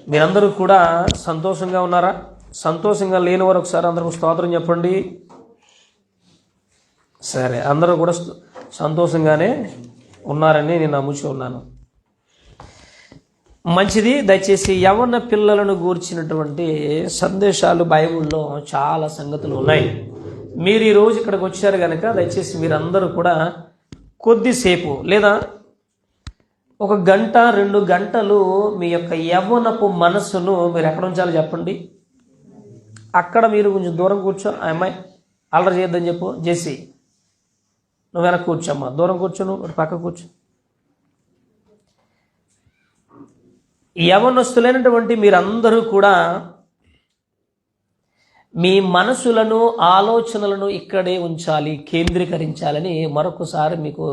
మీరందరూ కూడా సంతోషంగా ఉన్నారా? సంతోషంగా లేని వారు ఒకసారి అందరూ స్తోత్రం చెప్పండి. సరే, అందరూ కూడా సంతోషంగానే ఉన్నారని నేను నమ్ముచూ ఉన్నాను. మంచిది. దయచేసి యవ్వన పిల్లలను గూర్చినటువంటి సందేశాలు బైబిల్లో చాలా సంగతులు ఉన్నాయి. మీరు ఈరోజు ఇక్కడికి వచ్చారు కనుక దయచేసి మీరందరూ కూడా కొద్దిసేపు లేదా 1 గంట 2 గంటలు మీ యొక్క యవ్వనపు మనస్సును మీరు ఎక్కడ ఉంచాలో చెప్పండి. అక్కడ మీరు కొంచెం దూరం కూర్చో. ఆ అమ్మాయి అల్లరి చేయొద్దని చెప్పు. జేసి నువ్వు వెనక్కి కూర్చోమ్మా, దూరం కూర్చో, నువ్వు పక్క కూర్చో. యవ్వనస్తులైనటువంటి మీరందరూ కూడా మీ మనసులను ఆలోచనలను ఇక్కడే ఉంచాలి, కేంద్రీకరించాలని మరొకసారి మీకు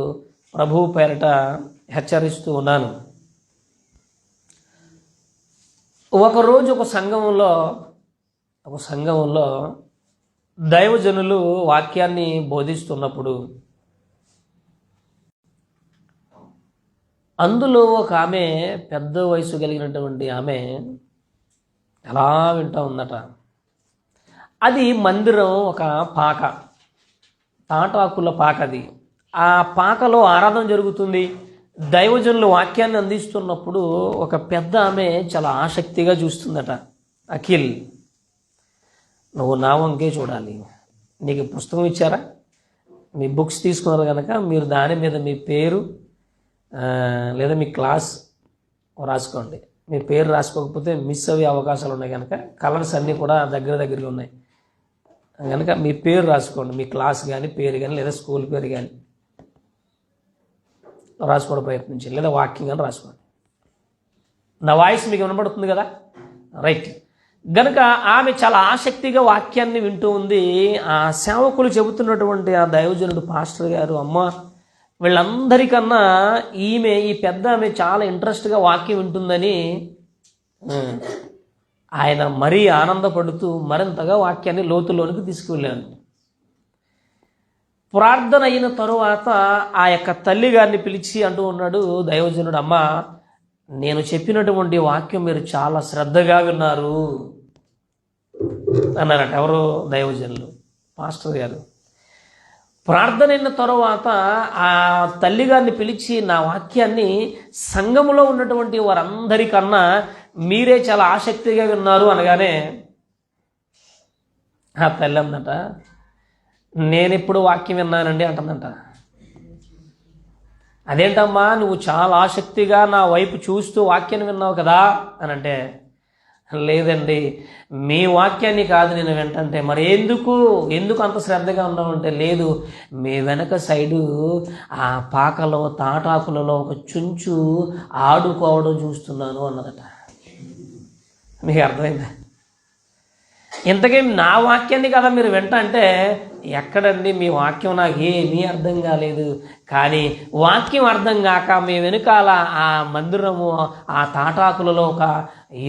ప్రభువు పేరట హెచ్చరిస్తూ ఉన్నాను. ఒకరోజు ఒక సంఘంలో దైవజనులు వాక్యాన్ని బోధిస్తున్నప్పుడు అందులో ఒక ఆమె, పెద్ద వయసు కలిగినటువంటి ఆమె ఎలా వింటూ ఉందట. అది మందిరం ఒక పాక, తాటాకుల పాక. అది ఆ పాకలో ఆరాధన జరుగుతుంది. దైవజనులు వాక్యాన్ని అందిస్తున్నప్పుడు ఒక పెద్ద ఆమె చాలా ఆసక్తిగా చూస్తుందట. అఖిల్, నువ్వు నా వంకే చూడాలి. నీకు పుస్తకం ఇచ్చారా? మీ బుక్స్ తీసుకున్నారు కనుక మీరు దాని మీద మీ పేరు లేదా మీ క్లాస్ రాసుకోండి. మీ పేరు రాసుకోకపోతే మిస్ అయ్యే అవకాశాలు ఉన్నాయి కనుక కలర్స్ అన్నీ కూడా దగ్గరగా ఉన్నాయి కనుక మీ పేరు రాసుకోండి. మీ క్లాస్ కానీ పేరు కానీ లేదా స్కూల్ పేరు కానీ రాసుకోవడం ప్రయత్నించండి, లేదా వాక్యం కానీ రాసుకోండి. నా వాయిస్ మీకు వినపడుతుంది కదా? రైట్. గనుక ఆమె చాలా ఆసక్తిగా వాక్యాన్ని వింటూ ఉంది. ఆ సేవకులు చెబుతున్నటువంటి ఆ దైవజనుడు పాస్టర్ గారు, అమ్మ వీళ్ళందరికన్నా ఈ పెద్ద ఆమె చాలా ఇంట్రెస్ట్గా వాక్యం వింటుందని ఆయన మరీ ఆనందపడుతూ మరింతగా వాక్యాన్ని లోతులోనికి తీసుకువెళ్ళాను. ప్రార్థన అయిన తరువాత ఆ యొక్క తల్లి గారిని పిలిచి అంటూ ఉన్నాడు దైవజనుడు, అమ్మ నేను చెప్పినటువంటి వాక్యం మీరు చాలా శ్రద్ధగా విన్నారు అన్నారట. ఎవరు? దైవజనులు, పాస్టర్ గారు. ప్రార్థన అయిన తరువాత ఆ తల్లి గారిని పిలిచి నా వాక్యాన్ని సంఘములో ఉన్నటువంటి వారందరికన్నా మీరే చాలా ఆసక్తిగా విన్నారు అనగానే ఆ తల్లి అందట, నేను ఇప్పుడు వాక్యం విన్నానండి అంటుందంట. అదేంటమ్మా, నువ్వు చాలా ఆసక్తిగా నా వైపు చూస్తూ వాక్యాన్ని విన్నావు కదా అని అంటే, లేదండి మీ వాక్యాన్ని కాదు నేను వింటంటే. మరి ఎందుకు అంత శ్రద్ధగా ఉన్నామంటే, లేదు మీ వెనక సైడు ఆ పాకలో తాటాకులలో ఒక చుంచు ఆడుకోవడం చూస్తున్నాను అన్నదట. మీకు అర్థమైందా? ఇంతకీ నా వాక్యాన్ని కదా మీరు వింటంటే, ఎక్కడండి మీ వాక్యం నాకు ఏమీ అర్థం కాలేదు. కానీ వాక్యం అర్థం కాక మీ వెనుకాల ఆ మందిరము ఆ తాటాకులలో ఒక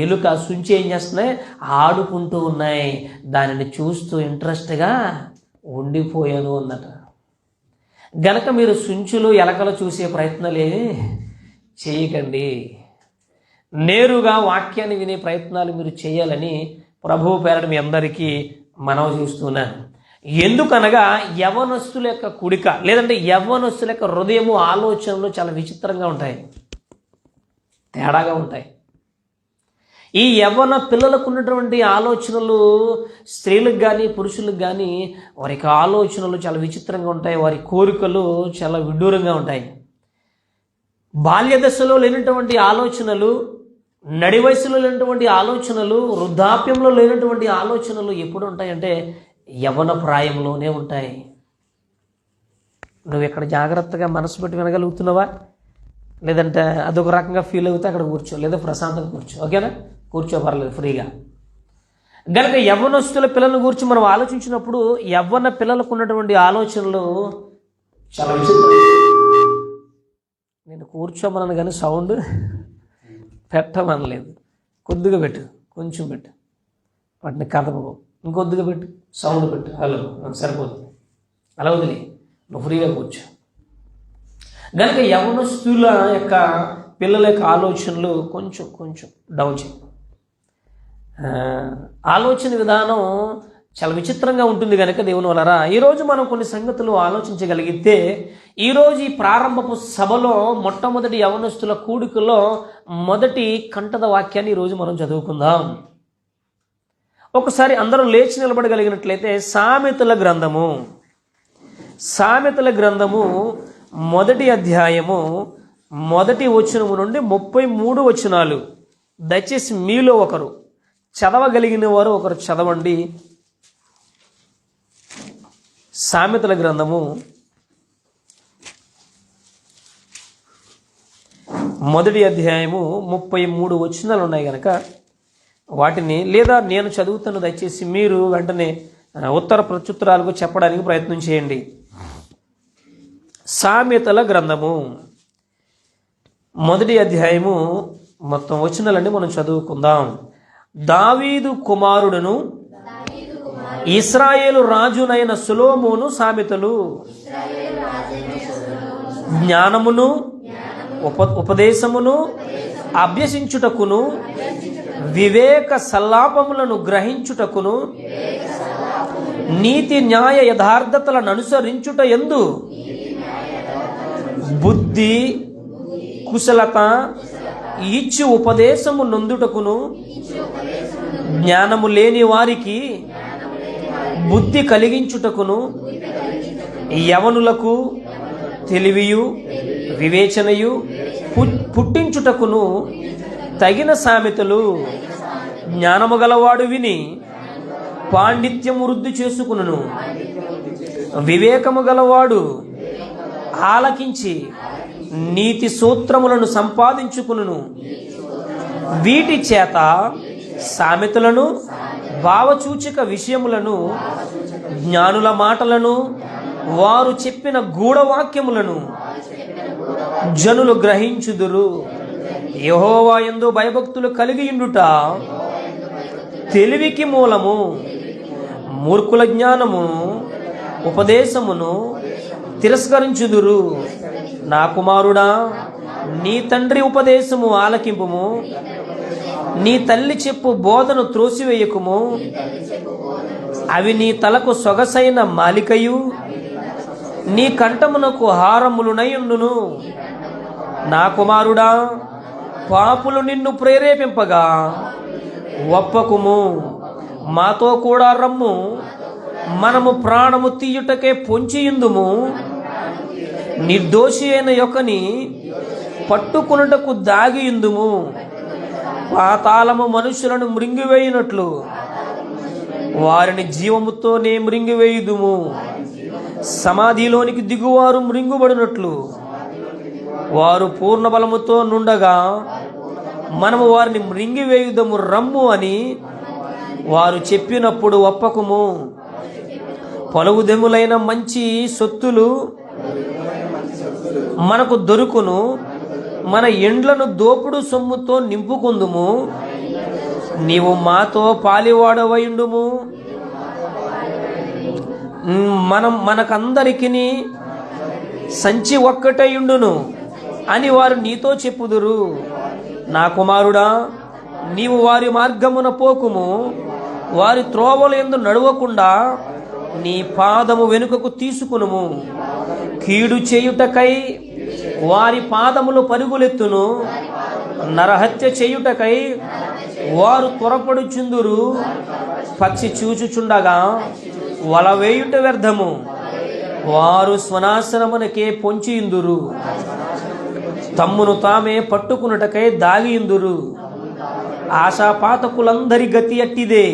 ఎలుక సుంచి ఏం చేస్తున్నాయి, ఆడుకుంటూ ఉన్నాయి. దానిని చూస్తూ ఇంట్రెస్ట్గా ఉండిపోయాను అన్నట. గనక మీరు సుంచులు ఎలకలు చూసే ప్రయత్నాలు చేయకండి. నేరుగా వాక్యాన్ని వినే ప్రయత్నాలు మీరు చేయాలని ప్రభువు పేరట మీ అందరికీ మనవి చేస్తున్నాను. ఎందుకనగా యవ్వనస్తుల యొక్క కుడిక లేదంటే యవ్వనస్తుల యొక్క హృదయము ఆలోచనలు చాలా విచిత్రంగా ఉంటాయి, తేడాగా ఉంటాయి. ఈ యవ్వన పిల్లలకు ఉన్నటువంటి ఆలోచనలు స్త్రీలకు కానీ పురుషులకు కానీ వారి యొక్క ఆలోచనలు చాలా విచిత్రంగా ఉంటాయి. వారి కోరికలు చాలా విడ్డూరంగా ఉంటాయి. బాల్య దశలో లేనటువంటి ఆలోచనలు, నడి వయసులో లేనటువంటి ఆలోచనలు, వృద్ధాప్యంలో లేనటువంటి ఆలోచనలు ఎప్పుడు ఉంటాయంటే యవ్వన ప్రాయంలోనే ఉంటాయి. నువ్వు ఇక్కడ జాగ్రత్తగా మనసు పెట్టి వినగలుగుతున్నావా? లేదంటే అదొక రకంగా ఫీల్ అవుతే అక్కడ కూర్చో, లేదా ప్రశాంతంగా కూర్చో. ఓకేనా? కూర్చో, పర్లేదు, ఫ్రీగా. గనక యవ్వనస్తుల పిల్లల గురించి మనం ఆలోచించినప్పుడు యవ్వన పిల్లలకు ఉన్నటువంటి ఆలోచనలు చాలా విచిత్రం. నేను కూర్చోమన్నాను కానీ సౌండ్ పెట్టమనలేదు. కొద్దిగా పెట్టు, కొంచెం పెట్టు, వాటిని కదపకు. ఇంకొద్దిగా పెట్టు, సౌండ్ పెట్టు. హలో, సరిపోతుంది. అలా వదిలి నువ్వు ఫ్రీగా కూర్చో. కనుక యవ్వనస్తుల యొక్క పిల్లల యొక్క ఆలోచనలు కొంచెం డౌన్ చేయి. ఆలోచన విధానం చాలా విచిత్రంగా ఉంటుంది కనుక దేవుని వలరా ఈరోజు మనం కొన్ని సంగతులు ఆలోచించగలిగితే ఈరోజు ఈ ప్రారంభపు సభలో మొట్టమొదటి యవనస్తుల కూడికలో మొదటి కంఠద వాక్యాన్ని ఈరోజు మనం చదువుకుందాం. ఒకసారి అందరూ లేచి నిలబడగలిగినట్లయితే సామెతల గ్రంథము మొదటి అధ్యాయము మొదటి వచనము నుండి 33 వచనాలు. దయచేసి మీలో ఒకరు చదవగలిగిన వారు ఒకరు చదవండి. సామెతల గ్రంథము మొదటి అధ్యాయము 33 వచనాలు ఉన్నాయి కనుక వాటిని, లేదా నేను చదువుతాను, దయచేసి మీరు వెంటనే ఉత్తర ప్రత్యుత్తరాలకు చెప్పడానికి ప్రయత్నం చేయండి. సామెతల గ్రంథము మొదటి అధ్యాయము మొత్తం వచనాలన్నీ మనం చదువుకుందాం. దావీదు కుమారుడును ఇశ్రాయేలు రాజునైన సొలొమోను సామెతలు. జ్ఞానమును ఉపదేశమును అభ్యసించుటకును వివేక సల్లాపములను గ్రహించుటకును నీతి న్యాయ యథార్థతలను అనుసరించుట యందు బుద్ధి కుశలత ఇచ్చు ఉపదేశము నొందుటకును జ్ఞానము లేని వారికి బుద్ధి కలిగించుటకును యవనులకు తెలివియు వివేచనయు పుట్టించుటకును తగిన సామెతలు. జ్ఞానము గలవాడు విని పాండిత్యము వృద్ధి చేసుకును, వివేకము గలవాడు ఆలకించి నీతి సూత్రములను సంపాదించుకును. వీటి చేత సామెతలను భావసూచక విషయములను జ్ఞానుల మాటలను వారు చెప్పిన గూఢవాక్యములను జనులు గ్రహించుదురు. యెహోవా యందు భయభక్తులు కలిగి ఉండుట తెలివికి మూలము. మూర్ఖుల జ్ఞానము ఉపదేశమును తిరస్కరించుదురు. నా కుమారుడా, నీ తండ్రి ఉపదేశము ఆలకింపుము, నీ తల్లి చెప్పు బోధను త్రోసివేయకుము. అవి నీ తలకు సొగసైన మాలికయు నీ కంఠమునకు హారములునయుండును. నా కుమారుడా, పాపులు నిన్ను ప్రేరేపింపగా ఒప్పకుము. మాతో కూడా రమ్ము, మనము ప్రాణము తీయుటకే పొంచియుందుము. నిర్దోషి అయిన యొక్కని పట్టుకునుటకు దాగియుందుము. పాతాళము మనుషులను మృంగివేయునట్లు వారిని జీవముతోనే మృంగివేయుదుము. సమాధిలోనికి దిగువారు మృంగుబడినట్లు వారు పూర్ణ బలముతో నుండగా మనము వారిని మృంగివేయుదము రమ్ము అని వారు చెప్పినప్పుడు ఒప్పకుము. పలువుదెములైన మంచి సొత్తులు మనకు దొరుకును, మన ఎండ్లను దోపుడు సొమ్ముతో నింపుకుందుము. నీవు మాతో పాలివాడవయుండుము, మనకందరికి సంచి ఒక్కటయుండును అని వారు నీతో చెప్పుదురు. నా కుమారుడా, నీవు వారి మార్గమున పోకుము, వారి త్రోవల యందు నడవకుండా నీ పాదము వెనుకకు తీసుకునుము. కీడు చేయుటకై వారి పాదములు పరుగులెత్తును, నరహత్య చేయుటకై వారు త్వరపడుచుందురు. పక్షి చూచుచుండగా వల వేయుట వ్యర్థము, వారు స్వనాశనమునకే పొంచియుందురు. తమ్మును తామే పట్టుకున్నటకై దాగియుందురు. ఆశాపాతకులందరి గతి అట్టిదే,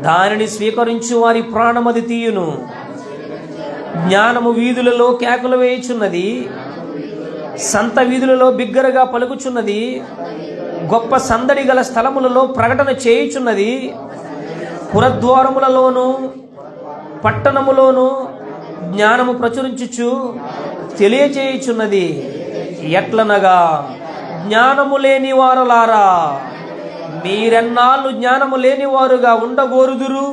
దానిని స్వీకరించు వారి ప్రాణమది తీయును. జ్ఞానము వీధులలో కేకలు వేయుచున్నది, సంత వీధులలో బిగ్గరగా పలుకుచున్నది. గొప్ప సందడి గల స్థలములలో ప్రకటన చేయుచున్నది. పురద్వారములలోను పట్టణములోను జ్ఞానము ప్రచురించుచు తెలియచేయుచున్నది. ఎట్లనగా, జ్ఞానము లేని వారలారా, మీరెన్నాళ్ళు జ్ఞానము లేని వారుగా ఉండగోరుదురు.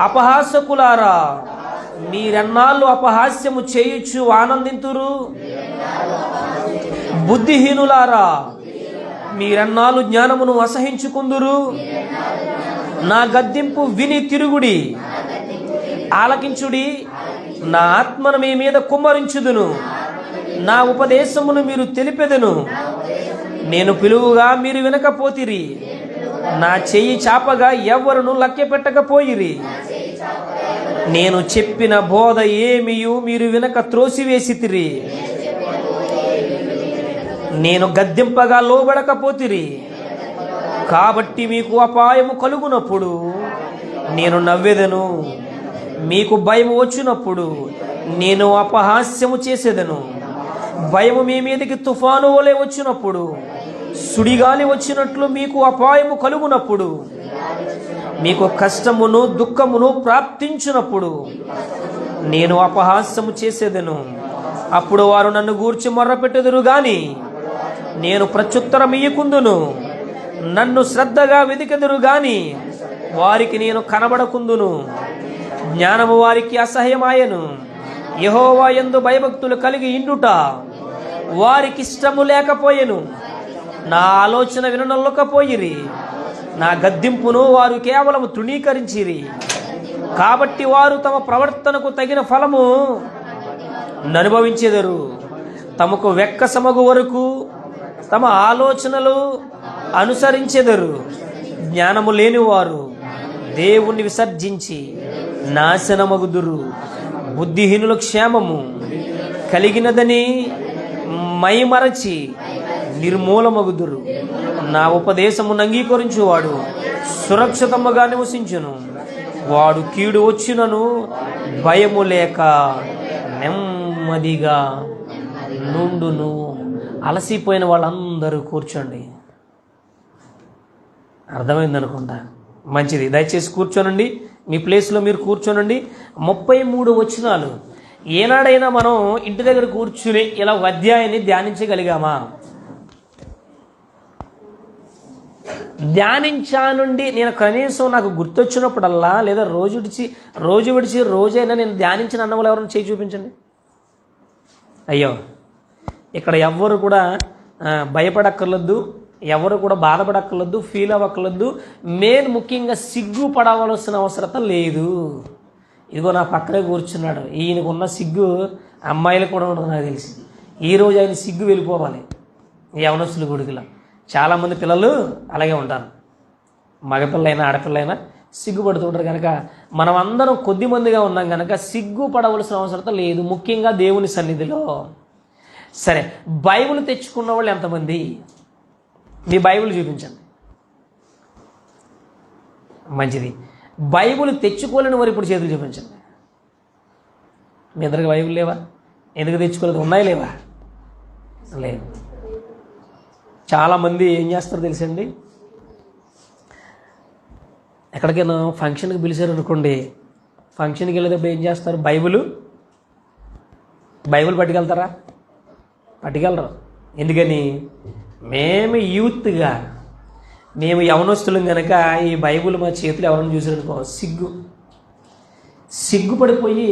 అపహాసకులారా, మీరెన్నాళ్ళు అపహాస్యము చేయుచు ఆనందింతురు. బుద్ధిహీనులారా, మీరెన్నాళ్ళు జ్ఞానమును అసహించుకుందురు? నా గద్దింపు విని తిరుగుడి, ఆలకించుడి. నా ఆత్మను మీ మీద కుమ్మరించుదును, నా ఉపదేశమును మీరు తెలిపెదను. నేను పిలువుగా మీరు వినకపోతిరి, నా చెయ్యి చాపగా ఎవ్వరును లక్ష్య పెట్టకపోయిరి. నేను చెప్పిన బోధ ఏమియు మీరు వినక త్రోసివేసితిరి. నేను గద్దింపగా లోబడకపోతిరి. కాబట్టి మీకు అపాయము కలుగునప్పుడు నేను నవ్వెదను, మీకు భయం వచ్చినప్పుడు నేను అపహాస్యము చేసేదను. భయము మీ మీదకి తుఫాను వలె వచ్చినప్పుడు, సుడిగాలి వచ్చినట్లు మీకు అపాయము కలుగునప్పుడు, మీకు కష్టమును దుఃఖమును ప్రాప్తించినప్పుడు నేను అపహాస్యము చేసేదను. అప్పుడు వారు నన్ను గూర్చి మొర్రపెట్టెదరు గాని నేను ప్రత్యుత్తరం ఇయ్యకుందును. నన్ను శ్రద్ధగా వెతికెదరు గాని వారికి నేను కనబడకుందును. జ్ఞానము వారికి అసహ్యమాయను. యెహోవా యందు భయభక్తులు కలిగి ఇండుట వారికి ఇష్టము లేకపోయెను. నా ఆలోచన విననొల్లకపోయిరి. నా గద్దింపును వారు కేవలం తృణీకరించిరి. కాబట్టి వారు తమ ప్రవర్తనకు తగిన ఫలము అనుభవించెదరు. తమకు వెక్కసమగు వరకు తమ ఆలోచనలు అనుసరించెదరు. జ్ఞానము లేనివారు దేవుణ్ణి విసర్జించి నాశనమగుదురు. బుద్ధిహీనుల క్షేమము కలిగినదని మైమరచి నిర్మూలమగుదురు. నా ఉపదేశమును అంగీకరించువాడు సురక్షితముగా నివసించును. వాడు కీడు వచ్చినను భయము లేక నెమ్మదిగా నుండును. అలసిపోయిన వాళ్ళందరూ కూర్చోండి. అర్థమైంది అనుకుంటా. మంచిది, దయచేసి కూర్చోనండి. మీ ప్లేస్లో మీరు కూర్చోనండి. 33 వచనాలు. ఏనాడైనా మనం ఇంటి దగ్గర కూర్చుని ఇలా ఒక అధ్యాయాన్ని ధ్యానించగలిగామా? ధ్యానించానుండి నేను కనీసం నాకు గుర్తొచ్చినప్పుడల్లా, లేదా రోజు విడిచి రోజైనా నేను ధ్యానించిన అన్న వాళ్ళు ఎవరైనా చేయి చూపించండి. అయ్యో, ఇక్కడ ఎవ్వరు కూడా భయపడక్కర్లేదు, ఎవరు కూడా బాధపడక్కర్లేదు, ఫీల్ అవ్వక్కర్లేదు. ముఖ్యంగా సిగ్గుపడవలసిన అవసరం లేదు. ఇదిగో నా పక్కనే కూర్చున్నాడు. ఈయనకున్న సిగ్గు అమ్మాయిలకు కూడా ఉండదు నాకు తెలిసి. ఈరోజు ఆయన సిగ్గు వెళ్ళిపోవాలి. యవనస్తుల గుడికిలా చాలామంది పిల్లలు అలాగే ఉంటారు. మగపిల్లైనా ఆడపిల్లైనా సిగ్గుపడుతుంటారు. కనుక మనం అందరం కొద్దిమందిగా ఉన్నాం కనుక సిగ్గుపడవలసిన అవసరం లేదు, ముఖ్యంగా దేవుని సన్నిధిలో. సరే, బైబిల్ తెచ్చుకున్న వాళ్ళు ఎంతమంది? మీ బైబిల్ చూపించండి. మంచిది. బైబిల్ తెచ్చుకోలేని వారు ఇప్పుడు చేతులు చూపించండి. మీ అందరికి బైబిల్ లేవా? ఎందుకు తెచ్చుకోలేదు? ఉన్నాయి లేవా? లేవు. చాలామంది ఏం చేస్తారో తెలుసండి, ఎక్కడికైనా ఫంక్షన్కి పిలిచారు అనుకోండి, ఫంక్షన్కి వెళ్ళేటప్పుడు ఏం చేస్తారు? బైబిల్ పట్టుకెళ్తారా? పట్టుకెళ్ళరు. ఎందుకని? మేము యూత్గా, మేము యవనస్తులం కనుక ఈ బైబిల్ మా చేతులు ఎవరైనా చూసారనుకో సిగ్గుపడిపోయి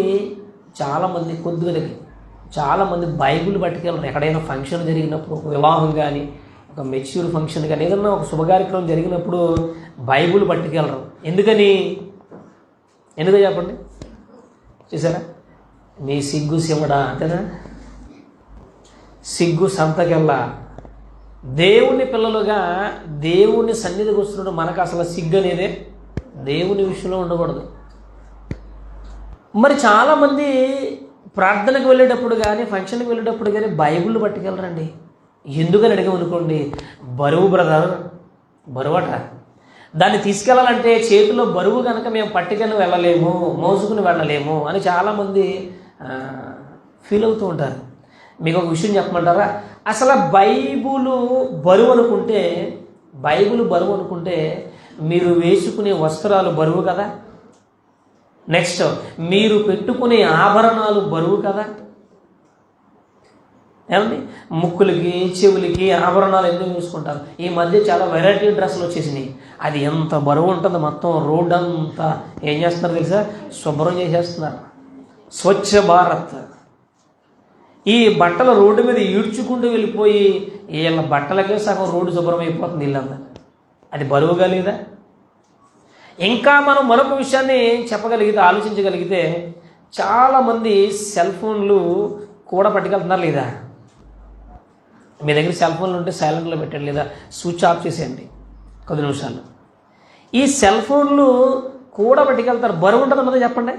చాలామంది బైబిల్ పట్టుకెళ్ళరు. ఎక్కడైనా ఫంక్షన్ జరిగినప్పుడు, ఒక వివాహం కానీ, ఒక మెచ్యూర్ ఫంక్షన్ కానీ, ఏదన్నా ఒక శుభకార్యక్రమం జరిగినప్పుడు బైబిల్ పట్టుకెళ్ళరు. ఎందుకో చెప్పండి. చూసారా? మీ సిగ్గు శివడా అంతేనా? సిగ్గు సంతకెళ్ళా. దేవుని పిల్లలుగా దేవుని సన్నిధికి వస్తున్నాడు. మనకు అసలు సిగ్గు అనేదే దేవుని విషయంలో ఉండకూడదు. మరి చాలామంది ప్రార్థనకు వెళ్ళేటప్పుడు కానీ, ఫంక్షన్కి వెళ్ళేటప్పుడు కానీ బైబిల్ పట్టుకెళ్ళరండి. ఎందుకని అడిగామనుకోండి, బరువు బ్రదర్, బరువట. దాన్ని తీసుకెళ్ళాలంటే చేతిలో బరువు కనుక మేము పట్టుకెళ్ళి వెళ్ళలేము, మోసుకుని వెళ్ళలేము అని చాలామంది ఫీల్ అవుతూ ఉంటారు. మీకు ఒక విషయం చెప్పమంటారా? అసలు బైబిల్ బరువు అనుకుంటే మీరు వేసుకునే వస్త్రాలు బరువు కదా. నెక్స్ట్, మీరు పెట్టుకునే ఆభరణాలు బరువు కదా. ఏమండి? ముక్కులకి, చెవులకి ఆభరణాలు ఎందుకు వేసుకుంటారు? ఈ మధ్య చాలా వెరైటీ డ్రెస్సులు వచ్చేసినాయి. అది ఎంత బరువు ఉంటుంది, మొత్తం రోడ్ అంతా ఏం చేస్తున్నారు తెలుసా? శుభ్రం చేసేస్తున్నారు. స్వచ్ఛ భారత్. ఈ బట్టలు రోడ్డు మీద ఈడ్చుకుంటూ వెళ్ళిపోయి వీళ్ళ బట్టలకే సగం రోడ్డు శుభ్రం అయిపోతుంది ఇల్లంతా. అది బరువుగా లేదా? ఇంకా మనం మరొక విషయాన్ని చెప్పగలిగితే, ఆలోచించగలిగితే, చాలామంది సెల్ ఫోన్లు కూడా పట్టుకెళ్తున్నారు లేదా? మీ దగ్గర సెల్ ఫోన్లు ఉంటే సైలెంట్లో పెట్టండి, లేదా స్విచ్ ఆఫ్ చేసేయండి కొద్ది నిమిషాలు. ఈ సెల్ ఫోన్లు కూడా పట్టుకెళ్తారు. బరువు ఉంటుందన్నది చెప్పండి,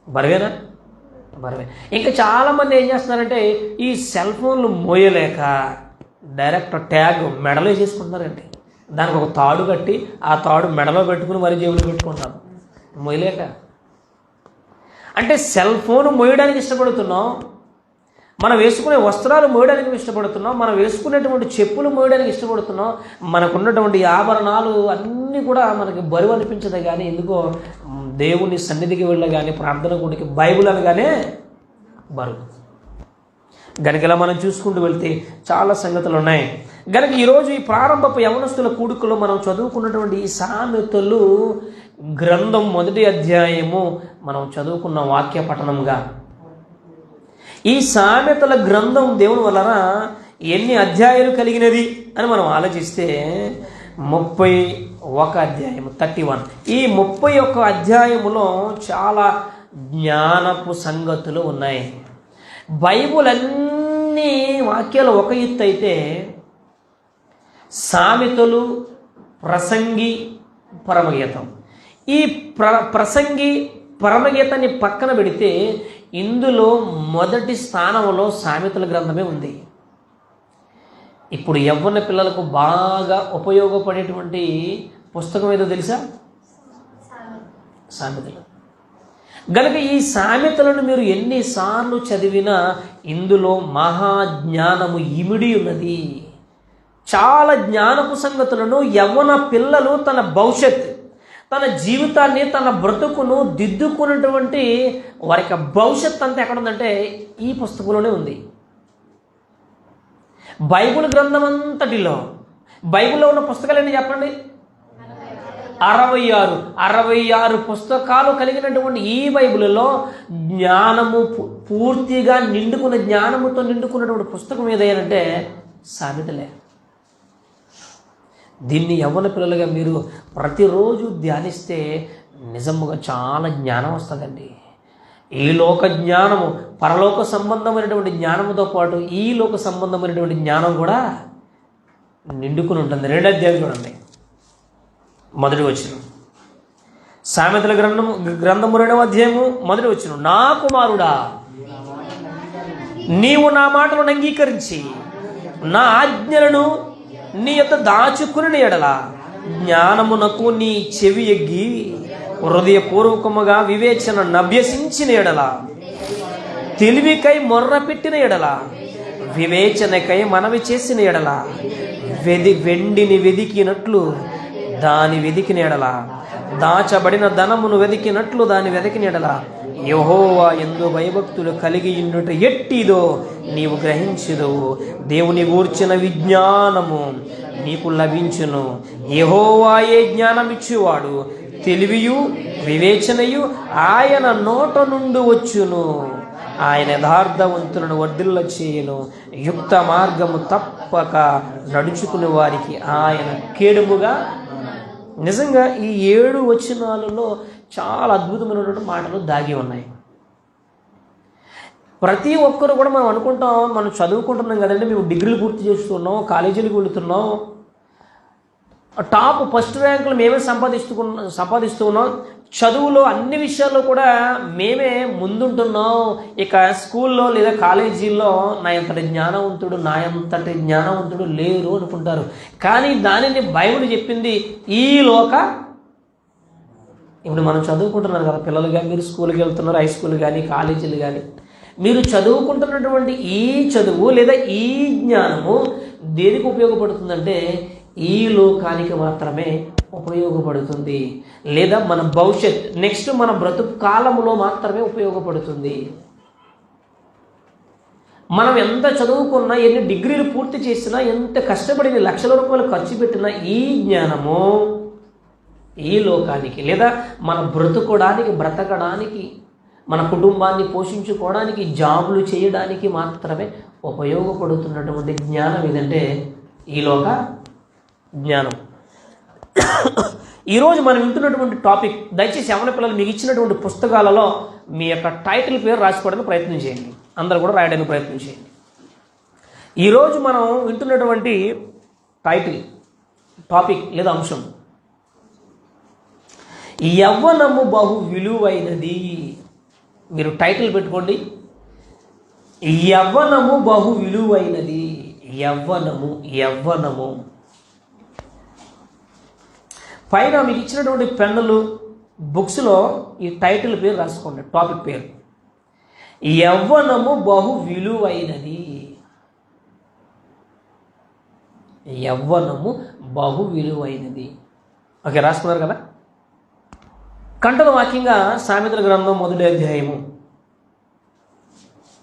బరువేనా? బరువే. ఇంకా చాలామంది ఏం చేస్తున్నారంటే ఈ సెల్ ఫోన్లు మోయలేక డైరెక్ట్ ట్యాగ్ మెడలో వేసేసుకుంటున్నారండి. దానికి ఒక తాడు కట్టి ఆ తాడు మెడలో పెట్టుకుని మరి జేబులో పెట్టుకుంటారు మోయలేక. అంటే సెల్ ఫోన్ మోయడానికి ఇష్టపడుతున్నాం, మనం వేసుకునే వస్త్రాలు మోయడానికి ఇష్టపడుతున్నాం, మనం వేసుకునేటువంటి చెప్పులు మోయడానికి ఇష్టపడుతున్నాం, మనకున్నటువంటి ఆభరణాలు అన్నీ కూడా మనకి బరువు అనిపించదు. కానీ ఎందుకో దేవుని సన్నిధికి వెళ్ళగానే, ప్రార్థన గుడికి, బైబిల్ అనగానే బరువు. గనుక ఇలా మనం చూసుకుంటూ వెళ్తే చాలా సంగతులు ఉన్నాయి. గనుక ఈరోజు ఈ ప్రారంభపు యవనస్తుల కూడుకలో మనం చదువుకున్నటువంటి ఈ సామెతలు గ్రంథం 1వ అధ్యాయము మనం చదువుకున్న వాక్య పఠనంగా, ఈ సామెతల గ్రంథం దేవుని వలన ఎన్ని అధ్యాయాలు కలిగినది అని మనం ఆలోచిస్తే 31 అధ్యాయము 31. ఈ 31 అధ్యాయములో చాలా జ్ఞానపు సంగతులు ఉన్నాయి. బైబుల్ అన్ని వాక్యాలు ఒక ఎత్తు అయితే, సామెతలు, ప్రసంగి, పరమగీతం, ఈ ప్రసంగి పరమగీతాన్ని పక్కన పెడితే ఇందులో మొదటి స్థానంలో సామెతల గ్రంథమే ఉంది. ఇప్పుడు యవ్వన పిల్లలకు బాగా ఉపయోగపడేటువంటి పుస్తకం ఏదో తెలుసా? సామెతలు. గనుక ఈ సామెతలను మీరు ఎన్నిసార్లు చదివినా ఇందులో మహాజ్ఞానము ఇమిడి ఉన్నది. చాలా జ్ఞానపు సంగతులను యవ్వన పిల్లలు తన భవిష్యత్, తన జీవితాన్ని, తన బ్రతుకును దిద్దుకున్నటువంటి వారికి భవిష్యత్ అంతా ఎక్కడ ఉందంటే ఈ పుస్తకంలోనే ఉంది. బైబిల్ గ్రంథం అంతటిలో, బైబిల్లో ఉన్న పుస్తకాలు ఏంటి చెప్పండి? 66 పుస్తకాలు కలిగినటువంటి ఈ బైబిల్లో జ్ఞానము పూర్తిగా నిండుకున్న, జ్ఞానముతో నిండుకున్నటువంటి పుస్తకం ఏదైనంటే సామెతలే. దీన్ని యవ్వన పిల్లలుగా మీరు ప్రతిరోజు ధ్యానిస్తే నిజముగా చాలా జ్ఞానం వస్తుందండి. ఈ లోక జ్ఞానము, పరలోక సంబంధమైనటువంటి జ్ఞానముతో పాటు ఈ లోక సంబంధమైనటువంటి జ్ఞానం కూడా నిండుకుని ఉంటుంది. 2వ అధ్యాయం చూడండి, 1వ వచనం. సామెతల గ్రంథము 2వ అధ్యాయము 1వ వచనం. నా కుమారుడా, నీవు నా మాటలను అంగీకరించి నా ఆజ్ఞలను నీ యొక్క దాచుకుని ఎడల జ్ఞానమునకు నీ చెవి ఎగ్గి హృదయపూర్వకముగా వివేచన అభ్యసించిన ఎడల, తెలివికై మొర్ర పెట్టిన ఎడల, వివేచనకై మనవి చేసిన ఎడల, వెండిని వెదికినట్లు దాని వెదికిన ఎడల, దాచబడిన ధనమును వెదికినట్లు దాని వెదికిన ఎడల, యెహోవా యందు భయభక్తులు కలిగి ఉండుట ఎట్టిదో నీవు గ్రహించుదువు. దేవుని గూర్చిన విజ్ఞానము నీకు లభించును. యెహోవాయే జ్ఞానమిచ్చువాడు, తెలివియు వివేచనయు ఆయన నోట నుండి వచ్చును. ఆయన యథార్థవంతులను వర్ధిల్ల చేయును. యుక్త మార్గము తప్పక నడుచుకునే వారికి ఆయన కేడుముగా. నిజంగా ఈ 7 వచనాలలో చాలా అద్భుతమైనటువంటి మాటలు దాగి ఉన్నాయి. ప్రతి ఒక్కరు కూడా మనం అనుకుంటాం, మనం చదువుకుంటున్నాం కదండి, మేము డిగ్రీలు పూర్తి చేస్తున్నాం, కాలేజీలకు వెళుతున్నాం, టాప్ ఫస్ట్ ర్యాంకులు మేమే సంపాదిస్తూ ఉన్నాం, చదువులో అన్ని విషయాల్లో కూడా మేమే ముందుంటున్నాం, ఇక స్కూల్లో లేదా కాలేజీల్లో నా అంతటి జ్ఞానవంతుడు లేరు అనుకుంటారు. కానీ దానిని బైబిల్ చెప్పింది ఈ లోక. ఇప్పుడు మనం చదువుకుంటున్నారు కదా పిల్లలుగా, మీరు స్కూల్కి వెళ్తున్నారు, హై స్కూల్ కానీ కాలేజీలు కానీ, మీరు చదువుకుంటున్నటువంటి ఈ చదువు లేదా ఈ జ్ఞానము దేనికి ఉపయోగపడుతుందంటే ఈ లోకానికి మాత్రమే ఉపయోగపడుతుంది, లేదా మన భవిష్యత్, నెక్స్ట్ మన బ్రతుకు కాలంలో మాత్రమే ఉపయోగపడుతుంది. మనం ఎంత చదువుకున్నా, ఎన్ని డిగ్రీలు పూర్తి చేసినా, ఎంత కష్టపడి లక్షల రూపాయలు ఖర్చు పెట్టినా ఈ జ్ఞానము ఈ లోకానికి లేదా మన బ్రతకడానికి మన కుటుంబాన్ని పోషించుకోవడానికి, జాబులు చేయడానికి మాత్రమే ఉపయోగపడుతున్నటువంటి జ్ఞానం ఏదంటే ఈలోక జ్ఞానం. ఈరోజు మనం వింటున్నటువంటి టాపిక్, దయచేసి యవన పిల్లలు మీకు ఇచ్చినటువంటి పుస్తకాలలో మీ యొక్క టైటిల్ పేరు రాసుకోవడానికి ప్రయత్నం చేయండి. అందరూ కూడా రాయడానికి ప్రయత్నం చేయండి. ఈరోజు మనం వింటున్నటువంటి టైటిల్, టాపిక్ లేదా అంశం, యవ్వనము బహు విలువైనది. మీరు టైటిల్ పెట్టుకోండి, యవ్వనము బహు విలువైనది. యవ్వనము. పైన మీకు ఇచ్చినటువంటి పెన్నులు, బుక్స్లో ఈ టైటిల్ పేరు రాసుకోండి, టాపిక్ పేరు, యవ్వనము బహు విలువైనది. యవ్వనము బహు విలువైనది. ఓకే, రాసుకున్నారు కదా. కంటల వాక్యంగా సామెతల గ్రంథం 1వ అధ్యాయము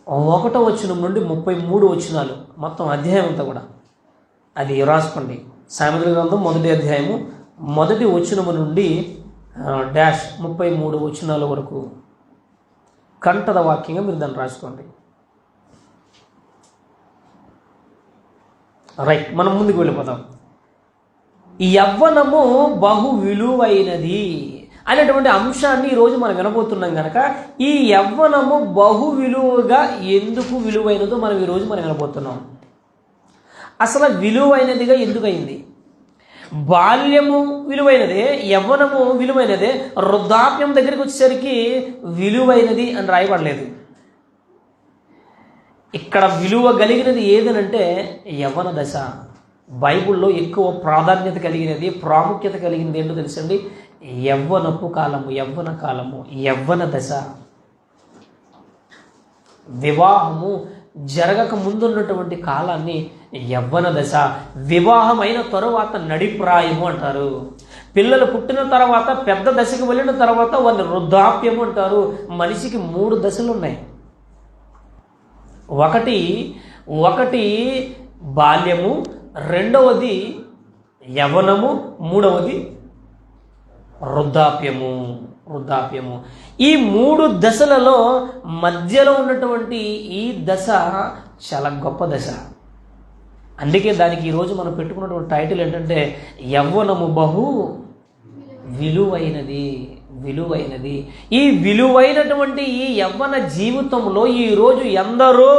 1వ వచనం నుండి 33 వచనాలు, మొత్తం అధ్యాయం అంతా కూడా అది రాసుకోండి. సామెతల గ్రంథం 1వ అధ్యాయము 1వ వచనము నుండి -33 వచనాల వరకు కంటద వాక్యంగా మీరు దాన్ని రాసుకోండి. రైట్, మనం ముందుకు వెళ్ళిపోతాం. ఈ యవ్వనము బహు విలువైనది అనేటువంటి అంశాన్ని ఈరోజు మనం వినబోతున్నాం కనుక, ఈ యవ్వనము బహు విలువగా ఎందుకు విలువైనదో మనం ఈరోజు వినబోతున్నాం. అసలు విలువైనదిగా ఎందుకయింది? బాల్యము విలువైనదే, యవ్వనము విలువైనదే, వృద్ధాప్యం దగ్గరికి వచ్చేసరికి విలువైనది అని రాయబడలేదు. ఇక్కడ విలువ కలిగినది ఏదనంటే యవ్వన దశ. బైబిల్లో ఎక్కువ ప్రాధాన్యత కలిగినది, ప్రాముఖ్యత కలిగినది ఏంటో తెలుసండి? యవ్వనపు కాలము, యవ్వన దశ. వివాహము జరగక ముందున్నటువంటి కాలాన్ని యవ్వన దశ. వివాహం అయిన తరువాత నడిప్రాయము అంటారు. పిల్లలు పుట్టిన తర్వాత, పెద్ద దశకు వెళ్ళిన తర్వాత వాళ్ళని వృద్ధాప్యము అంటారు. మనిషికి 3 దశలు ఉన్నాయి. ఒకటి బాల్యము, రెండవది యవ్వనము, మూడవది వృద్ధాప్యము. ఈ 3 దశలలో మధ్యలో ఉన్నటువంటి ఈ దశ చాలా గొప్ప దశ. అందుకే దానికి ఈరోజు మనం పెట్టుకున్నటువంటి టైటిల్ ఏంటంటే యవ్వనము బహు విలువైనది. ఈ విలువైనటువంటి ఈ యవ్వన జీవితంలో ఈరోజు ఎందరో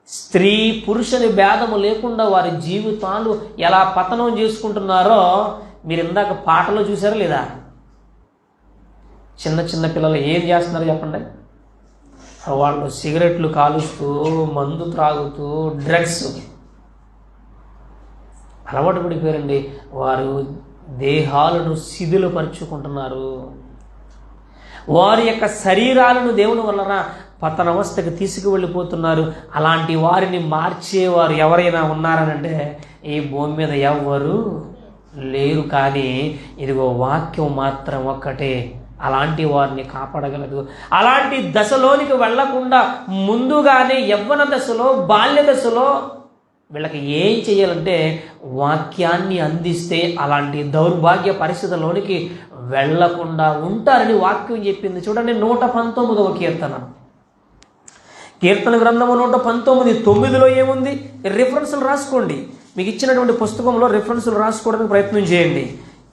స్త్రీ పురుషుని భేదము లేకుండా వారి జీవితాలు ఎలా పతనం చేసుకుంటున్నారో మీరు ఇందాక పాటలో చూసారా లేదా? చిన్న పిల్లలు ఏం చేస్తున్నారు చెప్పండి? వాళ్ళు సిగరెట్లు కాలుస్తూ, మందు త్రాగుతూ, డ్రగ్స్ అలవాటు పడిపోయారండి. వారు దేహాలను శిథిలపరుచుకుంటున్నారు. వారి యొక్క శరీరాలను దేవుని వలన పతనవస్థకు తీసుకువెళ్ళిపోతున్నారు. అలాంటి వారిని మార్చేవారు ఎవరైనా ఉన్నారనంటే ఈ భూమి మీద ఎవ్వరు లేరు. కానీ ఇదిగో వాక్యం మాత్రం ఒక్కటే అలాంటి వారిని కాపాడగలదు. అలాంటి దశలోనికి వెళ్లకుండా ముందుగానే యవ్వన దశలో, బాల్య దశలో వీళ్ళకి ఏం చేయాలంటే వాక్యాన్ని అందిస్తే అలాంటి దౌర్భాగ్య పరిస్థితుల్లోనికి వెళ్లకుండా ఉంటారని వాక్యం చెప్పింది. చూడండి, 119వ కీర్తన గ్రంథము 119:9లో ఏముంది? రిఫరెన్సులు రాసుకోండి. మీకు ఇచ్చినటువంటి పుస్తకంలో రిఫరెన్సులు రాసుకోవడానికి ప్రయత్నం చేయండి.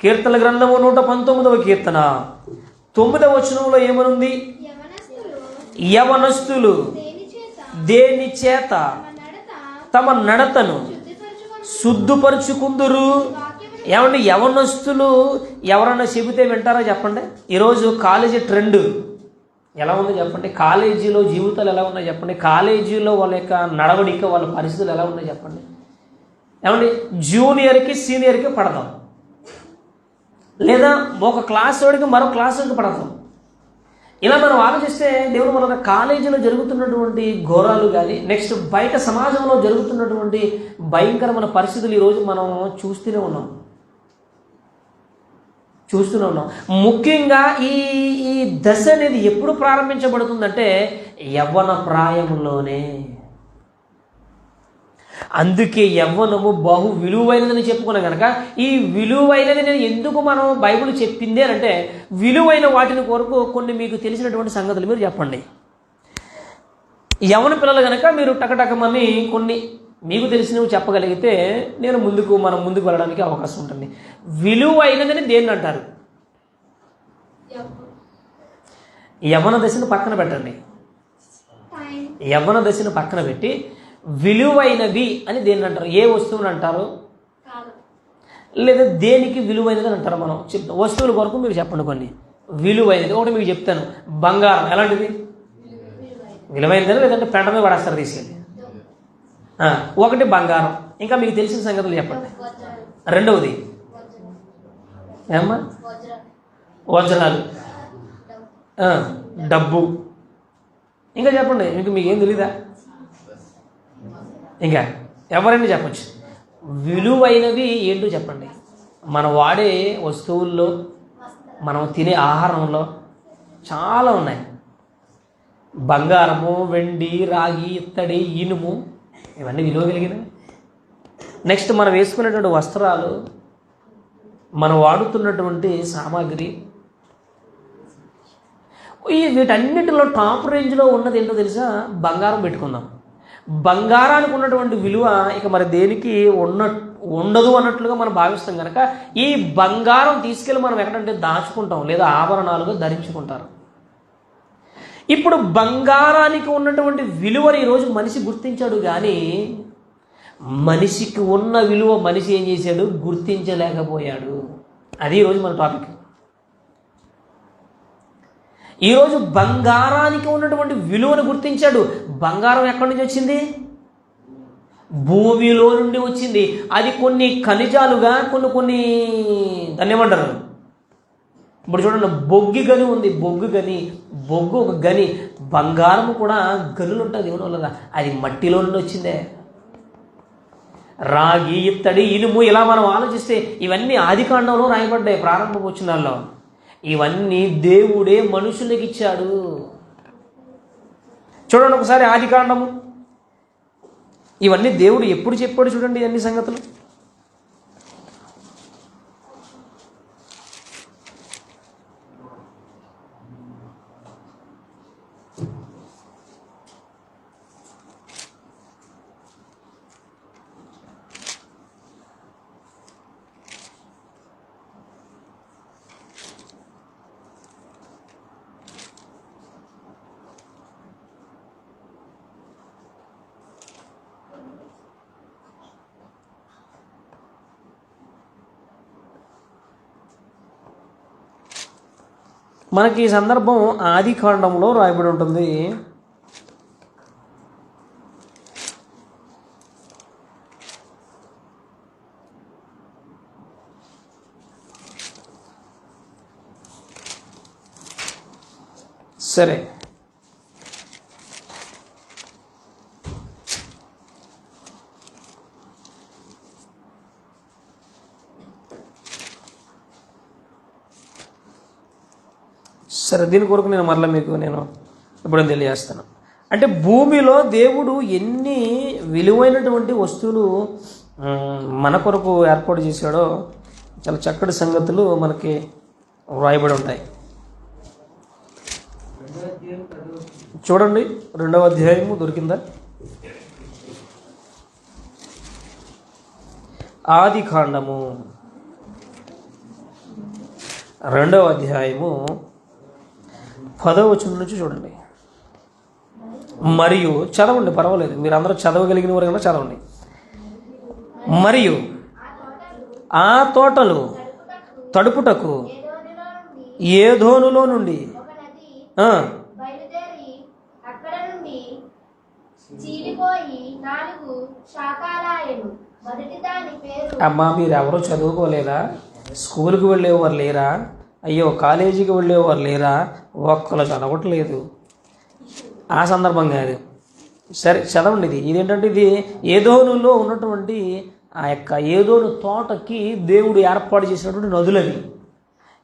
కీర్తన గ్రంథము 119వ కీర్తన 9వ వచనంలో ఏమనుంది? యవనస్తులు దేని చేత తమ నడతను శుద్ధపరుచుకుందురు. ఏమండి, యవనస్తులు ఎవరన్నా చెబితే వింటారా చెప్పండి? ఈరోజు కాలేజీ ట్రెండ్ ఎలా ఉందో చెప్పండి? కాలేజీలో జీవితాలు ఎలా ఉన్నాయో చెప్పండి? కాలేజీలో వాళ్ళ యొక్క నడవడిక, వాళ్ళ పరిస్థితులు ఎలా ఉన్నాయో చెప్పండి? ఏమండి, జూనియర్కి సీనియర్కి పడదాం, లేదా ఒక క్లాస్ వాడికి మరో క్లాస్ వాడికి పడతాం. ఇలా మనం ఆలోచిస్తే దేవుడు మన కాలేజీలో జరుగుతున్నటువంటి ఘోరాలు కానీ, నెక్స్ట్ బయట సమాజంలో జరుగుతున్నటువంటి భయంకరమైన పరిస్థితులు ఈరోజు మనం చూస్తూనే ఉన్నాం. ముఖ్యంగా ఈ దశ అనేది ఎప్పుడు ప్రారంభించబడుతుందంటే యవ్వన ప్రాయంలోనే. అందుకే యవ్వనము బహు విలువైనదని చెప్పుకున్నాం కనుక ఈ విలువైనది నేను ఎందుకు మనం బైబిల్ చెప్పింది అని అంటే విలువైన వాటిని కొరకు కొన్ని మీకు తెలిసినటువంటి సంగతులు మీరు చెప్పండి. యవ్వన పిల్లలు కనుక మీరు టకటకమని కొన్ని మీకు తెలిసినవి చెప్పగలిగితే మనం ముందుకు వెళ్ళడానికి అవకాశం ఉంటుంది. విలువైనదని దేన్ని అంటారు? యవ్వన దశను పక్కన పెట్టండి. యవ్వన దశను పక్కన పెట్టి విలువైనది అని దేన్ని అంటారు? ఏ వస్తువుని అంటారు? లేదా దేనికి విలువైనది అని అంటారు? మనం వస్తువుల కొరకు మీరు చెప్పండి కొన్ని విలువైనది. ఒకటి మీకు చెప్తాను, బంగారం ఎలాంటిది? విలువైనది. లేదంటే పెంట మీద పడేస్తారు తీసుకెళ్ళి. ఒకటి బంగారం. ఇంకా మీకు తెలిసిన సంగతులు చెప్పండి. రెండవది ఏమ్మా? వజ్రాలు, డబ్బు. ఇంకా చెప్పండి, మీకేం తెలీదా? ఇంకా ఎవరైనా చెప్పచ్చు. విలువైనవి ఏంటో చెప్పండి. మనం వాడే వస్తువుల్లో, మనం తినే ఆహారంలో చాలా ఉన్నాయి. బంగారము, వెండి, రాగి, ఇత్తడి, ఇనుము, ఇవన్నీ విలువ కలిగినవి. నెక్స్ట్ మనం వేసుకునేటువంటి వస్త్రాలు, మనం వాడుతున్నటువంటి సామాగ్రి, వీటన్నిటిలో టాప్ రేంజ్లో ఉన్నది ఏంటో తెలుసా? బంగారం పెట్టుకుందాం. బంగారానికి ఉన్నటువంటి విలువ ఇక మరి దేనికి ఉండదు అన్నట్లుగా మనం భావిస్తాం కనుక ఈ బంగారం తీసుకెళ్ళి మనం ఎక్కడంటే దాచుకుంటాం, లేదా ఆభరణాలుగా ధరించుకుంటారు. ఇప్పుడు బంగారానికి ఉన్నటువంటి విలువని ఈరోజు మనిషి గుర్తించాడు, కానీ మనిషికి ఉన్న విలువ మనిషి ఏం చేశాడు? గుర్తించలేకపోయాడు. అది ఈరోజు మన టాపిక్. ఈరోజు బంగారానికి ఉన్నటువంటి విలువను గుర్తించాడు. బంగారం ఎక్కడి నుంచి వచ్చింది? భూమిలో నుండి వచ్చింది. అది కొన్ని ఖనిజాలుగా కొన్ని దాన్ని ఏమంటారు? ఇప్పుడు చూడండి, బొగ్గు గని ఉంది. బొగ్గు ఒక గని. బంగారం కూడా గనులు ఉంటుంది ఇవ్వడం. అది మట్టిలో నుండి వచ్చిందే. రాగి, ఇత్తడి, ఇనుము, ఇలా మనం ఆలోచిస్తే ఇవన్నీ ఆదికాండంలో రాయబడ్డాయి, ప్రారంభ వచనాల్లో. ఇవన్నీ దేవుడే మనుషులకు ఇచ్చాడు. చూడండి ఒకసారి ఆదికాండము. ఇవన్నీ దేవుడు ఎప్పుడు చెప్పాడు చూడండి అన్ని సంగతులు. మనకి ఈ సందర్భం ఆదికాండంలో రాయబడి ఉంటుంది. సరే, దీని కొరకు నేను మరలా మీకు ఇప్పుడు తెలియజేస్తాను. అంటే భూమిలో దేవుడు ఎన్ని విలువైనటువంటి వస్తువులు మన కొరకు ఏర్పాటు చేశాడో చాలా చక్కటి సంగతులు మనకి వ్రాయబడి ఉంటాయి. చూడండి, 2వ అధ్యాయము దొరికిందా? ఆదికాండము 2వ అధ్యాయము 10వ వచనం నుంచి చూడండి. మరియు చదవండి, పర్వాలేదు, మీరు అందరూ చదవగలిగిన వారు కన్నా చదవండి. మరియు ఆ తోటలు తడుపుటకు ఏదోనులో నుండి అమ్మా, మీరు ఎవరు చదువుకోలేదా? స్కూల్కి వెళ్ళేవారు లేరా? అయ్యో, కాలేజీకి వెళ్ళేవారు లేరా? ఒక్కరు చదవట్లేదు. ఆ సందర్భం కాదు. సరే, చదవండి. ఇదేంటంటే ఇది ఏదోనులో ఉన్నటువంటి ఆ యొక్క ఏదోను తోటకి దేవుడు ఏర్పాటు చేసినటువంటి నదులవి.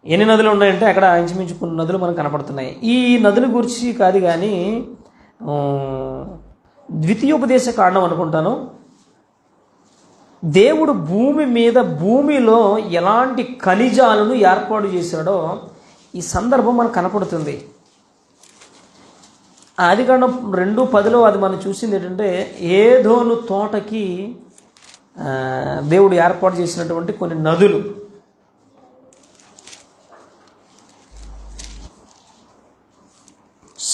ఎన్ని నదులు ఉన్నాయంటే అక్కడ ఇంచుమించు కొన్ని నదులు మనకు కనపడుతున్నాయి. ఈ నదుల గురించి కాదు కానీ ద్వితీయోపదేశ కాండం అనుకుంటాను, దేవుడు భూమిలో ఎలాంటి ఖనిజాలను ఏర్పాటు చేశాడో ఈ సందర్భం మనకు కనపడుతుంది. ఆదికాండం 2:10 అది మనం చూసింది ఏంటంటే, ఏదోను తోటకి దేవుడు ఏర్పాటు చేసినటువంటి కొన్ని నదులు.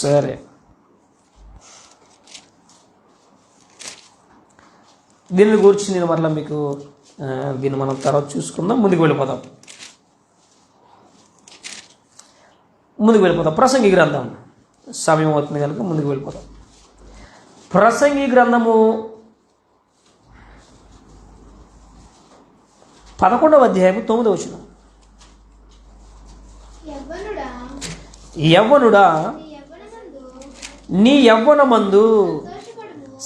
సరే, దీని గురించి నేను మరలా మీకు దీన్ని మనం తర్వాత చూసుకుందాం. ముందుకు వెళ్ళిపోదాం. ప్రసంగి గ్రంథం సమయం అవుతుంది కనుక ముందుకు వెళ్ళిపోదాం. ప్రసంగి గ్రంథము 11వ అధ్యాయము 9వ వచనం. యవ్వనుడా, నీ యవ్వనమందు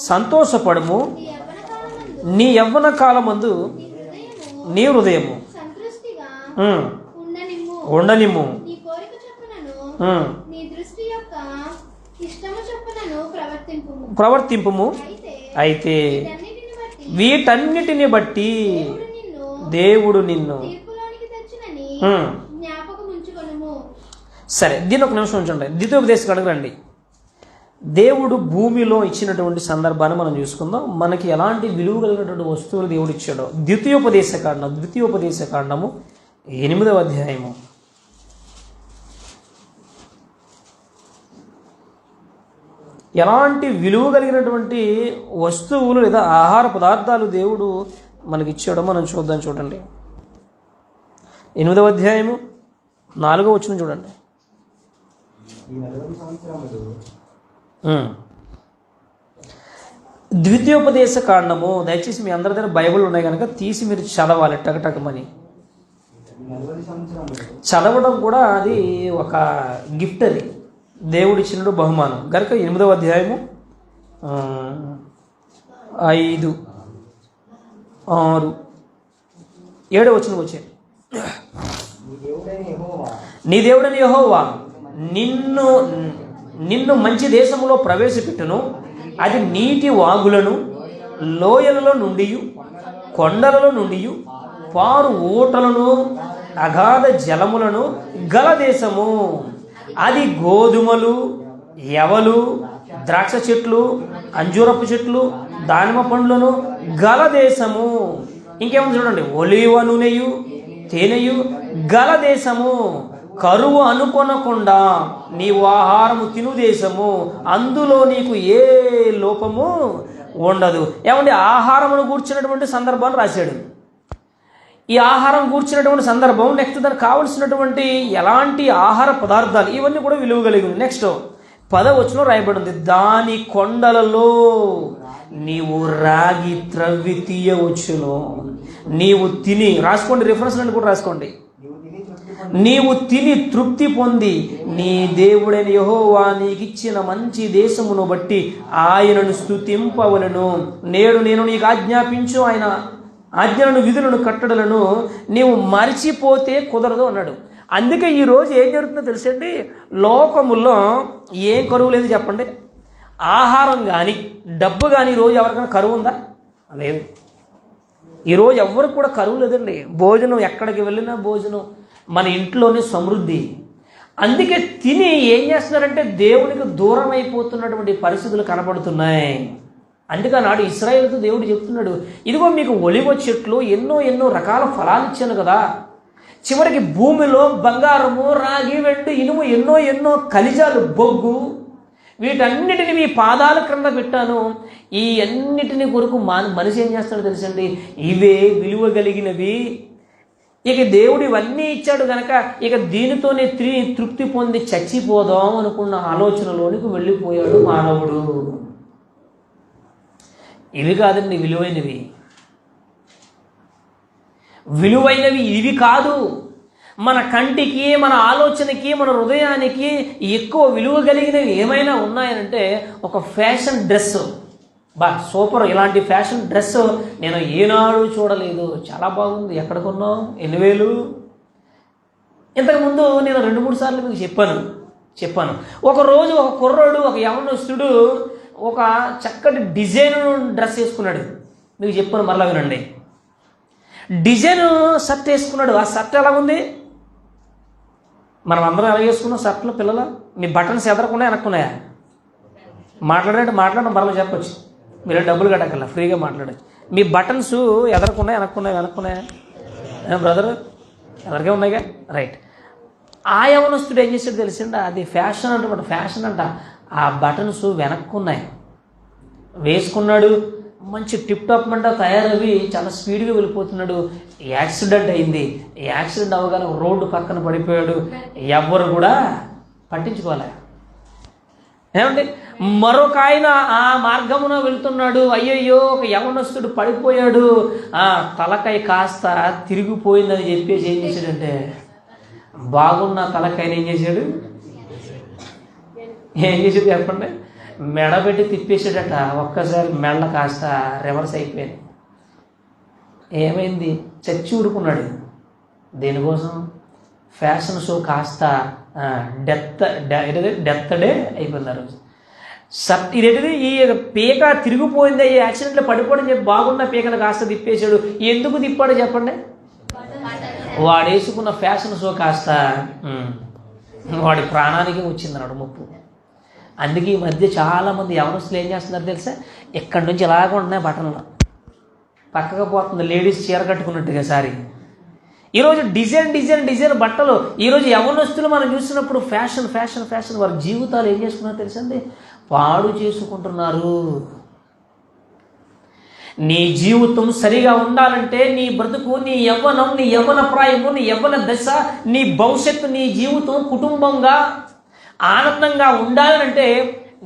సంతోషపడము, నీ యవ్వన కాలమందు నీ హృదయము ఉండనిమ్ము. ప్రవర్తింపుము. అయితే వీటన్నిటిని బట్టి దేవుడు నిన్ను. సరే, దీని ఒక నిమిషం ఉంచండి. ద్వితీయోపదేశకాండకు రండి. దేవుడు భూమిలో ఇచ్చినటువంటి సందర్భాన్ని మనం చూసుకుందాం. మనకి ఎలాంటి విలువ కలిగినటువంటి వస్తువులు దేవుడు ఇచ్చాడో. ద్వితీయోపదేశకాండము 8వ అధ్యాయము. ఎలాంటి విలువ కలిగినటువంటి వస్తువులు లేదా ఆహార పదార్థాలు దేవుడు మనకి ఇచ్చాడో మనం చూద్దాం. చూడండి, 8వ అధ్యాయము 4వ వచనం చూడండి. ద్వితీయోపదేశకాండము, దయచేసి మీ అందరి దగ్గర బైబిల్ ఉన్నాయి కనుక తీసి మీరు చదవాలి టకటకమని. చదవడం కూడా అది ఒక గిఫ్ట్, అది దేవుడు ఇచ్చినట్టు బహుమానం కనుక 8వ అధ్యాయము 5, 6, 7వ వచనం వచ్చాయి. నీ దేవుడని యెహోవా నిన్ను మంచి దేశములో ప్రవేశపెట్టును. అది నీటి వాగులను, లోయలలో నుండి, కొండలలో నుండి, పారు ఊటలను, అగాధ జలములను గల దేశము. అది గోధుమలు, యవలు, ద్రాక్ష చెట్లు, అంజూరపు చెట్లు, దానిమ్మ పండ్లను గల దేశము. ఇంకేముంది చూడండి, ఒలీవ నూనెయు తేనెయు గల దేశము. కరువు అనుకొనకుండా నీవు ఆహారము తిను దేశము. అందులో నీకు ఏ లోపము ఉండదు. ఏమంటే ఆహారమును కూర్చున్నటువంటి సందర్భాన్ని రాశాడు. ఈ ఆహారం కూర్చున్నటువంటి సందర్భం, నెక్స్ట్ దానికి కావలసినటువంటి ఎలాంటి ఆహార పదార్థాలు, ఇవన్నీ కూడా విలువ కలిగి ఉంది. నెక్స్ట్ 10వ వచనం రాయబడి ఉంది, దాని కొండలలో నీవు రాగి త్రవ్వి తీయవచ్చును. నీవు తిని, రాసుకోండి, రిఫరెన్స్ అని కూడా రాసుకోండి. నీవు తిని తృప్తి పొంది నీ దేవుడైన యెహోవా నీకిచ్చిన మంచి దేశమును బట్టి ఆయనను స్తుతింపవలెను. నేడు నేను నీకు ఆజ్ఞాపించు ఆయన ఆజ్ఞలను, విధులను, కట్టడలను నీవు మరిచిపోతే కుదరదు అన్నాడు. అందుకే ఈరోజు ఏం జరుగుతుందో తెలుసండి, లోకముల్లో ఏం కరువు లేదు చెప్పండి. ఆహారం కానీ డబ్బు కానీ ఈరోజు ఎవరికైనా కరువు ఉందా? లేదు. ఈరోజు ఎవరికి కూడా కరువు లేదండి. భోజనం ఎక్కడికి వెళ్ళినా భోజనం, మన ఇంట్లోనే సమృద్ధి. అందుకే తిని ఏం చేస్తున్నారంటే దేవునికి దూరం అయిపోతున్నటువంటి పరిస్థితులు కనబడుతున్నాయి. అందుకే నాడు ఇశ్రాయేలుతో దేవుడు చెప్తున్నాడు, ఇదిగో మీకు ఒలివ చెట్లు ఎన్నో రకాల ఫలాలు ఇచ్చాను కదా. చివరికి భూమిలో బంగారము, రాగి, వెండి, ఇనుము, ఎన్నో ఖనిజాలు, బొగ్గు, వీటన్నిటిని మీ పాదాల క్రింద పెట్టాను. ఈ అన్నిటిని కొరకు మనిషి ఏం చేస్తాడో తెలుసండి, ఇవే విలువ కలిగినవి. ఇక దేవుడు ఇవన్నీ ఇచ్చాడు కనుక ఇక దీనితోనే తృప్తి పొంది చచ్చిపోదాం అనుకున్న ఆలోచనలోనికి వెళ్ళిపోయాడు మానవుడు. ఇవి కాదండి విలువైనవి. విలువైనవి ఇవి కాదు. మన కంటికి, మన ఆలోచనకి, మన హృదయానికి ఎక్కువ విలువ కలిగినవి ఏమైనా ఉన్నాయనంటే ఒక ఫ్యాషన్ డ్రెస్. సూపర్, ఇలాంటి ఫ్యాషన్ డ్రెస్ నేను ఏనాడు చూడలేదు, చాలా బాగుంది, ఎక్కడ కొన్నావు, 8,000. ఇంతకుముందు నేను 2-3 సార్లు మీకు చెప్పాను. ఒకరోజు ఒక కుర్రోడు, ఒక యవనస్తుడు ఒక చక్కటి డిజైన్ డ్రెస్ వేసుకున్నాడు. మీకు చెప్పాను, మరలా వినండి. డిజైన్ షర్ట్ వేసుకున్నాడు. ఆ షర్ట్ ఎలా ఉంది? మనం అందరం ఎలా వేసుకున్నాం షర్ట్లు? పిల్లలు, మీ బటన్స్ ఎదరకుండా వెనక్కున్నాయా? మాట్లాడడం మరలా చెప్పచ్చు. మీరు డబ్బులు కట్టకల్లా, ఫ్రీగా మాట్లాడచ్చు. మీ బటన్స్ ఎదరకున్నాయి, వెనక్కున్నాయా బ్రదర్? ఎదరికే ఉన్నాయిగా, రైట్. ఆ యవనస్తుడు ఏం చేసాడు తెలిసిందా? అది ఫ్యాషన్ అంట, ఫ్యాషన్ అంట. ఆ బటన్స్ వెనక్కున్నాయి, వేసుకున్నాడు. మంచి టిప్ టాప్ మంట తయారవి చాలా స్పీడ్గా వెళ్ళిపోతున్నాడు. యాక్సిడెంట్ అయింది. యాక్సిడెంట్ అవ్వగానే రోడ్డు పక్కన పడిపోయాడు. ఎవ్వరు కూడా పట్టించుకోలే. ఏమండి, మరొక ఆయన ఆ మార్గమున వెళ్తున్నాడు. అయ్యయ్యో, ఒక యవనస్తుడు పడిపోయాడు, ఆ తలకాయ కాస్త తిరిగిపోయిందని చెప్పేసి ఏం చేశాడంటే, బాగున్న తలకాయని ఏం చేశాడు చెప్పండి, మెడబెట్టి తిప్పేసాడట. ఒక్కసారి మెడ కాస్త రివర్స్ అయిపోయింది. ఏమైంది? చచ్చి ఊరుకున్నాడు. దేనికోసం? ఫ్యాషన్ షో కాస్త డెత్ డే అయిపోయింది ఆ రోజు. ఇదేంటిది, ఈ పీక తిరిగిపోయింది, ఈ యాక్సిడెంట్లో పడిపోవడం చెప్పి బాగున్న పీకను కాస్త తిప్పేశాడు. ఎందుకు తిప్పాడో చెప్పండి? వాడు వేసుకున్న ఫ్యాషన్ షో కాస్త వాడి ప్రాణానికి వచ్చిందన్నాడు ముప్పు. అందుకే ఈ మధ్య చాలామంది యవనస్తులు ఏం చేస్తున్నారు తెలుసా? ఎక్కడి నుంచి ఎలాగ ఉంటున్నాయి బట్టలు, పక్కగా పోతుంది. లేడీస్ చీర కట్టుకున్నట్టుగా సారీ. ఈరోజు డిజైన్ బట్టలు. ఈరోజు యవనస్తులు మనం చూసినప్పుడు ఫ్యాషన్. వారి జీవితాలు ఏం చేసుకున్నారు తెలుసండి? పాడు చేసుకుంటున్నారు. నీ జీవితం సరిగా ఉండాలంటే, నీ బ్రతుకు, నీ యవ్వనం, నీ యవ్వన ప్రాయము, నీ యవ్వన దశ, నీ భవిష్యత్తు, నీ జీవితం కుటుంబంగా ఆనందంగా ఉండాలంటే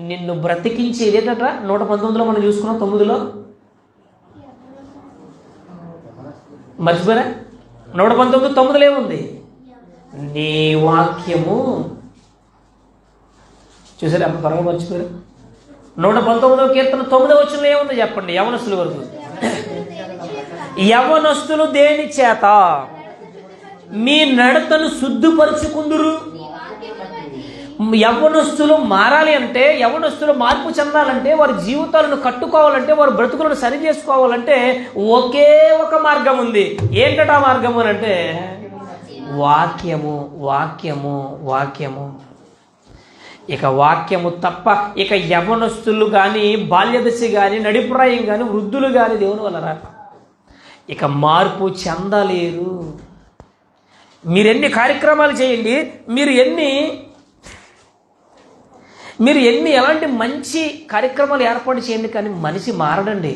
నిన్ను బ్రతికించేది ఏంటట? 119లో మనం చూసుకున్నాం. 9లో మర్చిపోయారా? 119 9లో ఏముంది? నీ వాక్యము. చూసారా, అప్పుడు త్వరగా మర్చిపోయారు. 119వ కీర్తన 9వ వచనంలో ఏముందో చెప్పండి యవనస్తుల వరకు. యవనస్తులు దేని చేత మీ నడతను శుద్ధిపరుచుకుందురు. యవ్వనస్తులు మారాలి అంటే, యవ్వనస్తులు మార్పు చెందాలంటే, వారి జీవితాలను కట్టుకోవాలంటే, వారి బ్రతుకులను సరి చేసుకోవాలంటే ఒకే ఒక మార్గం ఉంది. ఏంటట ఆ మార్గము అంటే వాక్యము. ఇక వాక్యము తప్ప ఇక యవ్వనస్తులు కానీ, బాల్యదశ కానీ, నడిప్రాయం కానీ, వృద్ధులు కానీ దేవుని వల్ల ఇక మార్పు చెందలేరు. మీరు ఎన్ని కార్యక్రమాలు చేయండి, మీరు ఎన్ని ఎలాంటి మంచి కార్యక్రమాలు ఏర్పాటు చేయండి, కానీ మనిషి మారడండి.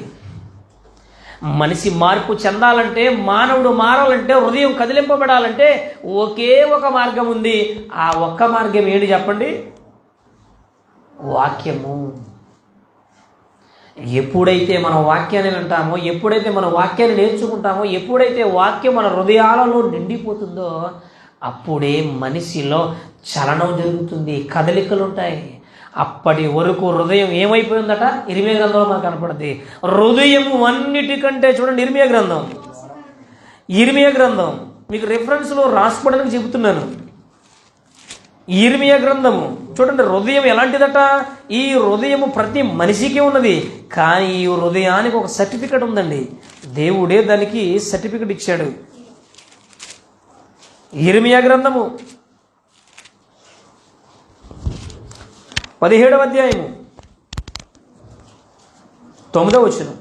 మనిషి మార్పు చెందాలంటే, మానవుడు మారాలంటే, హృదయం కదిలింపబడాలంటే ఒకే ఒక మార్గం ఉంది. ఆ ఒక్క మార్గం ఏంటి చెప్పండి? వాక్యము. ఎప్పుడైతే మనం వాక్యాన్ని వింటామో, ఎప్పుడైతే మనం వాక్యాన్ని నేర్చుకుంటామో, ఎప్పుడైతే వాక్యం మన హృదయాలలో నిండిపోతుందో అప్పుడే మనిషిలో చలనం జరుగుతుంది, కదలికలు ఉంటాయి. అప్పటి వరకు హృదయం ఏమైపోయిందట? ఇర్మియా గ్రంథంలో మనకు కనపడుతుంది. హృదయము అన్నిటికంటే, చూడండి ఇర్మియా గ్రంథం మీకు రెఫరెన్స్లో రాసుకోవడానికి చెబుతున్నాను. ఇర్మియా గ్రంథము చూడండి, హృదయం ఎలాంటిదట? ఈ హృదయము ప్రతి మనిషికి ఉన్నది, కానీ ఈ హృదయానికి ఒక సర్టిఫికెట్ ఉందండి. దేవుడే దానికి సర్టిఫికెట్ ఇచ్చాడు. ఇర్మియా గ్రంథము 17వ అధ్యాయము 9వ వచనం.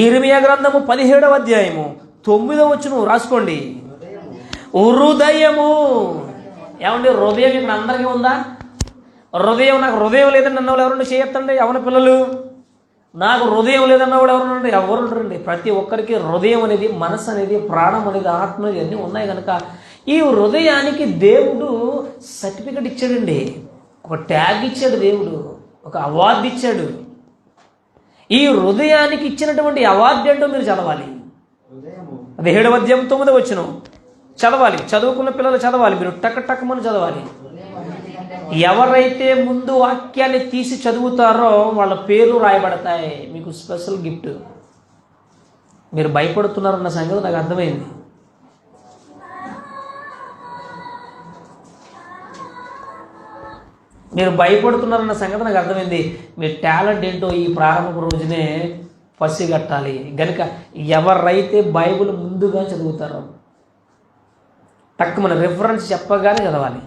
ఇర్మియా గ్రంథము 17వ అధ్యాయము 9వ వచనం రాసుకోండి. హృదయము. ఏమండి, హృదయం ఇక్కడ అందరికీ ఉందా? హృదయం, నాకు హృదయం లేదని అన్నవాళ్ళు ఎవరన్నా చేయొద్దండి. ఎవరి పిల్లలు, నాకు హృదయం లేదన్నవాడు ఎవరున్నారండి? ఎవరు ఉంటారండి? ప్రతి ఒక్కరికి హృదయం అనేది, మనసు అనేది, ప్రాణం అనేది, ఆత్మ అనేది అన్నీ ఉన్నాయి కనుక ఈ హృదయానికి దేవుడు సర్టిఫికెట్ ఇచ్చాడండి. ఒక ట్యాగ్ ఇచ్చాడు దేవుడు, ఒక అవార్డు ఇచ్చాడు. ఈ హృదయానికి ఇచ్చినటువంటి అవార్డు ఏంటో మీరు చదవాలి. 17వ అధ్యాయం 9వ వచనం చదవాలి. చదువుకున్న పిల్లలు చదవాలి. మీరు టక్కమని చదవాలి. ఎవరైతే ముందు వాక్యాన్ని తీసి చదువుతారో వాళ్ళ పేర్లు రాయబడతాయి. మీకు స్పెషల్ గిఫ్ట్. మీరు భయపడుతున్నారన్న సంగతి నాకు అర్థమైంది. మీ టాలెంట్ ఏంటో ఈ ప్రారంభపు రోజునే పసిగట్టాలి. గనుక ఎవరైతే బైబిల్ ముందుగా చదువుతారో మన రిఫరెన్స్ చెప్పగానే చదవాలి.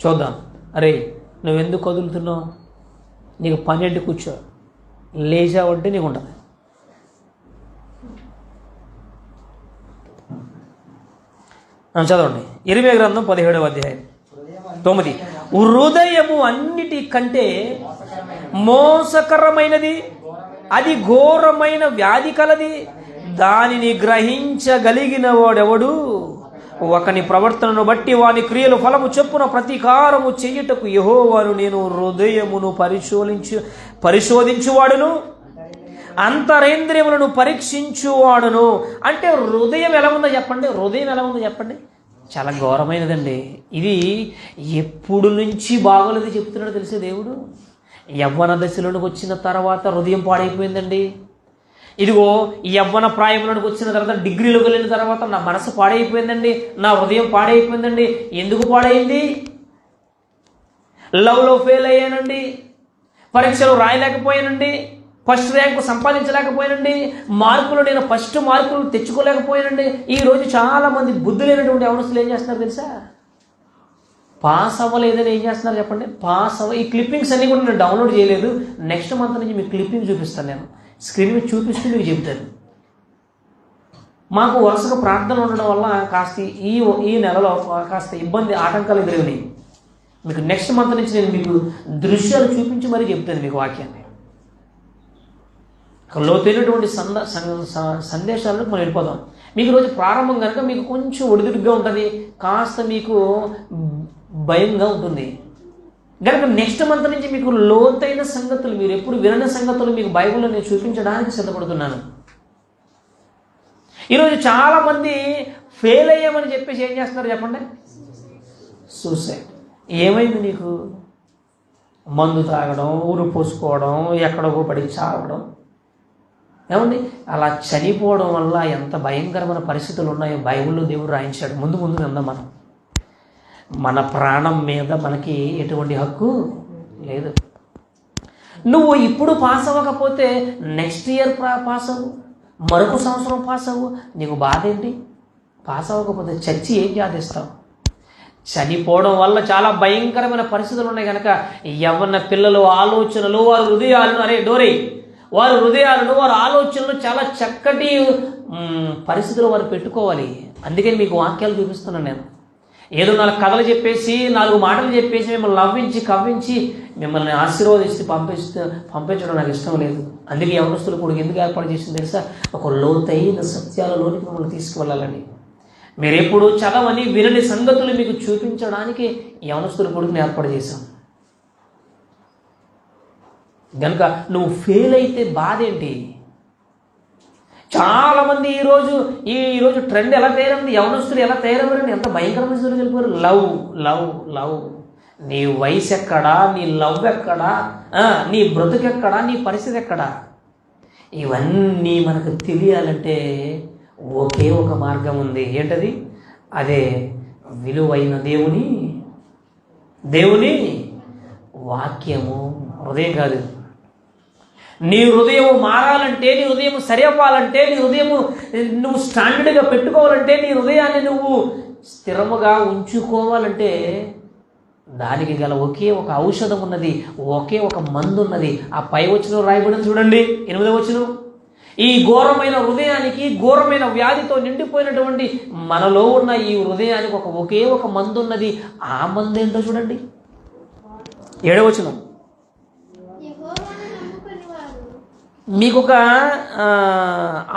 చూద్దాం, అరే నువ్వెందుకు కదులుతున్నావు, నీకు 12 కూర్చో, లేచావంటే నీకు ఉంటుంది. చదవండి. ఇర్మీయా గ్రంథం 17వ అధ్యాయం 9. హృదయము అన్నిటికంటే మోసకరమైనది, అది ఘోరమైన వ్యాధి కలది, దానిని గ్రహించగలిగిన వాడెవడు? ఒకని ప్రవర్తనను బట్టి వాని క్రియలు ఫలము చొప్పున ప్రతీకారము చెయ్యుటకు యెహోవాను నేను హృదయమును పరిశోధించువాడును, అంతరేంద్రియములను పరీక్షించువాడును. అంటే హృదయం ఎలా ఉందో చెప్పండి, హృదయం ఎలా ఉందో చెప్పండి. చాలా ఘోరమైనదండి. ఇది ఎప్పుడు నుంచి బాగోలేదు చెప్తున్నాడు తెలిసే దేవుడు. యవ్వన దశలోనికి వచ్చిన తర్వాత హృదయం పాడైపోయిందండి. ఇదిగో ఈ యవ్వన ప్రాయంలోనికి వచ్చిన తర్వాత, డిగ్రీలోకి వెళ్ళిన తర్వాత నా మనసు పాడైపోయిందండి, నా హృదయం పాడైపోయిందండి. ఎందుకు పాడైంది? లవ్లో ఫెయిల్ అయ్యానండి, పరీక్షలు రాయలేకపోయానండి, ఫస్ట్ ర్యాంకు సంపాదించలేకపోయానండి, మార్కులు నేను ఫస్ట్ మార్కులు తెచ్చుకోలేకపోయానండి. ఈరోజు చాలామంది బుద్ధి లేనటువంటి యవనస్తులు ఏం చేస్తున్నారు తెలుసా? పాస్ అవ్వలేదని ఏం చేస్తున్నారు చెప్పండి? ఈ క్లిప్పింగ్స్ అన్నీ కూడా నేను డౌన్లోడ్ చేయలేదు. నెక్స్ట్ మంత్ నుంచి మీకు క్లిప్పింగ్ చూపిస్తాను, నేను స్క్రీన్ మీద చూపిస్తూ మీకు చెప్తాను. మాకు వరుసగా ప్రార్థనలు ఉండడం వల్ల కాస్త ఈ నెలలో కాస్త ఇబ్బంది, ఆటంకాలు ఎదురైనాయి. మీకు నెక్స్ట్ మంత్ నుంచి నేను మీకు దృశ్యాలు చూపించి మరీ చెప్తాను మీకు వాక్యాన్ని. లోతైనటువంటి సందేశాలను మనం వెళ్ళిపోదాం. మీకు రోజు ప్రారంభం కనుక మీకు కొంచెం ఒడిదుడిగా ఉంటుంది, కాస్త మీకు భయంగా ఉంటుంది. కనుక నెక్స్ట్ మంత్ నుంచి మీకు లోతైన సంగతులు, మీరు ఎప్పుడు వినని సంగతులు మీకు బైబిల్లో నేను చూపించడానికి సిద్ధపడుతున్నాను. ఈరోజు చాలామంది ఫెయిల్ అయ్యామని చెప్పేసి ఏం చేస్తున్నారు చెప్పండి? సూసైడ్. ఏమైంది నీకు? మందు తాగడం, ఊరు పోసుకోవడం, ఎక్కడో పడి చావడం. ఏమండి, అలా చనిపోవడం వల్ల ఎంత భయంకరమైన పరిస్థితులు ఉన్నాయో బైబిల్లో దేవుడు రాయించాడు. ముందు విందాం. మన ప్రాణం మీద మనకి ఎటువంటి హక్కు లేదు. నువ్వు ఇప్పుడు పాస్ అవ్వకపోతే నెక్స్ట్ ఇయర్ పాస్ అవ్వు, మరొక సంవత్సరం పాస్ అవ్వు, నీకు బాధ ఏంటి? పాస్ అవ్వకపోతే చచ్చి ఏం సాధిస్తావు? చనిపోవడం వల్ల చాలా భయంకరమైన పరిస్థితులు ఉన్నాయి. కనుక యవ్వన పిల్లలు ఆలోచనలు, వారి హృదయాలను, వారి హృదయాలను, వారి ఆలోచనలు చాలా చక్కటి పరిస్థితులు వారు పెట్టుకోవాలి. అందుకని మీకు వాక్యాలు చూపిస్తున్నాను నేను. ఏదో 4 కథలు చెప్పేసి, 4 మాటలు చెప్పేసి మిమ్మల్ని నవ్వించి కవ్వించి మిమ్మల్ని ఆశీర్వదిస్తే పంపించడం నాకు ఇష్టం లేదు. అందుకే యవనస్తులు కూడా ఎందుకు ఏర్పాటు చేసింది తెలుసా? ఒక లోతైన సత్యాలలోనికి మిమ్మల్ని తీసుకువెళ్ళాలని. మీరు ఎప్పుడు చదవని వినని సంగతులు మీకు చూపించడానికి యవనస్తుల కొడుకుని ఏర్పాటు చేశాం. కనుక నువ్వు ఫెయిల్ అయితే బాధ ఏంటి? చాలామంది ఈరోజు ట్రెండ్ ఎలా తయారైంది, యవనస్తులు ఎలా తయారయ్యారని ఎంత భయంకరమైన స్థితికి వెళ్ళిపోయారు. లవ్. నీ వయసు ఎక్కడా, నీ లవ్ ఎక్కడా, నీ బ్రతుకు ఎక్కడా, నీ పరిస్థితి ఎక్కడా? ఇవన్నీ మనకు తెలియాలంటే ఒకే ఒక మార్గం ఉంది. ఏంటది? అదే విలువైన దేవుని వాక్యము. హృదయం కాదు. నీ హృదయం మారాలంటే, నీ హృదయం సరి అవ్వాలంటే, నీ హృదయం నువ్వు స్టాండర్డ్గా పెట్టుకోవాలంటే, నీ హృదయాన్ని నువ్వు స్థిరముగా ఉంచుకోవాలంటే దానికి గల ఒకే ఒక ఔషధం ఉన్నది, ఒకే ఒక మందు ఉన్నది. ఆ పై వచనం రాయబడింది చూడండి, 8వ వచనం. ఈ ఘోరమైన హృదయానికి, ఘోరమైన వ్యాధితో నిండిపోయినటువంటి మనలో ఉన్న ఈ హృదయానికి ఒకే ఒక మందు ఉన్నది. ఆ మందు ఏంటో చూడండి, 7వ వచనం. మీకు ఒక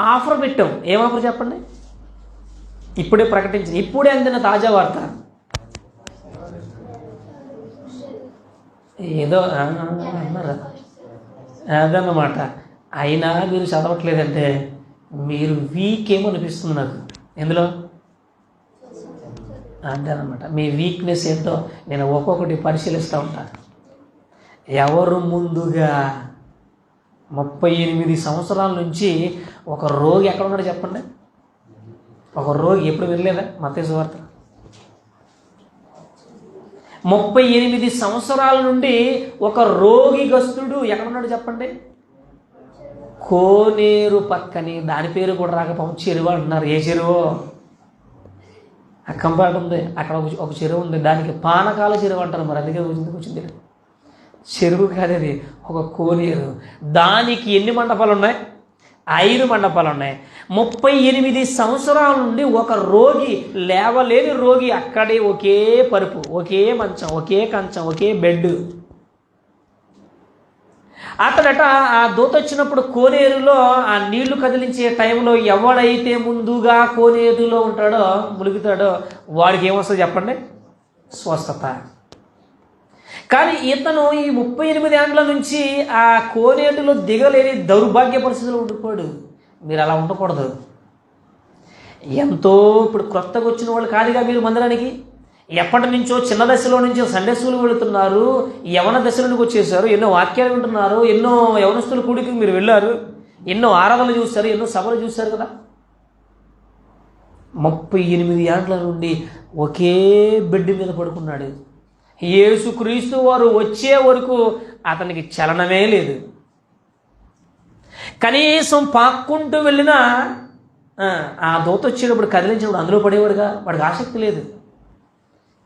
ఆఫర్ పెట్టాం. ఏం ఆఫర్ చెప్పండి? ఇప్పుడే ప్రకటించింది, ఇప్పుడే అందిన తాజా వార్త. ఏదో అన్నారా? అదన్నమాట. అయినా మీరు చదవట్లేదంటే మీరు వీక్ ఏమో అనిపిస్తుంది నాకు. ఎందులో? అంతేనమాట. మీ వీక్నెస్ ఏంటో నేను ఒక్కొక్కటి పరిశీలిస్తూ ఉంటాను. ఎవరు ముందుగా 38 సంవత్సరాల నుంచి ఒక రోగి ఎక్కడ ఉన్నాడో చెప్పండి? ఒక రోగి ఎప్పుడు వెళ్ళలేదా? మత్తయి సువార్త 38 సంవత్సరాల నుండి ఒక రోగిగస్తుడు ఎక్కడ ఉన్నాడు చెప్పండి? కోనేరు పక్కని, దాని పేరు కూడా రాకపోతే చెరువు అంటున్నారు. ఏ చెరువు? అక్కంపేట ఉంది, అక్కడ ఒక చెరువు ఉంది, దానికి పానకాల చెరువు అంటారు. మరి అందుకే వచ్చింది చెరువు కాదు అది, ఒక కోనేరు. దానికి ఎన్ని మండపాలు ఉన్నాయి? 5 మండపాలు ఉన్నాయి. 38 సంవత్సరాల నుండి ఒక రోగి, లేవలేని రోగి, అక్కడే ఒకే పరుపు, ఒకే మంచం, ఒకే కంచం, ఒకే బెడ్. అతడట ఆ దూత వచ్చినప్పుడు కోనేరులో ఆ నీళ్లు కదిలించే టైంలో ఎవడైతే ముందుగా కోనేరులో ఉంటాడో, ములుగుతాడో, వాడికి ఏమొస్తుంది చెప్పండి? స్వస్థత. కానీ ఇతను ఈ 38 ఏండ్ల నుంచి ఆ కోనేటిలో దిగలేని దౌర్భాగ్య పరిస్థితుల్లో ఉండిపోయాడు. మీరు అలా ఉండకూడదు. ఎంతో ఇప్పుడు కొత్తగా వచ్చిన వాళ్ళు కాదుగా మీరు మందిరానికి. ఎప్పటి నుంచో చిన్న దశలో నుంచో సండే స్కూల్ వెళుతున్నారు, యవన దశలోనికి వచ్చేసారు, ఎన్నో వాక్యాలు వింటున్నారు, ఎన్నో యవనస్తుల కూడికి మీరు వెళ్ళారు, ఎన్నో ఆరాధనలు చూస్తారు, ఎన్నో సభలు చూస్తారు కదా. 38 ఏండ్ల నుండి ఒకే బెడ్ మీద పడుకున్నాడు. యేసుక్రీస్తు వారు వచ్చే వరకు అతనికి చలనమే లేదు. కనీసం పాక్కుంటూ వెళ్ళినా ఆ దూత వచ్చేటప్పుడు కదిలించినప్పుడు అందులో పడేవాడుగా. వాడికి ఆసక్తి లేదు,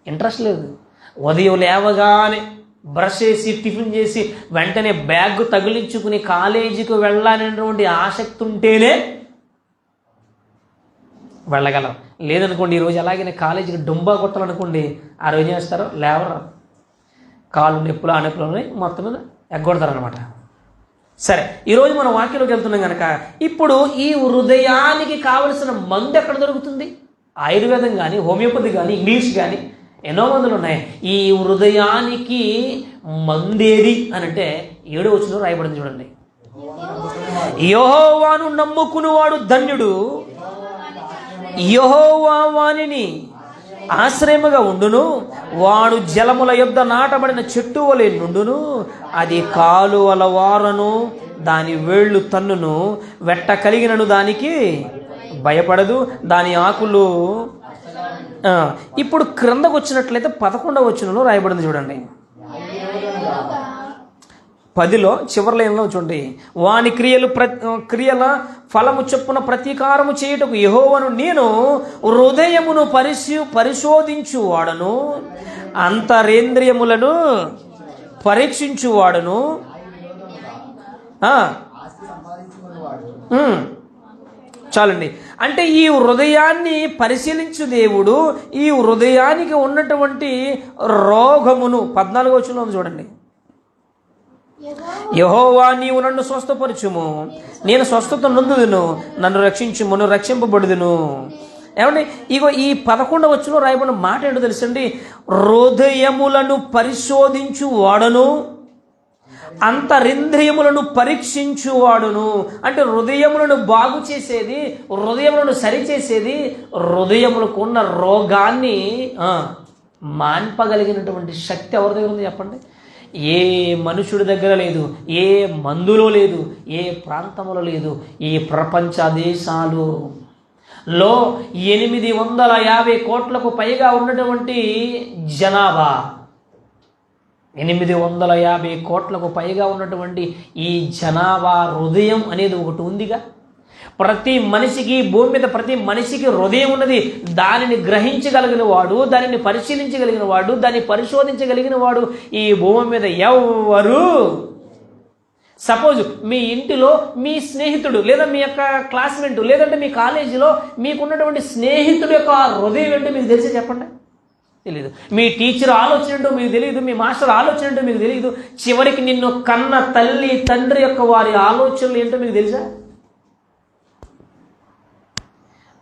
ఇంట్రెస్ట్ లేదు. ఉదయం లేవగానే బ్రష్ చేసి టిఫిన్ చేసి వెంటనే బ్యాగ్ తగిలించుకుని కాలేజీకి వెళ్ళాలనేటువంటి ఆసక్తి ఉంటేనే వెళ్ళగలం. లేదనుకోండి, ఈరోజు అలాగే కాలేజీకి డుంబా కొట్టాలనుకోండి, ఆ రోజు ఏం చేస్తారో లేవరు, కాళ్ళు నొప్పులు ఆ నొప్పులు మొత్తం మీద ఎగ్గొడతారనమాట. సరే, ఈరోజు మనం వాక్యంలోకి వెళ్తున్నాం కనుక, ఇప్పుడు ఈ హృదయానికి కావలసిన మందు ఎక్కడ దొరుకుతుంది? ఆయుర్వేదం కానీ, హోమియోపతి కానీ, ఇంగ్లీష్ కానీ ఎన్నో మందులు ఉన్నాయి. ఈ హృదయానికి మందేది అని అంటే 7వ వచనంలో రాయబడింది చూడండి. యెహోవాను నమ్ముకునివాడు ధన్యుడు, యెహోవా వానిని ఆశ్రయముగా ఉండును, వాడు జలముల యొద్ద నాటబడిన చెట్టు వలె నుండును, అది కాలువల వారను, దాని వేళ్ళు తన్నును, వెట్ట కలిగినను దానికి భయపడదు, దాని ఆకులు. ఇప్పుడు క్రిందకు వచ్చినట్లయితే 11వ వచనంలో రాయబడింది చూడండి. 10లో చివరి లైన్లో చూడండి. వాని క్రియల ఫలము చొప్పున ప్రతీకారము చేయుటకు యెహోవాను నేను హృదయమును పరిశోధించువాడను, అంతరేంద్రియములను పరీక్షించువాడను. చాలండి. అంటే ఈ హృదయాన్ని పరిశీలించు దేవుడు ఈ హృదయానికి ఉన్నటువంటి రోగమును 14వ వచనంలో చూడండి. యెహోవా నీవు నన్ను స్వస్థపరచుము, నేను స్వస్థత నొందుదును, నన్ను రక్షించుము, నువ్వు రక్షింపబడుదును. ఏమండి, ఇగో ఈ 11వ వచనంలో రాయబడిన మాట ఏంటో తెలుసండి. హృదయములను పరిశోధించు వాడను, అంతరింద్రియములను పరీక్షించువాడును. అంటే హృదయములను బాగు చేసేది, హృదయములను సరిచేసేది, హృదయములకు ఉన్న రోగాన్ని మాన్పగలిగినటువంటి శక్తి ఎవరి దగ్గర ఉంది చెప్పండి? ఏ మనుషుడి దగ్గర లేదు, ఏ మందులో లేదు, ఏ ప్రాంతంలో లేదు. ఈ ప్రపంచ దేశాలలో 850 కోట్లకు పైగా ఉన్నటువంటి జనాభా, 850 కోట్లకు పైగా ఉన్నటువంటి ఈ జనాభా హృదయం అనేది ఒకటి ఉందిగా. ప్రతి మనిషికి, భూమి మీద ప్రతి మనిషికి హృదయం ఉన్నది. దానిని గ్రహించగలిగిన వాడు, దానిని పరిశీలించగలిగిన వాడు, దాన్ని పరిశోధించగలిగిన వాడు ఈ భూమి మీద ఎవరు? సపోజ్ మీ ఇంటిలో మీ స్నేహితుడు లేదా మీ యొక్క క్లాస్మేట్ లేదంటే మీ కాలేజీలో మీకున్నటువంటి స్నేహితుడు యొక్క హృదయం ఏంటో మీకు తెలిసి చెప్పండి. తెలియదు. మీ టీచర్ ఆలోచన ఏంటో మీకు తెలియదు, మీ మాస్టర్ ఆలోచన ఏంటో మీకు తెలియదు, చివరికి నిన్ను కన్న తల్లి తండ్రి యొక్క వారి ఆలోచనలు ఏంటో మీకు తెలుసా?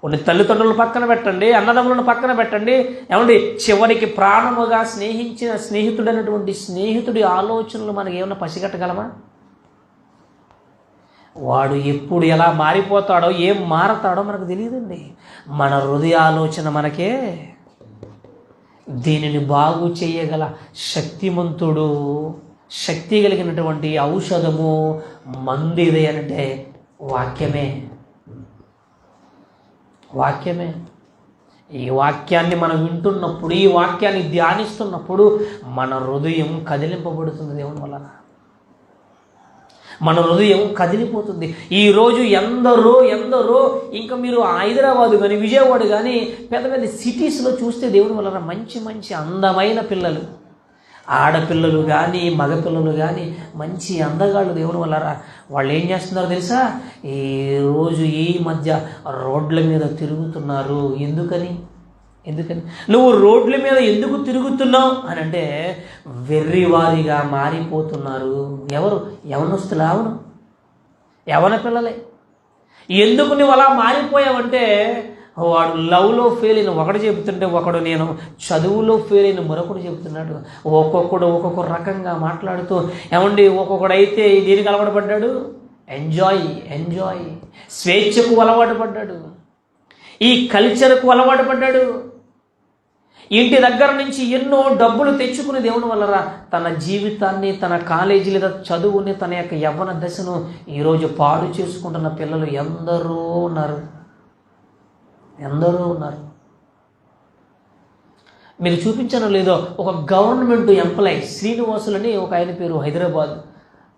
కొన్ని తల్లిదండ్రులను పక్కన పెట్టండి, అన్నదమ్ములను పక్కన పెట్టండి, ఏమండి చివరికి ప్రాణముగా స్నేహించిన స్నేహితుడైనటువంటి స్నేహితుడి ఆలోచనలు మనకి ఏమన్నా పసిగట్టగలమా? వాడు ఎప్పుడు ఎలా మారిపోతాడో, ఏం మారతాడో మనకు తెలియదండి. మన హృదయ ఆలోచన మనకే. దీనిని బాగు చేయగల శక్తిమంతుడు, శక్తి కలిగినటువంటి ఔషధము మందు ఇది అంటే వాక్యమే. వాక్యమే. ఈ వాక్యాన్ని మనం వింటున్నప్పుడు, ఈ వాక్యాన్ని ధ్యానిస్తున్నప్పుడు మన హృదయం కదిలింపబడుతుంది దేవుని వలన. మన హృదయం కదిలిపోతుంది. ఈరోజు ఎందరో ఇంకా మీరు హైదరాబాదు కానీ విజయవాడ కానీ పెద్ద పెద్ద సిటీస్లో చూస్తే దేవుని వలన మంచి మంచి అందమైన పిల్లలు, ఆడపిల్లలు కానీ మగపిల్లలు కానీ మంచి అందగాళ్ళు దేవుని వల్ల వాళ్ళు ఏం చేస్తున్నారో తెలుసా? ఈరోజు ఈ మధ్య రోడ్ల మీద తిరుగుతున్నారు. ఎందుకని నువ్వు రోడ్ల మీద ఎందుకు తిరుగుతున్నావు అని అంటే వెర్రివారిగా మారిపోతున్నారు. ఎవరు? యవనస్తులు. అవును, యవన పిల్లలే. ఎందుకు నువ్వు అలా మారిపోయావంటే వాడు లవ్లో ఫెయిల్ అయిన ఒకడు చెబుతుంటే ఒకడు నేను చదువులో ఫెయిల్ అయిన మరొకడు చెబుతున్నాడు. ఒక్కొక్క రకంగా మాట్లాడుతూ ఏమండి ఒక్కొక్కడు అయితే దేనికి అలవాటు పడ్డాడు? ఎంజాయ్ స్వేచ్ఛకు అలవాటు పడ్డాడు, ఈ కల్చర్కు అలవాటు పడ్డాడు. ఇంటి దగ్గర నుంచి ఎన్నో డబ్బులు తెచ్చుకుని దేవుని వల్ల తన జీవితాన్ని, తన కాలేజీ లేదా చదువుని, తన యొక్క యవ్వన దశను ఈరోజు పాడు చేసుకుంటున్న పిల్లలు ఎందరో ఉన్నారు. మీరు చూపించానో లేదో, ఒక గవర్నమెంట్ ఎంప్లాయీ శ్రీనివాసులని ఒక ఆయన పేరు, హైదరాబాద్.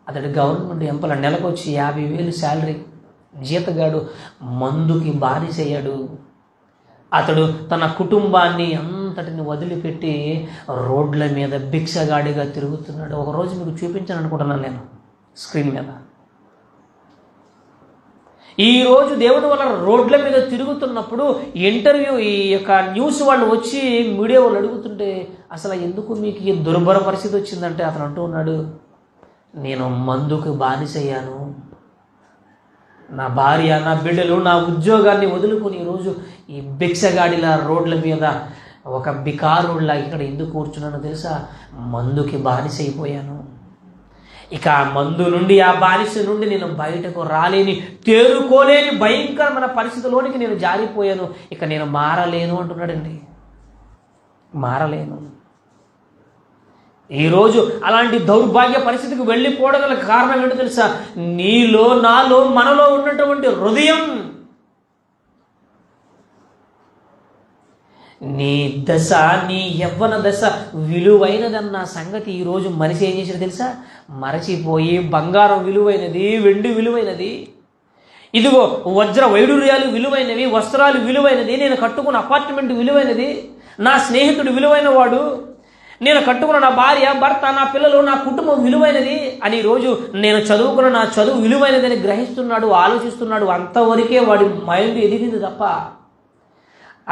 అతడు గవర్నమెంట్ ఎంప్లాయీ, నెలకు వచ్చి 50,000 శాలరీ, జీతగాడు మందుకి బానిసయ్యాడు. అతడు తన కుటుంబాన్ని అంతటిని వదిలిపెట్టి రోడ్ల మీద భిక్షగాడిగా తిరుగుతున్నాడు. ఒకరోజు మీకు చూపించాను అనుకుంటున్నాను నేను స్క్రీన్ మీద. ఈరోజు దేవుని వల్ల రోడ్ల మీద తిరుగుతున్నప్పుడు ఇంటర్వ్యూ ఈ యొక్క న్యూస్ వాళ్ళు వచ్చి మీడియా వాళ్ళు అడుగుతుంటే అసలు ఎందుకు మీకు ఈ దుర్భర పరిస్థితి వచ్చిందంటే అతను అంటూ ఉన్నాడు, నేను మందుకు బానిసయ్యాను, నా భార్య, నా బిడ్డలు, నా ఉద్యోగాన్ని వదులుకొని ఈరోజు ఈ భిక్షగాడిలా రోడ్ల మీద ఒక బికారుడిలా ఇక్కడ ఎందుకు కూర్చున్నానో తెలుసా? మందుకి బానిస అయిపోయాను. ఇక ఆ మందు నుండి, ఆ బానిస నుండి నేను బయటకు రాలేని, తేరుకోలేని భయంకరమైన పరిస్థితిలోనికి నేను జారిపోయాను. ఇక నేను మారలేను అంటున్నాడండి. మారలేను. ఈరోజు అలాంటి దౌర్భాగ్య పరిస్థితికి వెళ్ళిపోవడం గల కారణం ఏంటో తెలుసా? నీలో, నాలో, మనలో ఉన్నటువంటి హృదయం. నీ దశ, నీ యవ్వన దశ విలువైనదన్న సంగతి ఈరోజు మనిషి ఏం చేశాడు తెలుసా? మరచిపోయి బంగారం విలువైనది, వెండి విలువైనది, ఇదిగో వజ్ర వైడూర్యాలు విలువైనవి, వస్త్రాలు విలువైనది, నేను కట్టుకున్న అపార్ట్మెంట్ విలువైనది, నా స్నేహితుడు విలువైన వాడు, నేను కట్టుకున్న నా భార్య, భర్త, నా పిల్లలు, నా కుటుంబం విలువైనది అని ఈరోజు నేను చదువుకున్న నా చదువు విలువైనదని గ్రహిస్తున్నాడు, ఆలోచిస్తున్నాడు. అంతవరకే వాడి మైండ్ ఎదిగింది తప్ప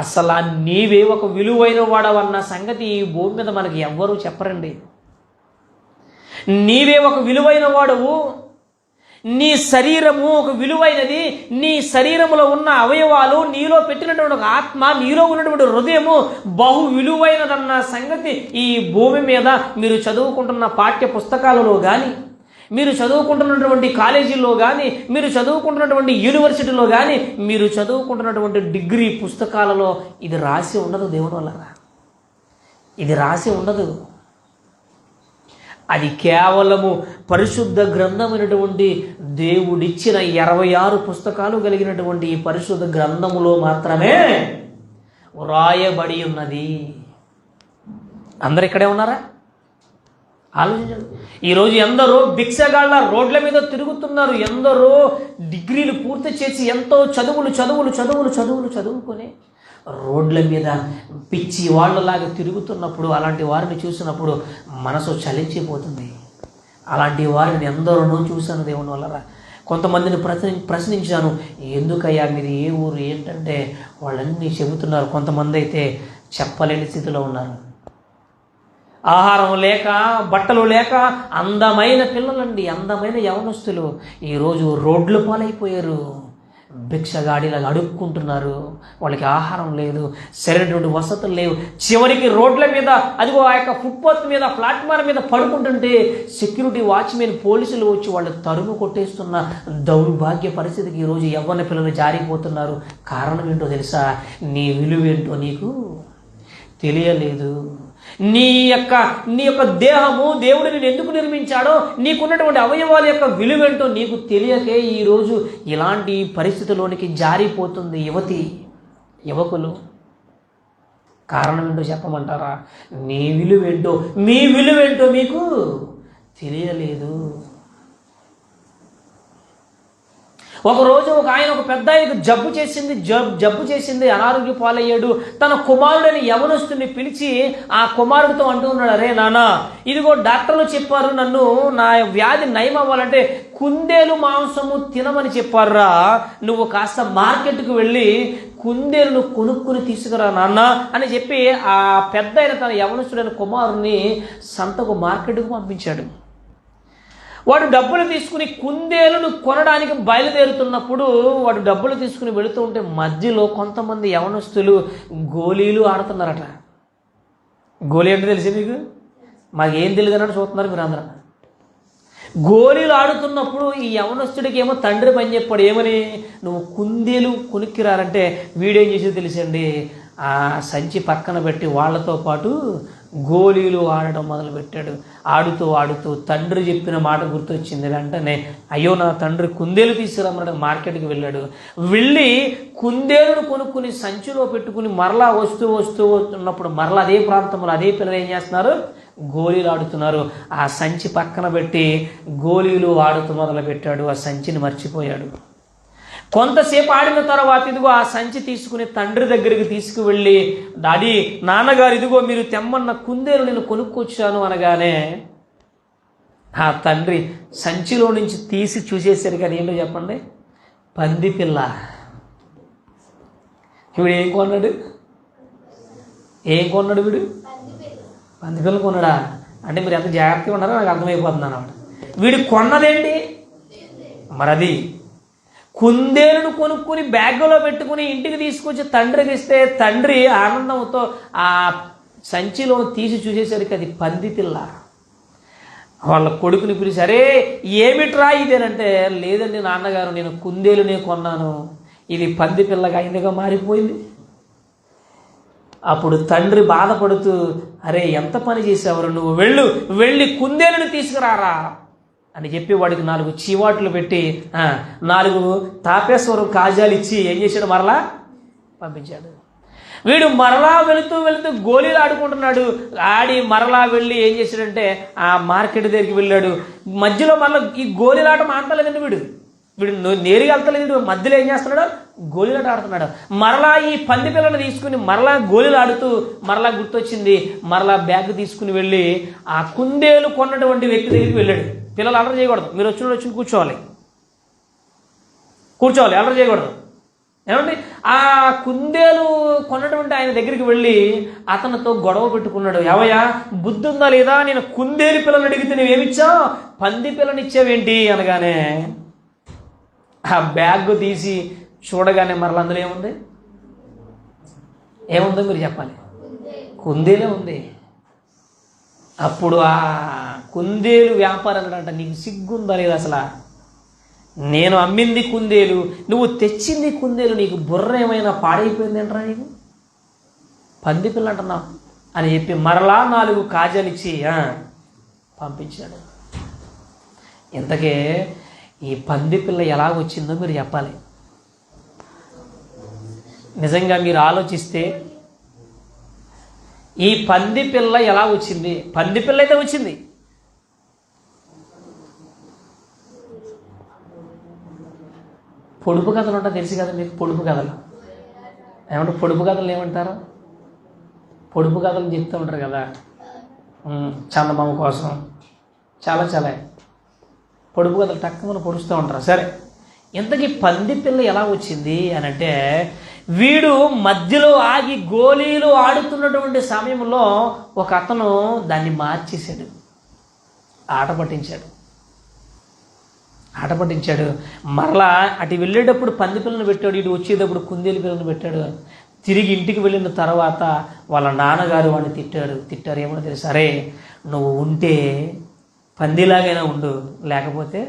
అసలు నీవే ఒక విలువైన వాడవన్న సంగతి ఈ భూమి మీద మనకి ఎవ్వరూ చెప్పరండి. నీవే ఒక విలువైన వాడవు, నీ శరీరము ఒక విలువైనది, నీ శరీరంలో ఉన్న అవయవాలు, నీలో పెట్టినటువంటి ఒక ఆత్మ, నీలో ఉన్నటువంటి హృదయము బహు విలువైనదన్న సంగతి ఈ భూమి మీద మీరు చదువుకుంటున్న పాఠ్య పుస్తకాలలో కానీ, మీరు చదువుకుంటున్నటువంటి కాలేజీల్లో కానీ, మీరు చదువుకుంటున్నటువంటి యూనివర్సిటీలో కానీ, మీరు చదువుకుంటున్నటువంటి డిగ్రీ పుస్తకాలలో ఇది రాసి ఉండదు. దేవుని వల్ల ఇది రాసి ఉండదు. అది కేవలము పరిశుద్ధ గ్రంథమైనటువంటి దేవుడిచ్చిన 26 పుస్తకాలు కలిగినటువంటి ఈ పరిశుద్ధ గ్రంథములో మాత్రమే వ్రాయబడి ఉన్నది. అందరు ఇక్కడే ఉన్నారా? ఆలోచించండి. ఈరోజు ఎందరో భిక్షగాళ్ళ రోడ్ల మీద తిరుగుతున్నారు. ఎందరో డిగ్రీలు పూర్తి చేసి ఎంతో చదువుకొని రోడ్ల మీద పిచ్చి వాళ్ళలాగా తిరుగుతున్నప్పుడు, అలాంటి వారిని చూసినప్పుడు మనసు చలించిపోతుంది. అలాంటి వారిని ఎందరో చూశాను దేవుని వల్ల. కొంతమందిని ప్రశ్నించాను, ఎందుకయ్యా మీది ఏ ఊరు ఏంటంటే వాళ్ళన్నీ చెబుతున్నారు. కొంతమంది అయితే చెప్పలేని స్థితిలో ఉన్నారు. ఆహారం లేక, బట్టలు లేక, అందమైన పిల్లలండి, అందమైన యవనస్తులు ఈరోజు రోడ్ల పాలైపోయారు. భిక్షగాడిలాగా అడుక్కుంటున్నారు. వాళ్ళకి ఆహారం లేదు, సరైనటువంటి వసతులు లేవు. చివరికి రోడ్ల మీద, అదిగో ఆ యొక్క ఫుట్పాత్ మీద, ప్లాట్ఫామ్ మీద పడుకుంటుంటే సెక్యూరిటీ వాచ్మెన్, పోలీసులు వచ్చి వాళ్ళు తరుము కొట్టేస్తున్న దౌర్భాగ్య పరిస్థితికి ఈరోజు యవ్వన పిల్లలు జారిపోతున్నారు. కారణం ఏంటో తెలుసా? నీ విలువేంటో నీకు తెలియలేదు. నీ యొక్క దేహము దేవుడు నేను ఎందుకు నిర్మించాడో, నీకున్నటువంటి అవయవాల యొక్క విలువేంటో నీకు తెలియకే ఈరోజు ఇలాంటి పరిస్థితిలోనికి జారిపోతుంది యువకులు. కారణం ఏంటో చెప్పమంటారా? నీ విలువేంటో, మీ విలువేంటో మీకు తెలియలేదు. ఒకరోజు ఒక పెద్ద ఆయనకు జబ్బు చేసింది, అనారోగ్య పాలయ్యాడు. తన కుమారుడని యవనస్తుని పిలిచి ఆ కుమారుడితో అంటూ ఉన్నాడు, అరే నాన్న, ఇదిగో డాక్టర్లు చెప్పారు నన్ను నా వ్యాధి నయం అవ్వాలంటే కుందేలు మాంసము తినమని చెప్పారురా, నువ్వు కాస్త మార్కెట్కు వెళ్ళి కుందేలును కొనుక్కుని తీసుకురా నాన్న అని చెప్పి ఆ పెద్ద అయిన తన యవనస్తుడైన కుమారుని సంతకు మార్కెట్కు పంపించాడు. వాడు డబ్బులు తీసుకుని కుందేలును కొనడానికి బయలుదేరుతున్నప్పుడు వాడు డబ్బులు తీసుకుని వెళుతూ ఉంటే మధ్యలో కొంతమంది యవనస్తులు గోళీలు ఆడుతున్నారట. గోళీ అంటే తెలిసి మీకు? మాకేం తెలియదు అన్నట్టు చూస్తున్నారు మీరు అందరూ. గోళీలు ఆడుతున్నప్పుడు ఈ యవనస్తుడికి ఏమో తండ్రి పని చెప్పాడు, ఏమని, నువ్వు కుందేలు కొనుక్కిరారంటే వీడేం చేసేది తెలుసండి, ఆ సంచి పక్కన పెట్టి వాళ్ళతో పాటు గోళీలు ఆడటం మొదలుపెట్టాడు. ఆడుతూ తండ్రి చెప్పిన మాట గుర్తొచ్చింది. వెంటనే అయ్యో నా తండ్రి కుందేలు తీసుకురమ్మన్నాడు, మార్కెట్కి వెళ్ళాడు. వెళ్ళి కుందేలును కొనుక్కుని సంచిలో పెట్టుకుని మరలా వస్తూ ఉన్నప్పుడు మరలా అదే ప్రాంతంలో అదే పిల్లలు ఏం చేస్తున్నారు, గోళీలు ఆడుతున్నారు. ఆ సంచి పక్కన పెట్టి గోళీలు ఆడుతూ మొదలుపెట్టాడు. ఆ సంచిని మర్చిపోయాడు. కొంతసేపు ఆడిన తర్వాత ఇదిగో ఆ సంచి తీసుకుని తండ్రి దగ్గరికి తీసుకువెళ్ళి, డాడీ, నాన్నగారు ఇదిగో మీరు తెమ్మన్న కుందేలు నేను కొనుక్కొచ్చాను అనగానే ఆ తండ్రి సంచిలో నుంచి తీసి చూసేసరికి కానీ ఏంటో చెప్పండి, పంది పిల్ల. వీడు ఏం కొన్నాడు వీడు? పంది పిల్ల కొన్నాడా? అంటే మీరు ఎంత జాగ్రత్తగా ఉన్నారో నాకు అర్థమైపోతుంది అన్నమాట. వీడు కొన్నదేంటి మరి? అది కుందేలును కొనుక్కుని బ్యాగ్లో పెట్టుకుని ఇంటికి తీసుకొచ్చి తండ్రికి ఇస్తే తండ్రి ఆనందంతో ఆ సంచిలో తీసి చూసేసరికి అది పంది పిల్ల. వాళ్ళ కొడుకుని పిలిచి, అరే ఏమిట్రా ఇదేనంటే, లేదండి నాన్నగారు, నేను కుందేలునే కొన్నాను, ఇది పంది పిల్లగా అయిందిగా మారిపోయింది. అప్పుడు తండ్రి బాధపడుతూ, అరే ఎంత పని చేసావరు నువ్వు, వెళ్ళి కుందేలుని తీసుకురారా అని చెప్పి వాడికి 4 చీవాట్లు పెట్టి 4 తాపేశ్వరం కాజాలు ఇచ్చి ఏం చేశాడు, మరలా పంపించాడు. వీడు మరలా వెళుతూ గోళీలు ఆడుకుంటున్నాడు. ఆడి మరలా వెళ్ళి ఏం చేశాడంటే ఆ మార్కెట్ దగ్గరికి వెళ్ళాడు. మధ్యలో మరలా ఈ గోళీలాట మానతలేదండి. వీడు నేరుగా వెళ్తలేదు, మధ్యలో ఏం చేస్తున్నాడు, గోళీలాట ఆడుతున్నాడు. మరలా ఈ పంది పిల్లని తీసుకుని మరలా గోళీలు ఆడుతూ మరలా గుర్తొచ్చింది, మరలా బ్యాగ్ తీసుకుని వెళ్ళి ఆ కుందేలు కొన్నటువంటి వ్యక్తి దగ్గరికి వెళ్ళాడు. పిల్లలు అల్లరి చేయకూడదు, మీరు వచ్చి కూర్చోవాలి, అల్లరి చేయకూడదు. ఏమండి, ఆ కుందేలు కొన్నటువంటి ఆయన దగ్గరికి వెళ్ళి అతనితో గొడవ పెట్టుకున్నాడు. ఏవయ్యా, బుద్ధి ఉందా లేదా, నేను కుందేలు పిల్లలు అడిగితే నువ్వేమిచ్చావు, పంది పిల్లని ఇచ్చావేంటి అనగానే ఆ బ్యాగ్ తీసి చూడగానే మరలా అందులో ఏముందో మీరు చెప్పాలి, కుందేలే ఉంది. అప్పుడు ఆ కుందేలు వ్యాపారం అంట, నీకు సిగ్గుందా లేదు అసలు, నేను అమ్మింది కుందేలు, నువ్వు తెచ్చింది కుందేలు, నీకు బుర్ర ఏమైనా పాడైపోయింది అంటారా, నీకు పంది పిల్ల అంటున్నావు అని చెప్పి మరలా 4 కాజాలు ఇచ్చి పంపించాడు. ఇంతకే ఈ పంది పిల్ల ఎలా వచ్చిందో మీరు చెప్పాలి. నిజంగా మీరు ఆలోచిస్తే ఈ పంది పిల్ల ఎలా వచ్చింది? పంది పిల్ల అయితే వచ్చింది. పొడుపు కథలు ఉంటాయి తెలుసు కదా మీకు, పొడుపు కథలు ఏమంటారు? పొడుపు కథలు ఏమంటారు? పొడుపు కథలు చెప్తూ ఉంటారు కదా, చందమామ కోసం చాలా పొడుపు కథలు టక్కున పొడుస్తూ ఉంటారు. సరే, ఇంతకీ పంది పిల్ల ఎలా వచ్చింది అని అంటే, వీడు మధ్యలో ఆగి గోళీలు ఆడుతున్నటువంటి సమయంలో ఒక అతను దాన్ని మార్చేశాడు, ఆట పట్టించాడు. మరలా అటు వెళ్ళేటప్పుడు పంది పిల్లను పెట్టాడు, ఇటు వచ్చేటప్పుడు కుందేలు పిల్లను పెట్టాడు. తిరిగి ఇంటికి వెళ్ళిన తర్వాత వాళ్ళ నాన్నగారు వాడిని తిట్టారు. ఏమో తెలుసు, అరే నువ్వు ఉంటే పందిలాగైనా ఉండు, లేకపోతే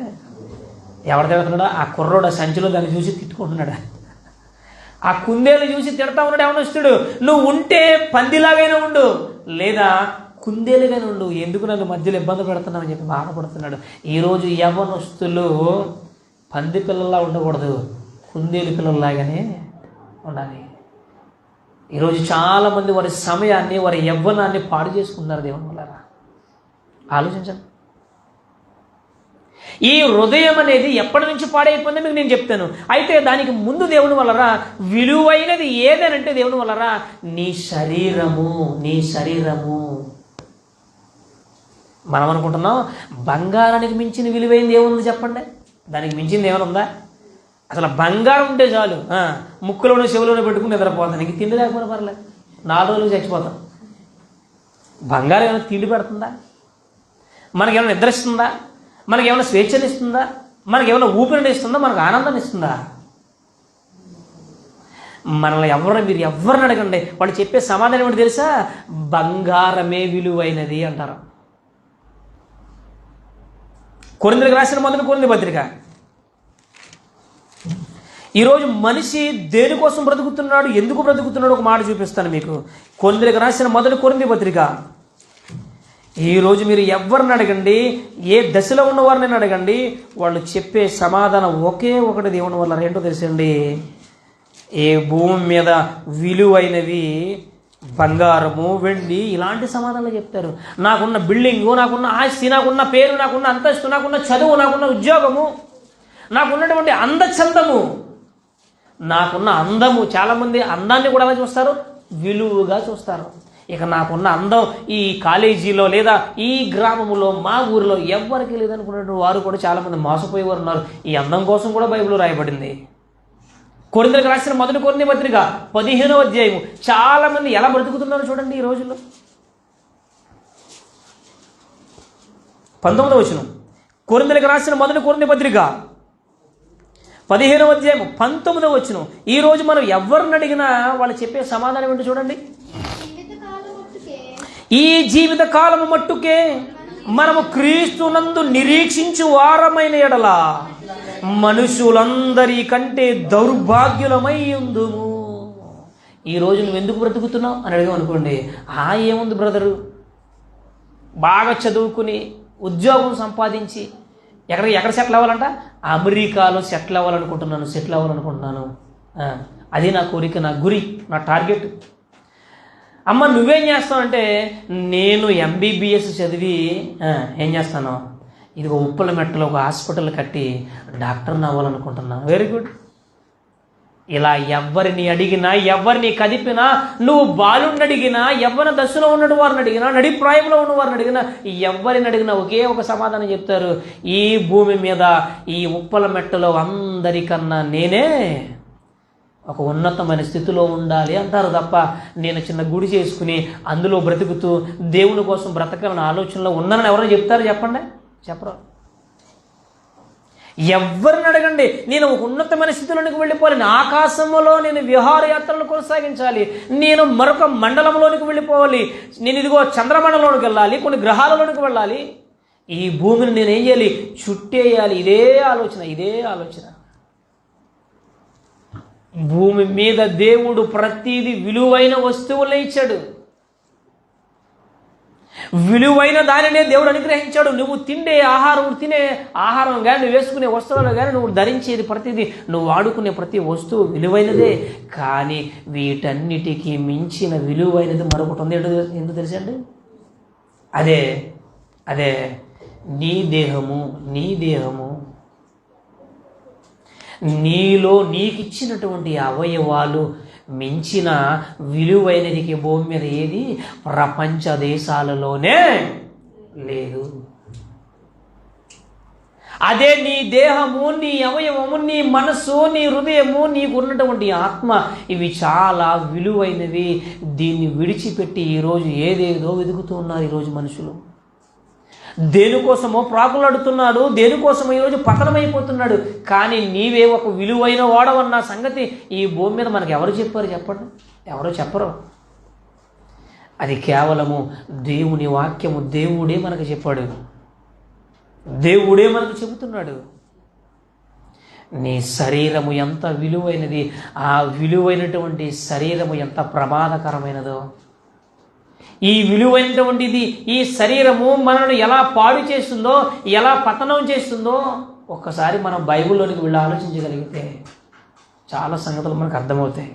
ఎవరు తిడుతున్నాడో ఆ కుర్రోడు ఆ సంచిలో దాన్ని చూసి తిట్టుకుంటున్నాడు. ఆ కుందేలు చూసి తిడతా ఉన్నాడు యవనస్తుడు, నువ్వు ఉంటే పందిలాగైనా ఉండు, లేదా కుందేలుగానే ఉండు, ఎందుకు నన్ను మధ్యలో ఇబ్బంది పెడుతున్నావు అని చెప్పి బాధపడుతున్నాడు. ఈరోజు యవనస్తులు పంది పిల్లల్లా ఉండకూడదు, కుందేలు పిల్లల్లాగానే ఉండాలి. ఈరోజు చాలామంది వారి సమయాన్ని, వారి యవ్వనాన్ని పాడు చేసుకుంటున్నారు. దేవుని వల్ల ఆలోచించండి. ఈ హృదయం అనేది ఎప్పటి నుంచి పాడైపోయిందో మీకు నేను చెప్తాను. అయితే దానికి ముందు దేవుని వల్లరా విలువైనది ఏదనంటే దేవుని వల్లరా నీ శరీరము. నీ శరీరము. మనం అనుకుంటున్నాం బంగారానికి మించిన విలువైనది ఏముంది చెప్పండి? దానికి మించింది ఏమైనా ఉందా? అసలు బంగారం ఉంటే చాలు, ముక్కులోనూ చెవులోనూ పెట్టుకుని నిద్రపోతాను, ఇంక తిండి లేకపోయినా పర్లేదు, 4 రోజులు చచ్చిపోతాం. బంగారం ఏమైనా తిండి పెడుతుందా? మనకేమైనా నిద్ర ఇస్తుందా? మనకేమైనా స్వేచ్ఛను ఇస్తుందా? మనకేమైనా ఊపిరిని ఇస్తుందా? మనకు ఆనందాన్ని ఇస్తుందా? మనల్ని మీరు ఎవరిని అడగండి, వాళ్ళు చెప్పే సమాధానం ఏంటి తెలుసా? బంగారమే విలువైనది అంటారు. కొరింథీయులకు రాసిన మొదటి కొరింథీ పత్రిక. ఈరోజు మనిషి దేనికోసం బ్రతుకుతున్నాడు, ఎందుకు బ్రతుకుతున్నాడు ఒక మాట చూపిస్తాను మీకు. కొరింథీయులకు రాసిన మొదటి కొరింథీ పత్రిక. ఈరోజు మీరు ఎవరిని అడగండి, ఏ దశలో ఉన్నవారిని అడగండి, వాళ్ళు చెప్పే సమాధానం ఒకే ఒకటి దేవుని వల్ల. ఏంటో తెలుసండి, ఏ భూమి మీద విలువైనవి బంగారము, వెండి, ఇలాంటి సమాధానాలు చెప్తారు. నాకున్న బిల్డింగు, నాకున్న ఆస్తి, నాకున్న పేరు, నాకున్న అంతస్తు, నాకున్న చదువు, నాకున్న ఉద్యోగము, నాకున్నటువంటి అందచందము, నాకున్న అందము. చాలామంది అందాన్ని కూడా ఎలా చూస్తారు? విలువగా చూస్తారు. ఇక నాకున్న అందం ఈ కాలేజీలో లేదా ఈ గ్రామంలో మా ఊరిలో ఎవ్వరికి లేదనుకున్నటువంటి వారు కూడా చాలామంది మోసపోయేవారు ఉన్నారు. ఈ అందం కోసం కూడా బైబిల్ రాయబడింది. కొరింథీయులకు రాసిన మొదటి కొరింథీ పత్రిక 15వ అధ్యాయము. చాలామంది ఎలా బ్రతుకుతున్నారో చూడండి ఈ రోజుల్లో. 19వ వచనం. కొరింథీయులకు రాసిన మొదటి కొరింథీ పత్రిక 15వ అధ్యాయము 19వ వచనం. ఈరోజు మనం ఎవరిని అడిగినా వాళ్ళు చెప్పే సమాధానం ఏంటో చూడండి. ఈ జీవిత కాలము మట్టుకే మనము క్రీస్తునందు నిరీక్షించు వారమైన ఎడల మనుషులందరి కంటే దౌర్భాగ్యులమై ఉందుము. ఈరోజు నువ్వు ఎందుకు బ్రతుకుతున్నావు అని అడిగామనుకోండి, ఏముంది బ్రదరు, బాగా చదువుకుని ఉద్యోగం సంపాదించి ఎక్కడ సెటిల్ అవ్వాలంట? అమెరికాలో సెటిల్ అవ్వాలనుకుంటున్నాను. అది నా కోరిక, నా గురి, నా టార్గెట్. అమ్మ నువ్వేం చేస్తావు అంటే, నేను MBBS చదివి ఏం చేస్తాను, ఇదిగో ఉప్పల మెట్టలో ఒక హాస్పిటల్ కట్టి డాక్టర్ని అవ్వాలనుకుంటున్నాను. Very good. ఇలా ఎవరిని అడిగినా, ఎవరిని కదిపినా, నువ్వు బాలుడిని అడిగినా, యవ్వన దశలో ఉన్న వారిని అడిగినా, నడిప్రాయంలో ఉన్న వారిని అడిగినా, ఎవరిని అడిగినా ఒకే ఒక సమాధానం చెప్తారు. ఈ భూమి మీద ఈ ఉప్పల మెట్టలో అందరికన్నా నేనే ఒక ఉన్నతమైన స్థితిలో ఉండాలి అంటారు తప్ప, నేను చిన్న గుడి చేసుకుని అందులో బ్రతుకుతూ దేవుని కోసం బ్రతకాలన్న ఆలోచనలో ఉన్నానని ఎవరైనా చెప్తారు చెప్పండి? చెప్పరు. ఎవరిని అడగండి, నేను ఒక ఉన్నతమైన స్థితిలోనికి వెళ్ళిపోవాలి, ఆకాశంలో నేను విహారయాత్రలు కొనసాగించాలి, నేను మరొక మండలంలోనికి వెళ్ళిపోవాలి, నేను ఇదిగో చంద్రమండలంలోనికి వెళ్ళాలి, కొన్ని గ్రహాలలోనికి వెళ్ళాలి, ఈ భూమిని నేను ఏం చేయాలి, చుట్టేయాలి. ఇదే ఆలోచన. భూమి మీద దేవుడు ప్రతిదీ విలువైన వస్తువులే ఇచ్చాడు. విలువైన దానినే దేవుడు అనుగ్రహించాడు. నువ్వు తినే ఆహారం కానీ, నువ్వు వేసుకునే వస్తువులు కానీ, నువ్వు ధరించేది ప్రతిదీ, నువ్వు వాడుకునే ప్రతి వస్తువు విలువైనదే. కానీ వీటన్నిటికీ మించిన విలువైనది మరొకటి ఉంది. ఎందుకు తెలుసండి? అదే నీ దేహము. నీలో నీకిచ్చినటువంటి అవయవాలు మించిన విలువైనదికి భూమి మీద ఏది ప్రపంచ దేశాలలోనే లేదు. అదే నీ దేహము, నీ అవయవము, నీ మనస్సు, నీ హృదయము, నీకున్నటువంటి ఆత్మ, ఇవి చాలా విలువైనవి. దీన్ని విడిచిపెట్టి ఈరోజు ఏదేదో వెతుకుతూ ఉన్నారు ఈరోజు మనుషులు. దేనికోసమో ప్రాకులాడుతున్నాడు, దేనికోసమో ఈరోజు పతనమైపోతున్నాడు. కానీ నీవే ఒక విలువైన వాడవన్న సంగతి ఈ భూమి మీద మనకు ఎవరు చెప్పారు చెప్పండి? ఎవరో చెప్పరు. అది కేవలము దేవుని వాక్యము. దేవుడే మనకు చెప్పాడు, దేవుడే మనకు చెబుతున్నాడు. నీ శరీరము ఎంత విలువైనది, ఆ విలువైనటువంటి శరీరము ఎంత ప్రమాదకరమైనదో. ఈ విలువైనటువంటిది ఈ శరీరము మనల్ని ఎలా పాడు చేస్తుందో, ఎలా పతనం చేస్తుందో ఒక్కసారి మనం బైబిల్లోనికి వెళ్ళి ఆలోచించగలిగితే చాలా సంగతులు మనకు అర్థమవుతాయి.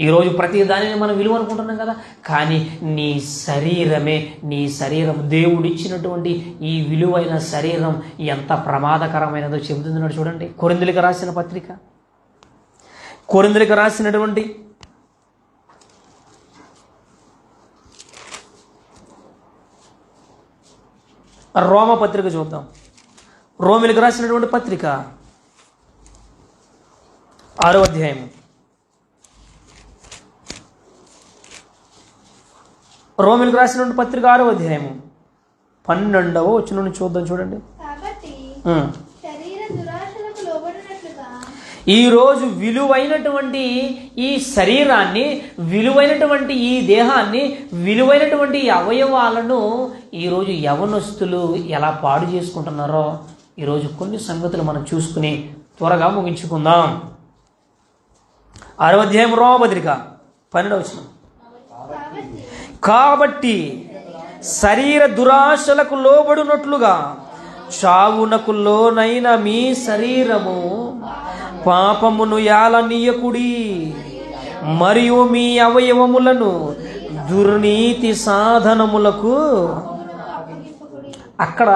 ఈరోజు ప్రతి దానిని మనం విలువ అనుకుంటున్నాం కదా, కానీ నీ శరీరం దేవుడిచ్చినటువంటి ఈ విలువైన శరీరం ఎంత ప్రమాదకరమైనదో చెబుతున్నాడు చూడండి. కొరింథీయులకు రాసిన పత్రిక, కొరింథీయులకు రాసినటువంటి రోమ పత్రిక చూద్దాం. రోమిలకు రాసినటువంటి పత్రిక 6వ అధ్యాయం, రోమిలకు రాసినటువంటి పత్రిక 6వ అధ్యాయము 12వ వచనం చూద్దాం చూడండి. ఈరోజు విలువైనటువంటి ఈ శరీరాన్ని, విలువైనటువంటి ఈ దేహాన్ని, విలువైనటువంటి ఈ అవయవాలను ఈరోజు యవనస్తులు ఎలా పాడు చేసుకుంటున్నారో ఈరోజు కొన్ని సంగతులు మనం చూసుకుని త్వరగా ముగించుకుందాం. 6వ అధ్యాయం రోమపత్రిక 12వ వచనం. కాబట్టి శరీర దురాశలకు లోబడినట్లుగా చావునకు లోనైన మీ శరీరము పాపమును ఏలనీయకుడి, మరియు మీ అవయవములను దుర్నీతి సాధనములకు. అక్కడ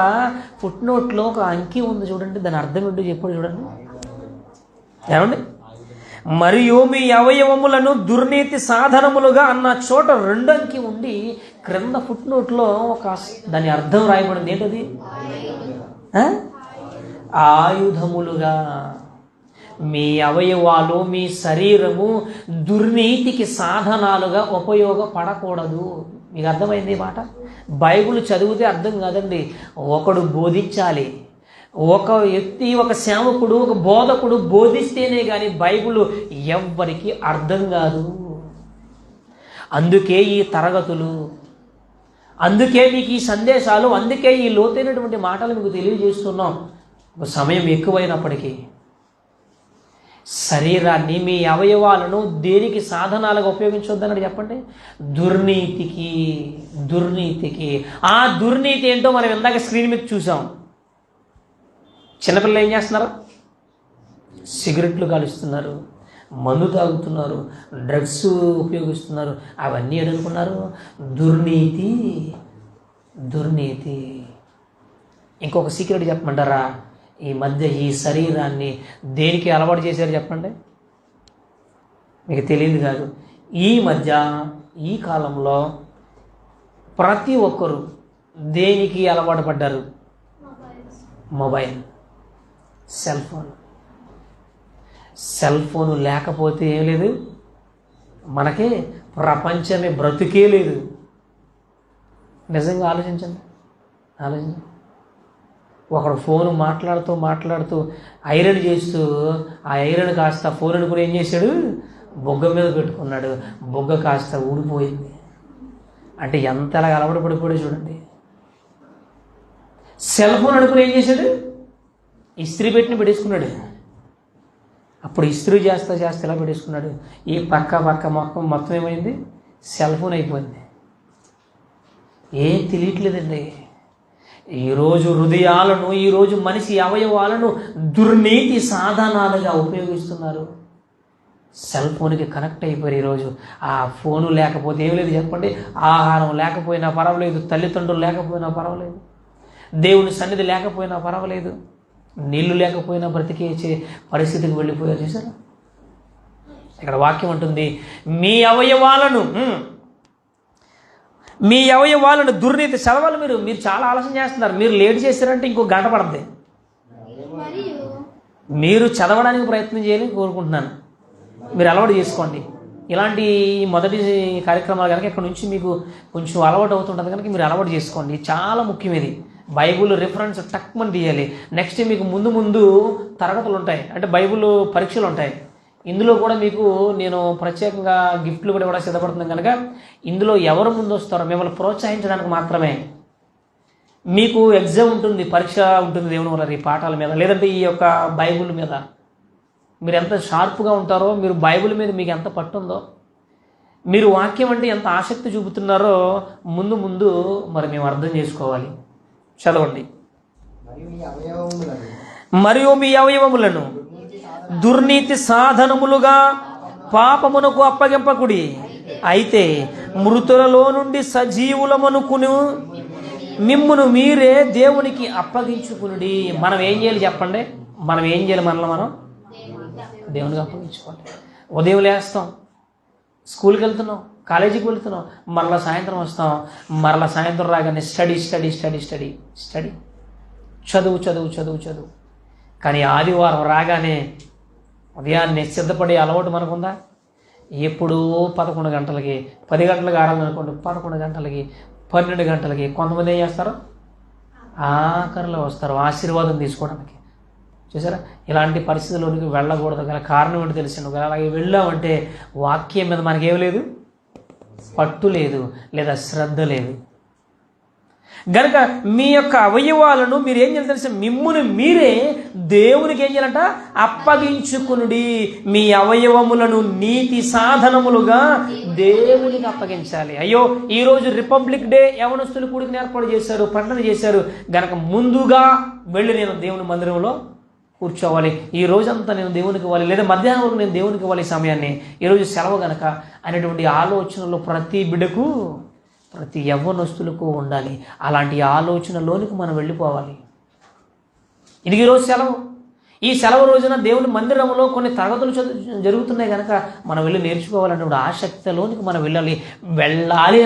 ఫుట్నోట్లో ఒక అంకి ఉంది చూడండి, దాని అర్థం ఏంటో చెప్పాడు చూడండి. ఏమండి? మరియు మీ అవయవములను దుర్నీతి సాధనములుగా అన్న చోట 2 అంకి ఉండి క్రింద ఫుట్నోట్లో ఒక దాని అర్థం రాయబడింది. ఏంటది? ఆయుధములుగా. మీ అవయవాలు, మీ శరీరము దుర్నీతికి సాధనాలుగా ఉపయోగపడకూడదు. మీకు అర్థమైంది ఈ మాట? బైబిల్ చదివితే అర్థం కాదండి, ఒకడు బోధించాలి. ఒక వ్యక్తి, ఒక సేవకుడు, ఒక బోధకుడు బోధిస్తేనే కానీ బైబిల్ ఎవ్వరికి అర్థం కాదు. అందుకే ఈ తరగతులు, అందుకే మీకు ఈ సందేశాలు, అందుకే ఈ లోతైనటువంటి మాటలు మీకు తెలియజేస్తున్నాం. ఒక సమయం ఎక్కువైనప్పటికీ శరీరాన్ని, మీ అవయవాలను దేనికి సాధనాలుగా ఉపయోగించొద్దన్నాడు చెప్పండి? దుర్నీతికి. ఆ దుర్నీతి ఏంటో మనం ఇందాక స్క్రీన్ మీద చూసాం. చిన్నపిల్లలు ఏం చేస్తున్నారు? సిగరెట్లు కాలుస్తున్నారు, మందు తాగుతున్నారు, డ్రగ్స్ ఉపయోగిస్తున్నారు. అవన్నీ ఏమనుకున్నారు? దుర్నీతి. ఇంకొక సీక్రెట్ చెప్పమంటారా? ఈ మధ్య ఈ శరీరాన్ని దేనికి అలవాటు చేశారు చెప్పండి? మీకు తెలియదు కాదు. ఈ మధ్య, ఈ కాలంలో ప్రతి ఒక్కరు దేనికి అలవాటు పడ్డారు? మొబైల్, సెల్ ఫోన్ లేకపోతే ఏం లేదు, మనకి ప్రపంచమే బ్రతుకే లేదు. నిజంగా ఆలోచించండి. ఒకడు ఫోన్ మాట్లాడుతూ ఐరన్ చేస్తూ ఆ ఐరన్ కాస్త ఫోన్ అనుకుని ఏం చేశాడు? బొగ్గ మీద పెట్టుకున్నాడు. బొగ్గ కాస్త ఊడిపోయింది. అంటే ఎంతలా అలవాటు పడిపోయాడు చూడండి. సెల్ ఫోన్ అనుకుని ఏం చేశాడు? ఇస్త్రీ పెట్టేసుకున్నాడు. అప్పుడు ఇస్త్రీ చేస్తా ఇలా పెట్టేసుకున్నాడు. ఈ పక్క మొత్తం ఏమైంది? సెల్ ఫోన్ అయిపోయింది. ఏం తెలియట్లేదండి. ఈరోజు హృదయాలను, ఈరోజు మనిషి అవయవాలను దుర్నీతి సాధనాలుగా ఉపయోగిస్తున్నారు. సెల్ ఫోన్కి కనెక్ట్ అయిపోయారు. ఈరోజు ఆ ఫోను లేకపోతే ఏం లేదు చెప్పండి. ఆహారం లేకపోయినా పర్వాలేదు, తల్లిదండ్రులు లేకపోయినా పర్వాలేదు, దేవుని సన్నిధి లేకపోయినా పర్వాలేదు, నీళ్లు లేకపోయినా బ్రతికేసే పరిస్థితికి వెళ్ళిపోయారు. చూసారా? ఇక్కడ వాక్యం ఉంటుంది, మీ అవయవాలను దుర్నీతి. చదవాలి మీరు చాలా ఆలోచన చేస్తున్నారు. మీరు లేట్ చేశారంటే ఇంకో గంట పడుతుంది. మీరు చదవడానికి ప్రయత్నం చేయాలని కోరుకుంటున్నాను. మీరు అలవాటు చేసుకోండి. ఇలాంటి మొదటి కార్యక్రమాలు కనుక ఇక్కడ నుంచి మీకు కొంచెం అలవాటు అవుతుంటుంది కనుక మీరు అలవాటు చేసుకోండి. చాలా ముఖ్యం ఇది. బైబుల్ రిఫరెన్స్ టక్మని తీయాలి. నెక్స్ట్ మీకు ముందు తరగతులు ఉంటాయి, అంటే బైబుల్ పరీక్షలు ఉంటాయి. ఇందులో కూడా మీకు నేను ప్రత్యేకంగా గిఫ్ట్లు కూడా సిద్ధపడుతున్నాను కనుక ఇందులో ఎవరు ముందు వస్తారో మిమ్మల్ని ప్రోత్సహించడానికి మాత్రమే. మీకు ఎగ్జామ్ ఉంటుంది, పరీక్ష ఉంటుంది దేవుని వల్ల ఈ పాఠాల మీద, లేదంటే ఈ యొక్క బైబుల్ మీద మీరు ఎంత షార్ప్గా ఉంటారో, మీరు బైబిల్ మీద మీకు ఎంత పట్టుందో, మీరు వాక్యం అంటే ఎంత ఆసక్తి చూపుతున్నారో ముందు మరి మేము అర్థం చేసుకోవాలి. చదవండి. మరియు మీ అవయవములను దుర్నీతి సాధనములుగా పాపమునకు అప్పగింపకుడి, అయితే మృతులలో నుండి సజీవులమనుకును మిమ్మును మీరే దేవునికి అప్పగించుకునుడి. మనం ఏం చేయాలి చెప్పండి? మనం ఏం చేయాలి? మనం దేవునికి అప్పగించుకోవాలి. ఉదయం లేస్తాం, స్కూల్కి వెళ్తున్నాం, కాలేజీకి వెళ్తున్నాం, మరలా సాయంత్రం వస్తాం, మరలా సాయంత్రం రాగానే study study study study study, చదువు చదువు చదువు చదువు. కానీ ఆదివారం రాగానే ఉదయాన్నే సిద్ధపడే అలవాటు మనకుందా? ఎప్పుడూ 11 గంటలకి, 10 గంటలకు ఆరాధన అనుకోండి, 11 గంటలకి, 12 గంటలకి. కొంతమంది ఏం చేస్తారు? ఆఖరిలో వస్తారు ఆశీర్వాదం తీసుకోవడానికి. చూసారా? ఇలాంటి పరిస్థితుల్లోనికి వెళ్ళకూడదు. గల కారణం ఏంటి తెలిసింది? అలాగే వెళ్ళామంటే వాక్యం మీద మనకేం లేదు, పట్టు లేదు, లేదా శ్రద్ధ లేదు. గనక మీ యొక్క అవయవాలను మీరు ఏం చేయాలి తెలిసి? మిమ్మును మీరే దేవునికి ఏం చేయాలంట? అప్పగించుకునుడి. మీ అవయవములను నీతి సాధనములుగా దేవునికి అప్పగించాలి. అయ్యో, ఈరోజు రిపబ్లిక్ డే యవనస్తులు కూడికని ఏర్పాటు చేశారు, పండుగ చేశారు. గనక ముందుగా వెళ్ళి నేను దేవుని మందిరంలో కూర్చోవాలి, ఈ రోజంతా నేను దేవునికి ఇవ్వాలి, లేదా మధ్యాహ్నం వరకు నేను దేవునికి ఇవ్వాలి ఈ సమయాన్ని, ఈరోజు సెలవు గనక అనేటువంటి ఆలోచనలు ప్రతి బిడ్డకు, ప్రతి యవ్వనస్తులకు ఉండాలి. అలాంటి ఆలోచనలోనికి మనం వెళ్ళిపోవాలి. ఇది ఈరోజు సెలవు. ఈ సెలవు రోజున దేవుని మందిరంలో కొన్ని తరగతులు జరుగుతున్నాయి కనుక మనం వెళ్ళి నేర్చుకోవాలనేటువంటి ఆసక్తిలోనికి మనం వెళ్ళాలి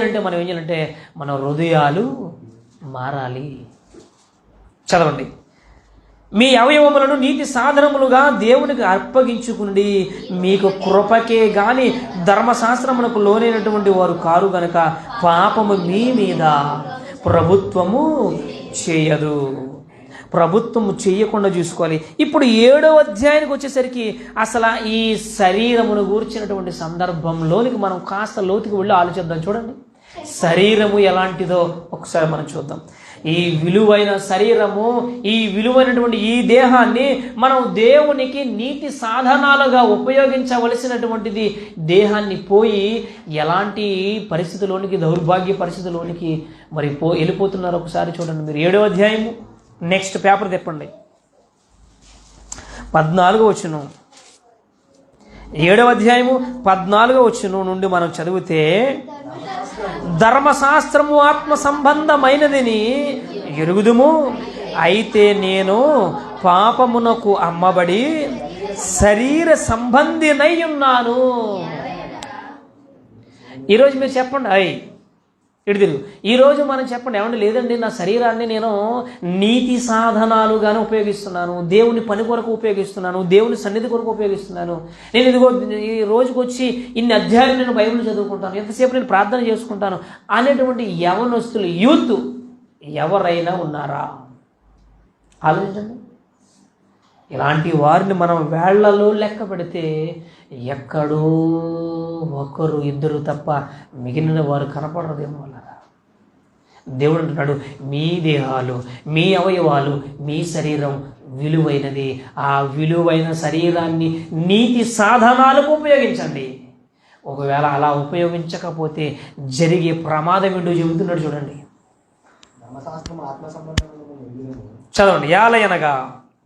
అంటే మనం ఏం చేయాలంటే మన హృదయాలు మారాలి. చదవండి. మీ అవయవములను నీతి సాధనములుగా దేవునికి అప్పగించుకుని మీకు కృపకే గాని ధర్మశాస్త్రమునకు లోనైనటువంటి వారు కారు గనక పాపము మీ మీద ప్రభుత్వము చేయదు. ప్రభుత్వము చేయకుండా చూసుకోవాలి. ఇప్పుడు 7వ అధ్యాయానికి వచ్చేసరికి అసలు ఈ శరీరమును గూర్చినటువంటి సందర్భంలోనికి మనం కాస్త లోతుకు వెళ్ళి ఆలోచిద్దాం. చూడండి, శరీరము ఎలాంటిదో ఒకసారి మనం చూద్దాం. ఈ విలువైన శరీరము, ఈ విలువైనటువంటి ఈ దేహాన్ని మనం దేవునికి నీతి సాధనాలుగా ఉపయోగించవలసినటువంటిది. దేహాన్ని పోయి ఎలాంటి పరిస్థితిలోనికి, దౌర్భాగ్య పరిస్థితిలోనికి మరి వెళ్ళిపోతున్నారు ఒకసారి చూడండి మీరు. 7వ అధ్యాయము నెక్స్ట్ పేపర్ తెప్పండి, 14వ వచనం. 7వ అధ్యాయము 14వ వచనం నుండి మనం చదివితే, ధర్మశాస్త్రము ఆత్మ సంబంధమైనదని ఎరుగుదుము, అయితే నేను పాపమునకు అమ్మబడి శరీర సంబంధినై ఉన్నాను. ఈరోజు మీరు చెప్పండి, ఇటు తిరుగు. ఈరోజు మనం చెప్పండి, ఏమండి లేదండి నా శరీరాన్ని నేను నీతి సాధనాలుగానే ఉపయోగిస్తున్నాను, దేవుని పని కొరకు ఉపయోగిస్తున్నాను, దేవుని సన్నిధి కొరకు ఉపయోగిస్తున్నాను, నేను ఇదిగో ఈ రోజుకి వచ్చి ఇన్ని అధ్యాయులు నేను బైబిల్ చదువుకుంటాను, ఎంతసేపు నేను ప్రార్థన చేసుకుంటాను అనేటువంటి యవనస్తులు, యూత్ ఎవరైనా ఉన్నారా? ఆలోచించండి. ఇలాంటి వారిని మనం వేళ్లలో లెక్క పెడితే ఎక్కడో ఒకరు ఇద్దరు తప్ప మిగిలిన వారు కనపడరేమో. వాళ్ళరా దేవుడు అంటున్నాడు, మీ దేహాలు, మీ అవయవాలు, మీ శరీరం విలువైనది. ఆ విలువైన శరీరాన్ని నీతి సాధనాలకు ఉపయోగించండి. ఒకవేళ అలా ఉపయోగించకపోతే జరిగే ప్రమాదం ఏంటో చెబుతున్నాడు చూడండి. చదవండి. యాలయనగా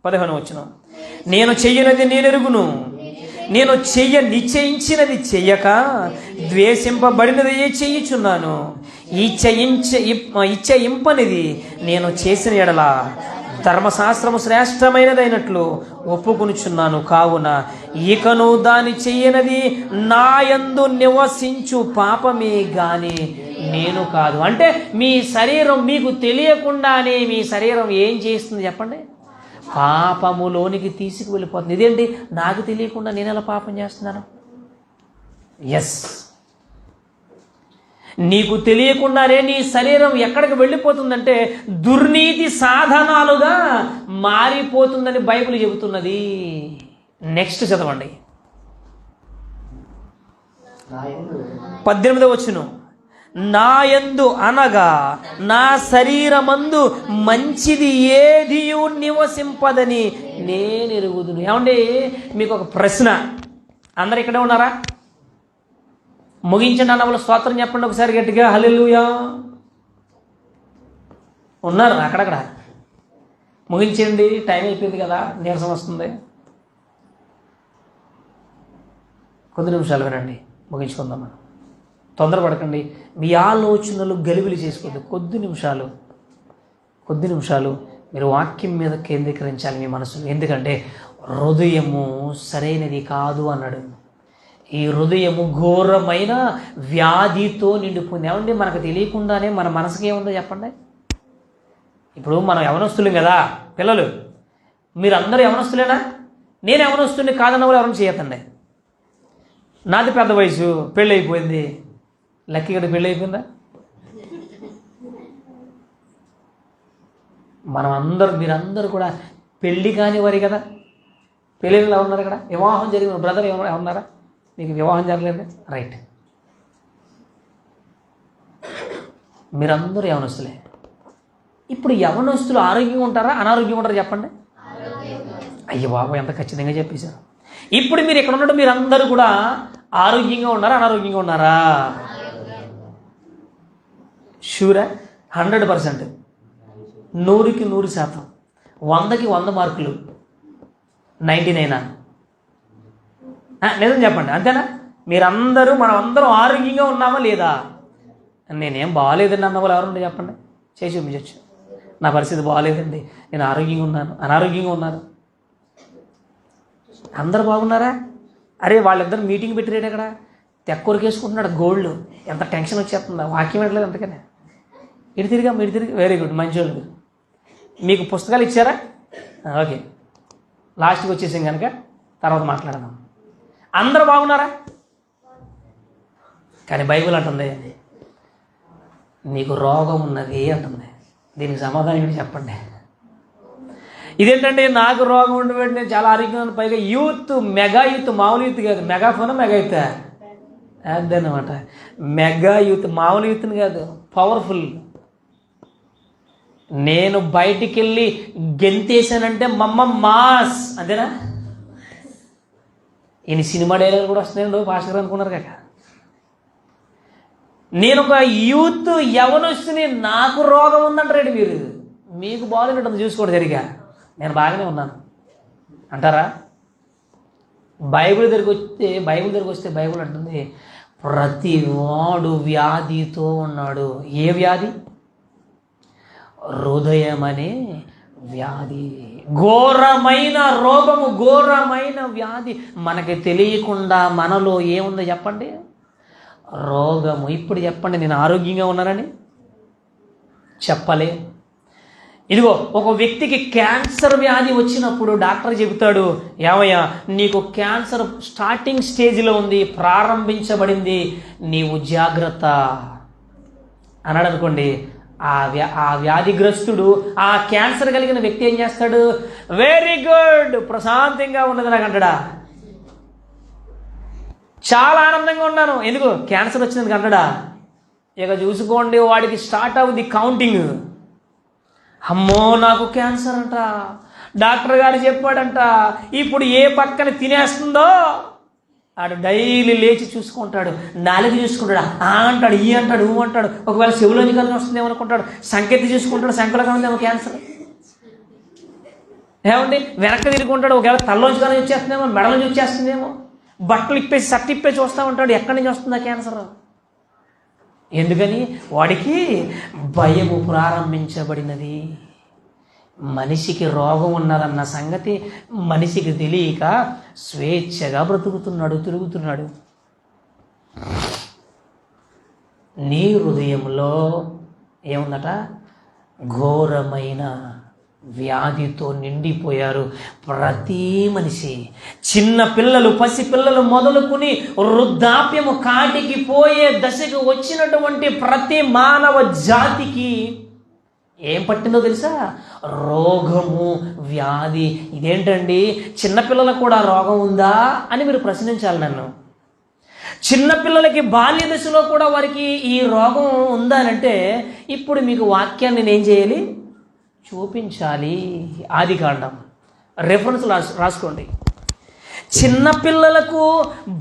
15వ వచనం. నేను చెయ్యనది నేనెరుగును, నేను నిశ్చయించినది చెయ్యక ద్వేషింపబడినది చెయ్యుచున్నాను. ఇచ్చయింపనిది నేను చేసిన ఎడల ధర్మశాస్త్రము శ్రేష్టమైనదైనట్లు ఒప్పుకొనుచున్నాను. కావున ఇకను దాని చెయ్యనది నా యందు నివసించు పాపమే గాని నేను కాదు. అంటే మీ శరీరం మీకు తెలియకుండానే మీ శరీరం ఏం చేస్తుంది చెప్పండి? పాపములోనికి తీసుకువెళ్ళిపోతుంది. ఇదేంటి, నాకు తెలియకుండా నేను ఎలా పాపం చేస్తున్నాను? ఎస్, నీకు తెలియకుండానే నీ శరీరం ఎక్కడికి వెళ్ళిపోతుందంటే దుర్నీతి సాధనాలుగా మారిపోతుందని బైబిల్ చెబుతున్నది. నెక్స్ట్ చదవండి, 18వ వచనం. నా యందు అనగా నా శరీరమందు మంచిది ఏదియు నివసింపదని నేను ఎరుగుదును. ఏమండి, మీకు ఒక ప్రశ్న. అందరు ఇక్కడే ఉన్నారా? ముగించండి అన్న స్తోత్రం చెప్పండి ఒకసారి గట్టిగా. హల్లెలూయా. ఉన్నారు అక్కడక్కడ? ముగించండి, టైం అయిపోయింది కదా, నీరసం వస్తుంది. కొద్ది నిమిషాలు వినండి, ముగించుకుందాం మనం. తొందరపడకండి, మీ ఆలోచనలు గలిబిలి చేసుకోవద్దు. కొద్ది నిమిషాలు మీరు వాక్యం మీద కేంద్రీకరించాలి మీ మనసును. ఎందుకంటే హృదయము సరైనది కాదు అన్నాడు. ఈ హృదయము ఘోరమైన వ్యాధితో నిండిపోయింది. ఏమండి, మనకు తెలియకుండానే మన మనసుకి ఏముందో చెప్పండి. ఇప్పుడు మనం యవనస్తులం కదా పిల్లలు, మీరందరూ యవనస్తులేనా? నేను యవనస్తుని కాదన్న వాళ్ళు ఎవరైనా చేయతండి. నాది పెద్ద వయసు, పెళ్ళి అయిపోయింది. లక్కీ కదా, పెళ్ళి అయిపోయిందా? మీరందరూ కూడా పెళ్ళి కాని వారి కదా. పెళ్ళిళ్ళు ఉన్నారు ఇక్కడ, వివాహం జరిగిన బ్రదర్ ఉన్నారా? మీకు వివాహం జరగలేదు, రైట్. మీరందరూ యవనస్తులే. ఇప్పుడు యవనస్తులు ఆరోగ్యంగా ఉంటారా, అనారోగ్యంగా ఉంటారా చెప్పండి? అయ్యో బాబు, ఎంత ఖచ్చితంగా చెప్పేశారు. ఇప్పుడు మీరు ఇక్కడ ఉన్నట్టు మీరందరూ కూడా ఆరోగ్యంగా ఉన్నారా, అనారోగ్యంగా ఉన్నారా? షూరా? 100%, 100కి 100%, 100కి 100 మార్కులు, 99. నిజం చెప్పండి, అంతేనా? మీరందరూ మనమందరం ఆరోగ్యంగా ఉన్నామా లేదా? నేనేం బాగాలేదండి అన్న వాళ్ళు ఎవరుంటే చెప్పండి, చేసి చూపించవచ్చు. నా పరిస్థితి బాగాలేదండి, నేను ఆరోగ్యంగా ఉన్నాను, అనారోగ్యంగా ఉన్నాను. అందరు బాగున్నారా? అరే, వాళ్ళిద్దరు మీటింగ్ పెట్టిరేడు అక్కడ, తెక్కొరికేసుకుంటున్నాడు గోల్డ్. ఎంత టెన్షన్ వచ్చేస్తుందా, వాక్యం పెట్టలేదు అందుకనే. ఇటు తిరిగి వెరీ గుడ్, మంచోళ్ళు. మీకు పుస్తకాలు ఇచ్చారా? ఓకే, లాస్ట్కి వచ్చేసాం కనుక తర్వాత మాట్లాడదాం. అందరూ బాగున్నారా? కానీ బైబిల్ అంటుంది నీకు రోగం ఉన్నది అంటుంది. దీనికి సమాధానం ఏంటి చెప్పండి? ఇదేంటంటే నాకు రోగం ఉండబెట్టి నేను చాలా ఆరోగ్యంగా, పైగా యూత్, మెగా యూత్, మామూలు యూత్ కాదు. మెగా యూత్ అదనమాట. మెగా యూత్ మామూలు యూత్ని కాదు, పవర్ఫుల్. నేను బయటికి వెళ్ళి గెంతేసానంటే మమ్మ మాస్, అంతేనా? ఈయన సినిమా డైలాగులు కూడా వస్తున్నాయండి పాస్టర్ అనుకున్నారు కాక. నేను ఒక యూత్ యవనొస్తుని, నాకు రోగం ఉందంటారేంటి మీరు? మీకు బాగుంటుంది చూసుకోండి సరిగా, నేను బాగానే ఉన్నాను అంటారా? బైబిల్ దగ్గరికి వస్తే బైబిల్ అంటుంది ప్రతి వాడు వ్యాధితో ఉన్నాడు. ఏ వ్యాధి? హృదయం అనే వ్యాధి. ఘోరమైన రోగము, ఘోరమైన వ్యాధి. మనకి తెలియకుండా మనలో ఏముందో చెప్పండి? రోగము. ఇప్పుడు చెప్పండి, నేను ఆరోగ్యంగా ఉన్నానని చెప్పలే. ఇదిగో, ఒక వ్యక్తికి క్యాన్సర్ వ్యాధి వచ్చినప్పుడు డాక్టర్ చెబుతాడు, ఏమయ్యా నీకు క్యాన్సర్ స్టార్టింగ్ స్టేజ్లో ఉంది, ప్రారంభించబడింది, నీవు జాగ్రత్త అన్నాడు అనుకోండి. ఆ వ్యాధిగ్రస్తుడు, ఆ క్యాన్సర్ కలిగిన వ్యక్తి ఏం చేస్తాడు? వెరీ గుడ్, ప్రశాంతంగా ఉన్నది నాకు అంటాడా? చాలా ఆనందంగా ఉన్నాను, ఎందుకు? క్యాన్సర్ వచ్చినందుకు అంటాడా? ఇక చూసుకోండి, వాడికి స్టార్ట్ అవుతుంది కౌంటింగ్. అమ్మో నాకు క్యాన్సర్ అంట, డాక్టర్ గారు చెప్పాడంట, ఇప్పుడు ఏ పక్కన తినేస్తుందో ఆడు డైలీ లేచి చూసుకుంటాడు, నాలుగు చూసుకుంటాడు, ఆ అంటాడు, ఈ అంటాడు, ఊ అంటాడు. ఒకవేళ చెవులోని కలిసి వస్తుందేమో అనుకుంటాడు, సంకెత్తి చూసుకుంటాడు, సంకలో కనుందేమో క్యాన్సర్. ఏమండి, వెనక్కి తిరుగుకుంటాడు, ఒకవేళ తల్లోంచి కానీ వచ్చేస్తుందేమో, మెడలోంచి వచ్చేస్తుందేమో, బట్టలు ఇప్పేసి షర్ట్ ఇప్పేసి వస్తూ ఉంటాడు, ఎక్కడి నుంచి వస్తుందా క్యాన్సర్? ఎందుకని? వాడికి భయము ప్రారంభించబడినది. మనిషికి రోగం ఉన్నదన్న సంగతి మనిషికి తెలియక స్వేచ్ఛగా తిరుగుతున్నాడు. నీ హృదయంలో ఏముందట? ఘోరమైన వ్యాధితో నిండిపోయారు ప్రతి మనిషి. చిన్న పిల్లలు, పసిపిల్లలు మొదలుకుని వృద్ధాప్యము కాటికి పోయే దశకు వచ్చినటువంటి ప్రతి మానవ జాతికి ఏం పట్టిందో తెలుసా? రోగము, వ్యాధి. ఇదేంటండి, చిన్నపిల్లలకు కూడా రోగం ఉందా అని మీరు ప్రశ్నించాలి నన్ను. చిన్నపిల్లలకి బాల్య దశలో కూడా వారికి ఈ రోగం ఉందా అంటే ఇప్పుడు మీకు వాక్యాన్ని నేను ఏం చేయాలి? చూపించాలి. ఆదికాండం రెఫరెన్స్ రాసుకోండి. చిన్నపిల్లలకు,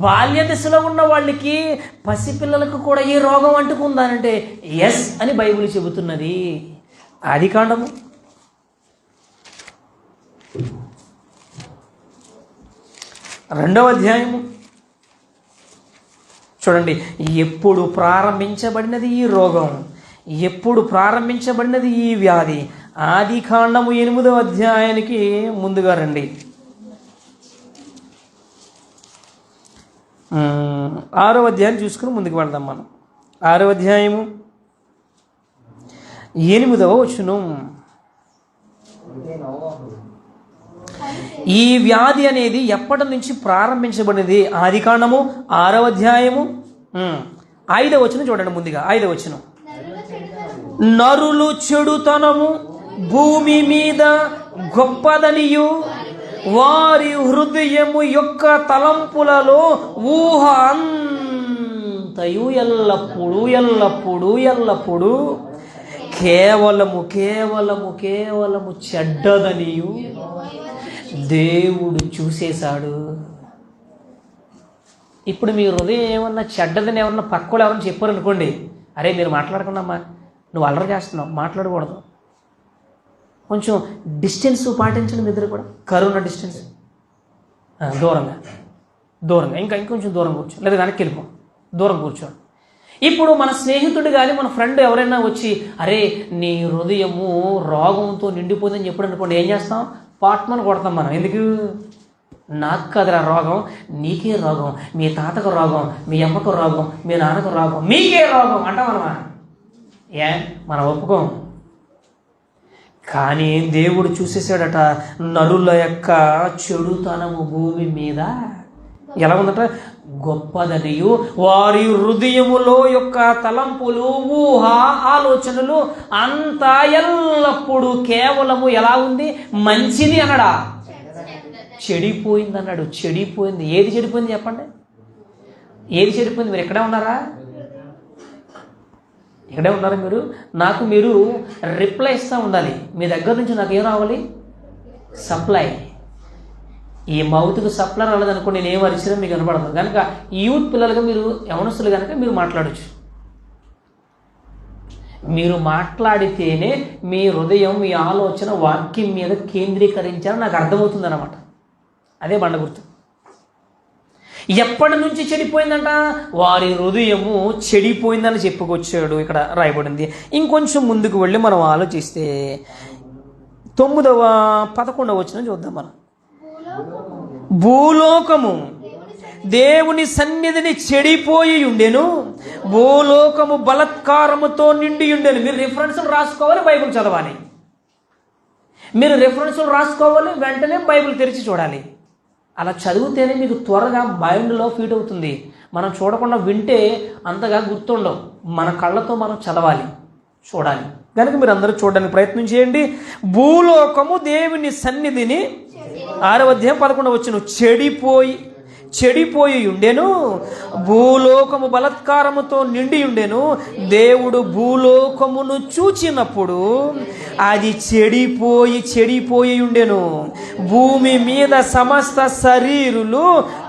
బాల్య దశలో ఉన్న వాళ్ళకి, పసిపిల్లలకు కూడా ఈ రోగం అంటుకుందానంటే ఎస్ అని బైబిల్ చెబుతున్నది. ఆదికాండము 2వ అధ్యాయము చూడండి, ఎప్పుడు ప్రారంభించబడినది ఈ రోగం, ఎప్పుడు ప్రారంభించబడినది ఈ వ్యాధి? ఆదికాండము 8వ అధ్యాయానికి ముందుగా రండి. 6వ అధ్యాయం చూసుకుని ముందుకు వెళ్దాం మనం. 6వ అధ్యాయము 8వ వచనం. ఈ వ్యాధి అనేది ఎప్పటి నుంచి ప్రారంభించబడినది? ఆదికాండము 6వ అధ్యాయము 5వ వచనం చూడండి. ముందుగా 5వ వచనం. నరులు చెడుతనము భూమి మీద గొప్పదనియు వారి హృదయము యొక్క తలంపులలో ఊహ అంతయు ఎల్లప్పుడూ ఎల్లప్పుడూ ఎల్లప్పుడూ కేవలము కేవలము కేవలము చెడ్డదనియు దేవుడు చూసేశాడు. ఇప్పుడు మీ హృదయం ఏమన్నా చెడ్డదని ఎవరన్నా పక్కలు ఎవరన్నా చెప్పారనుకోండి, అరే మీరు మాట్లాడకుండామ్మా, నువ్వు అల్లరి చేస్తున్నావు, మాట్లాడకూడదు, కొంచెం డిస్టెన్స్ పాటించండి. మీ ఇద్దరు కూడా కరోనా డిస్టెన్స్, దూరంగా ఇంకా ఇంకొంచెం దూరం కూర్చో, లేదా వెనక్కి వెళ్ళిపో, దూరం కూర్చోండి. ఇప్పుడు మన స్నేహితుడు కానీ మన ఫ్రెండ్ ఎవరైనా వచ్చి అరే నీ హృదయము రోగంతో నిండిపోయిందని చెప్పాడు అనుకోండి, ఏం చేస్తాం? పాట్మని కొడతాం మనం. ఎందుకు? నాకు కదరా రోగం, నీకే రోగం, మీ తాతకు రోగం, మీ అమ్మకు రోగం, మీ నాన్నకు రోగం, మీకే రోగం అంటాం మనమా? మనం ఒప్పుకోం. కానీ దేవుడు చూసేసాడట నరుల యొక్క చెడుతనము భూమి మీద ఎలా ఉందట? గొప్పదనియు వారి హృదయములో యొక్క తలంపులు, ఊహ, ఆలోచనలు అంతా ఎల్లప్పుడూ కేవలము ఎలా ఉంది? మంచిది అన్నాడా? చెడిపోయింది అన్నాడు. చెడిపోయింది. ఏది చెడిపోయింది చెప్పండి? ఏది చెడిపోయింది? మీరు ఎక్కడే ఉన్నారా? ఇక్కడే ఉన్నారా మీరు? నాకు మీరు రిప్లై ఇస్తూ ఉండాలి. మీ దగ్గర నుంచి నాకు ఏం రావాలి? సప్లై. ఈ మౌత్కి సప్లై రాలేదనుకో నేను ఏం అరిచినా మీకు కనపడదు. కనుక యూత్ పిల్లలుగా మీరు, యవనస్తులు కనుక మీరు మాట్లాడచ్చు. మీరు మాట్లాడితేనే మీ హృదయం, మీ ఆలోచన వాక్యం మీద కేంద్రీకరించాలని నాకు అర్థమవుతుంది అన్నమాట. అదే బండ గుర్తు. ఎప్పటి నుంచి చెడిపోయిందంట? వారి హృదయము చెడిపోయిందని చెప్పుకొచ్చాడు. ఇక్కడ రాయబడింది. ఇంకొంచెం ముందుకు వెళ్ళి మనం ఆలోచిస్తే 9వ 11వ వచనం చూద్దాం మనం. భూలోకము దేవుని సన్నిధిని చెడిపోయి ఉండెను, భూలోకము బలత్కారముతో నిండి ఉండెను. మీరు రిఫరెన్సులు రాసుకోవాలి, బైబిల్ చదవాలి. మీరు రిఫరెన్సులు రాసుకోవాలి, వెంటనే బైబిల్ తెరిచి చూడాలి. అలా చదివితేనే మీకు త్వరగా మైండ్లో ఫీట్ అవుతుంది. మనం చూడకుండా వింటే అంతగా గుర్తుండవు. మన కళ్ళతో మనం చదవాలి, చూడాలి. కనుక మీరు అందరూ చూడడానికి ప్రయత్నం చేయండి. భూలోకము దేవుని సన్నిధిని 6వ అధ్యాయం 11వ వచనం. చెడిపోయి ఉండెను, భూలోకము బలత్కారముతో నిండి ఉండెను. దేవుడు భూలోకమును చూచినప్పుడు అది చెడిపోయి ఉండెను. భూమి మీద సమస్త శరీరులు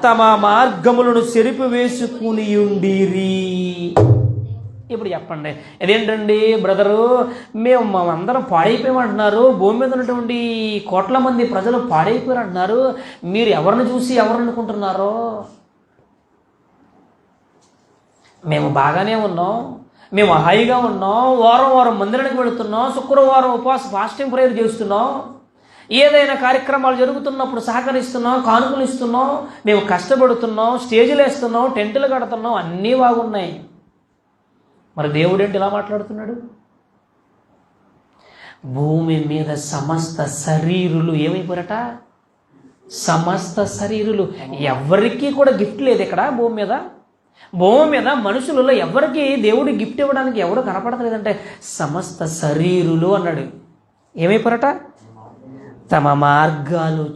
తమ మార్గములను చెరిపివేసుకుని ఉండిరి. ఇప్పుడు చెప్పండి, ఇదేంటండి బ్రదరు, మేము అందరం పాడైపోయామంటున్నారు, భూమి మీద ఉన్నటువంటి కోట్ల మంది ప్రజలు పాడైపోయారు అంటున్నారు, మీరు ఎవరిని చూసి ఎవరు అనుకుంటున్నారో? మేము బాగానే ఉన్నాం, మేము హాయిగా ఉన్నాం, వారం మందిరానికి వెళుతున్నాం, శుక్రవారం ఉపవాస ఫాస్టింగ్ ప్రేయర్ చేస్తున్నాం, ఏదైనా కార్యక్రమాలు జరుగుతున్నప్పుడు సహకరిస్తున్నాం, కానుకలు ఇస్తున్నాం, మేము కష్టపడుతున్నాం, స్టేజీలు వేస్తున్నాం, టెంటులు కడుతున్నాం, అన్నీ బాగున్నాయి. మరి దేవుడు ఏంటి ఇలా మాట్లాడుతున్నాడు? భూమి మీద సమస్త శరీరులు ఏమైపోయారట? సమస్త శరీరులు. ఎవరికి కూడా గిఫ్ట్ లేదు ఇక్కడ భూమి మీద మనుషులలో ఎవరికి దేవుడు గిఫ్ట్ ఇవ్వడానికి ఎవరు కనపడలేదంటే సమస్త శరీరులు అన్నాడు. ఏమైపోయారట? తమ మార్గాలు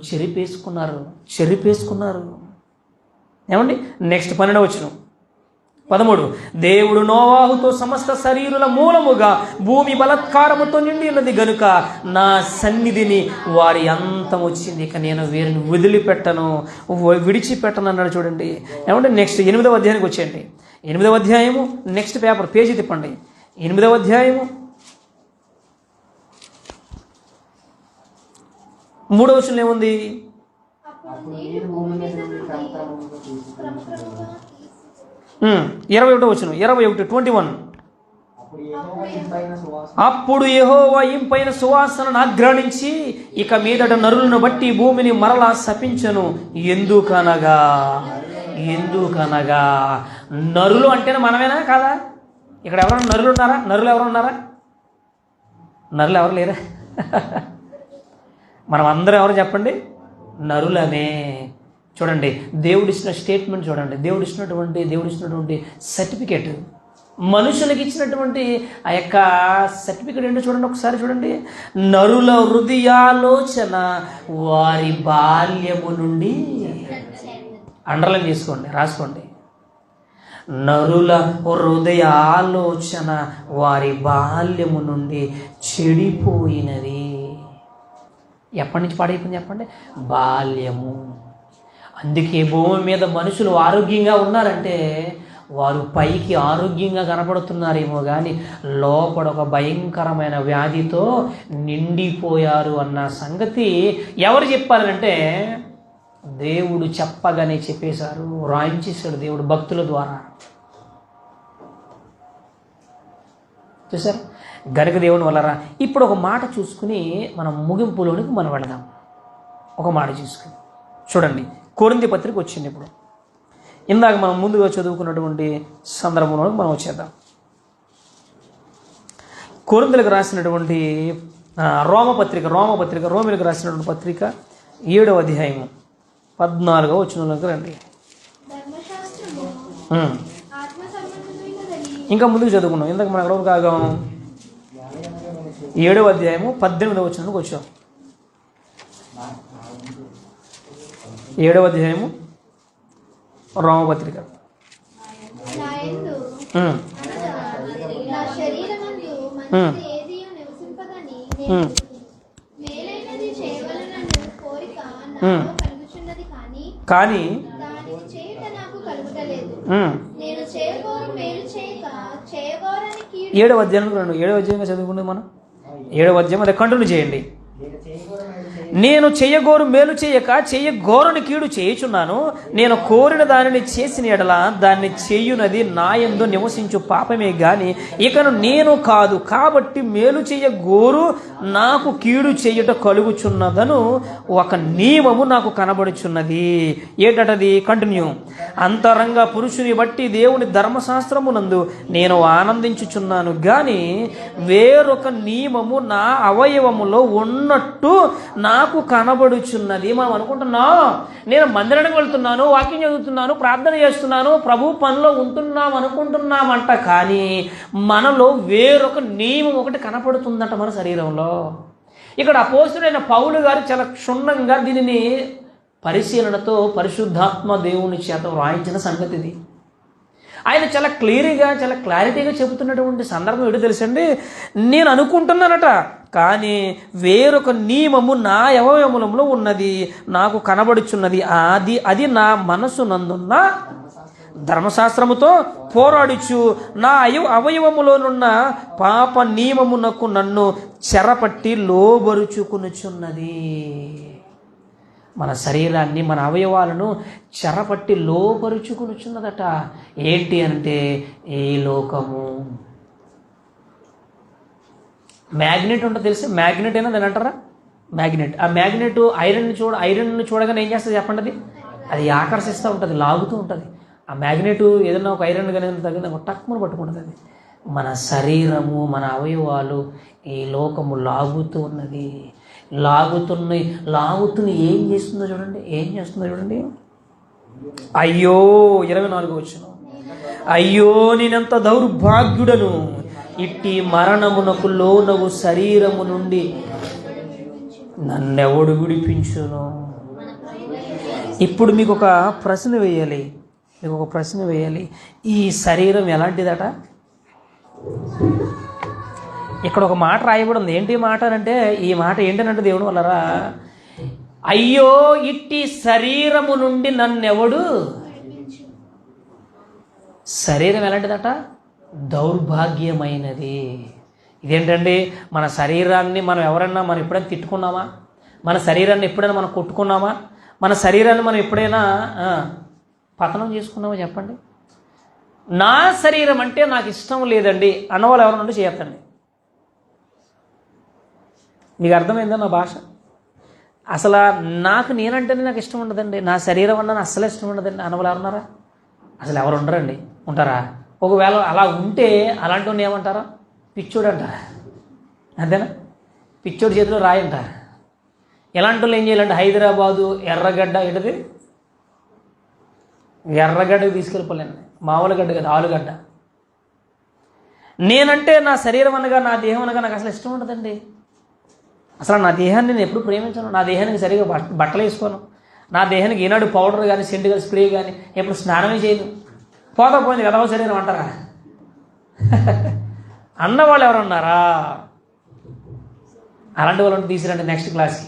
చెరిపేసుకున్నారు. ఏమండి? నెక్స్ట్ 12వ వచనం 13. దేవుడు నోవాహుతో సమస్త శరీరుల మూలముగా భూమి బలత్కారముతో నిండి ఉన్నది గనుక నా సన్నిధిని వారి అంతం వచ్చింది, ఇక నేను వీరిని విడిచిపెట్టను అన్నాడు. చూడండి ఏమంటే నెక్స్ట్ 8వ అధ్యాయానికి వచ్చేయండి. 8వ అధ్యాయము నెక్స్ట్ పేపర్ పేజీ తిప్పండి. 8వ అధ్యాయము 3వ వచనంలో ఏముంది? 21 అప్పుడు యెహోవా ఇంపైన సువాసనను ఆగ్రానించి ఇక మీదట నరులను బట్టి భూమిని మరలా శపించెను. ఎందుకనగా నరులు అంటేనే మనమేనా కాదా? ఇక్కడ ఎవరైనా నరులు ఉన్నారా? నరులు ఎవరు ఉన్నారా? నరులు ఎవరు లేరా? మనం అందరం ఎవరు చెప్పండి? నరులమే. చూడండి, దేవుడిచ్చిన స్టేట్మెంట్ చూడండి, దేవుడిచ్చినటువంటి సర్టిఫికేట్, మనుషులకు ఇచ్చినటువంటి ఆ యొక్క సర్టిఫికేట్ ఏంటో చూడండి, ఒకసారి చూడండి. నరుల హృదయాలోచన వారి బాల్యము నుండి, అండర్లైన్ చేసుకోండి, రాసుకోండి. నరుల హృదయ ఆలోచన వారి బాల్యము నుండి చెడిపోయినది. ఎప్పటి నుంచి పాడైపోయింది చెప్పండి? బాల్యము. అందుకే భూమి మీద మనుషులు ఆరోగ్యంగా ఉన్నారంటే వారు పైకి ఆరోగ్యంగా కనపడుతున్నారేమో కానీ లోపల ఒక భయంకరమైన వ్యాధితో నిండిపోయారు అన్న సంగతి ఎవరు చెప్పారంటే దేవుడు చెప్పగానే చెప్పేశారు, రాయించేశాడు దేవుడు భక్తుల ద్వారా. చూసారు? గనుక దేవుని వల్లరా. ఇప్పుడు ఒక మాట చూసుకుని మనం ముగింపులోనికి మనం వెళదాం. ఒక మాట చూసుకుని చూడండి, కొరింథీ పత్రిక వచ్చింది. ఇప్పుడు ఇందాక మనం ముందుగా చదువుకున్నటువంటి సందర్భంలోకి మనం వచ్చేద్దాం. కొరింథీలకు రాసినటువంటి రోమిలకు రాసినటువంటి పత్రిక 7వ అధ్యాయము 14వ వచనంలోకి రండి. ఇంకా ముందుకు చదువుకున్నాం. ఇందాక మనం ఎక్కడ కాగాం? 7వ అధ్యాయము 18వ వచనంలోకి వచ్చాం. 7వ అధ్యాయము రోమపత్రిక. కానీ 7వ అధ్యాయంలో రండి. 7వ అధ్యాయంగా చదువుకుంటే మనం 7వ అధ్యాయం అదే కంటిన్యూ చేయండి. నేను చెయ్యగోరు మేలు చేయక చెయ్యగోరని కీడు చేయుచున్నాను. నేను కోరిన దానిని చేసిన ఎడల దాన్ని చేయునది నా యందు నివసించు పాపమే గాని ఇకను నేను కాదు. కాబట్టి మేలు చెయ్యగోరు నాకు కీడు చేయుట కలుగుచున్నదను ఒక నియమము నాకు కనబడుచున్నది. ఏంటది? కంటిన్యూ. అంతరంగ పురుషుని బట్టి దేవుని ధర్మశాస్త్రమునందు నేను ఆనందించుచున్నాను గాని వేరొక నియమము నా అవయవములో ఉన్నట్టు నాకు కనబడుచున్నది. మనం అనుకుంటున్నాం, నేను మందిరానికి వెళ్తున్నాను, వాక్యం చదువుతున్నాను, ప్రార్థన చేస్తున్నాను, ప్రభు పనిలో ఉంటున్నాం అనుకుంటున్నామంట. కానీ మనలో వేరొక నియమం ఒకటి కనపడుతుందంట మన శరీరంలో. ఇక్కడ అపోస్తుడైన పౌలు గారు చాలా క్షుణ్ణంగా దీనిని పరిశీలనతో పరిశుద్ధాత్మ దేవుని చేత వ్రాయించిన సంగతి ఇది. ఆయన చాలా క్లియర్గా, చాలా క్లారిటీగా చెబుతున్నటువంటి సందర్భం ఏంటో తెలుసండి. నేను అనుకుంటున్నానట, కానీ వేరొక నియమము నా అవయవములలో ఉన్నది, నాకు కనబడుచున్నది. అది నా మనసు నందున్న ధర్మశాస్త్రముతో పోరాడుచు నా అవయవములోనున్న పాప నియమమునకు నన్ను చెరపట్టి లోబరుచుకునుచున్నది. మన శరీరాన్ని, మన అవయవాలను చెరపట్టి లోపరుచుకునుచున్నదట. ఏంటి అంటే ఈ లోకము. మ్యాగ్నెట్ ఉంటుంది తెలుసు, మ్యాగ్నెట్ అయినా దాని అంటారా? మ్యాగ్నెట్. ఆ మ్యాగ్నెట్ ఐరన్ చూడగానే ఏం చేస్తుంది చెప్పండి? అది ఆకర్షిస్తూ ఉంటుంది, లాగుతూ ఉంటుంది. ఆ మ్యాగ్నెట్ ఏదైనా ఒక ఐరన్ కానీ తగిన టక్కుమని పట్టుకుంటుంది. అది మన శరీరము, మన అవయవాలు ఈ లోకము లాగుతూ ఉన్నది. లాగుతుని ఏం చేస్తుందో చూడండి. అయ్యో 24 వచనం. అయ్యో నేనెంత దౌర్భాగ్యుడను, ఇట్టి మరణమునకు లోనగు శరీరము నుండి నన్నెవడు విడిపించును. ఇప్పుడు మీకు ఒక ప్రశ్న వేయాలి. ఈ శరీరం ఎలాంటిదట? ఇక్కడ ఒక మాట రాయబడి ఉంది. ఏంటి మాట అంటే, ఈ మాట ఏంటనంటే దేవుని వల్లరా, అయ్యో ఇట్టి శరీరము నుండి నన్నెవడు. శరీరం ఎలాంటిదట? దౌర్భాగ్యమైనది. ఇదేంటండి? మన శరీరాన్ని మనం ఎప్పుడైనా తిట్టుకున్నామా? మన శరీరాన్ని ఎప్పుడైనా మనం కొట్టుకున్నామా? మన శరీరాన్ని మనం ఎప్పుడైనా పతనం చేసుకున్నామా చెప్పండి? నా శరీరం అంటే నాకు ఇష్టం లేదండి అన్నవాళ్ళు ఎవరు చేయొద్దండి. మీకు అర్థమైందా నా భాష? అసలు నేనంటేనే నాకు ఇష్టం ఉండదండి, నా శరీరం అన్న అస్సలు ఇష్టం ఉండదండి అన్నవాళ్ళు ఎవరున్నారా? అసలు ఎవరు ఉండరండి. ఉంటారా? ఒకవేళ అలా ఉంటే అలాంటి వాడిని ఏమంటారా? పిచ్చోడు అంటారా? అంతేనా? పిచ్చోడి చేతిలో రాయంటారు. ఎలాంటి వాళ్ళు ఏం చేయాలంటే హైదరాబాదు ఎర్రగడ్డ ఏంటది, ఎర్రగడ్డకి తీసుకెళ్ళిపోలేండి, మామూలు గడ్డ కదా, ఆలుగడ్డ. నేనంటే నా శరీరం అనగా నా దేహం అనగా నాకు అసలు ఇష్టం ఉండదండి. అసలు నా దేహాన్ని నేను ఎప్పుడు ప్రేమించను, నా దేహానికి సరిగా బట్టలు వేసుకోను, నా దేహానికి ఈనాడు పౌడర్ కానీ సెంట్ కానీ స్ప్రే కానీ ఎప్పుడు స్నానమే చేయను. పోయింది కదా శరీరం అంటారా? అన్నవాళ్ళు ఎవరు ఉన్నారా? అలాంటి వాళ్ళు తీసిరండి నెక్స్ట్ క్లాస్కి.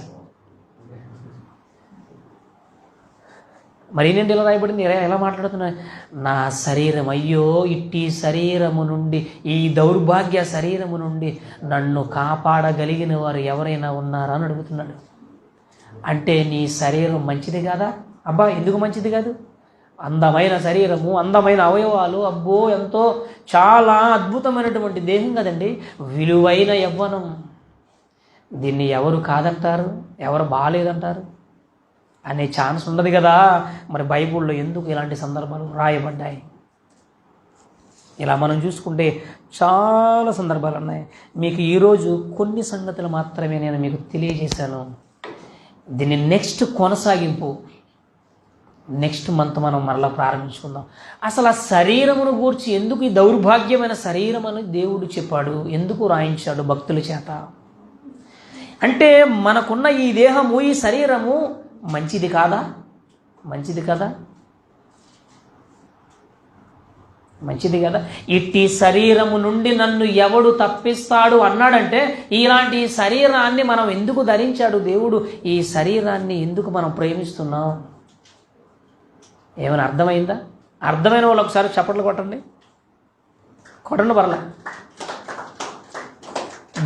మరి ఏంటంటే ఇలా రాయబడింది, ఎలా మాట్లాడుతున్నా? నా శరీరం, అయ్యో ఇట్టి శరీరము నుండి, ఈ దౌర్భాగ్య శరీరము నుండి నన్ను కాపాడగలిగిన వారు ఎవరైనా ఉన్నారా అని అడుగుతున్నాడు. అంటే నీ శరీరం మంచిది కాదా? అబ్బా ఎందుకు మంచిది కాదు? అందమైన శరీరము, అందమైన అవయవాలు, అబ్బో ఎంతో చాలా అద్భుతమైనటువంటి దేహం కదండి, విలువైన యవ్వనం. దీన్ని ఎవరు కాదంటారు, ఎవరు బాగాలేదంటారు అనే ఛాన్స్ ఉండదు కదా. మరి బైబిల్లో ఎందుకు ఇలాంటి సందర్భాలు రాయబడ్డాయి? ఇలా మనం చూసుకుంటే చాలా సందర్భాలు ఉన్నాయి. మీకు ఈరోజు కొన్ని సంగతులు మాత్రమే నేను మీకు తెలియజేశాను. దీన్ని నెక్స్ట్ కొనసాగింపు నెక్స్ట్ మంత్ మనం మరలా ప్రారంభించుకుందాం. అసలు ఆ శరీరమును గూర్చి ఎందుకు ఈ దౌర్భాగ్యమైన శరీరం అని దేవుడు చెప్పాడు, ఎందుకు రాయించాడు భక్తుల చేత? అంటే మనకున్న ఈ దేహము, ఈ శరీరము మంచిది కాదా? మంచిది కదా? మంచిది కదా? ఇట్టి శరీరము నుండి నన్ను ఎవడు తప్పిస్తాడు అన్నాడంటే ఇలాంటి శరీరాన్ని మనం ఎందుకు ధరించాడు దేవుడు? ఈ శరీరాన్ని ఎందుకు మనం ప్రేమిస్తున్నాం? ఏమైనా అర్థమైందా? అర్థమైన వాళ్ళు ఒకసారి చప్పట్లు కొట్టండి పర్లే.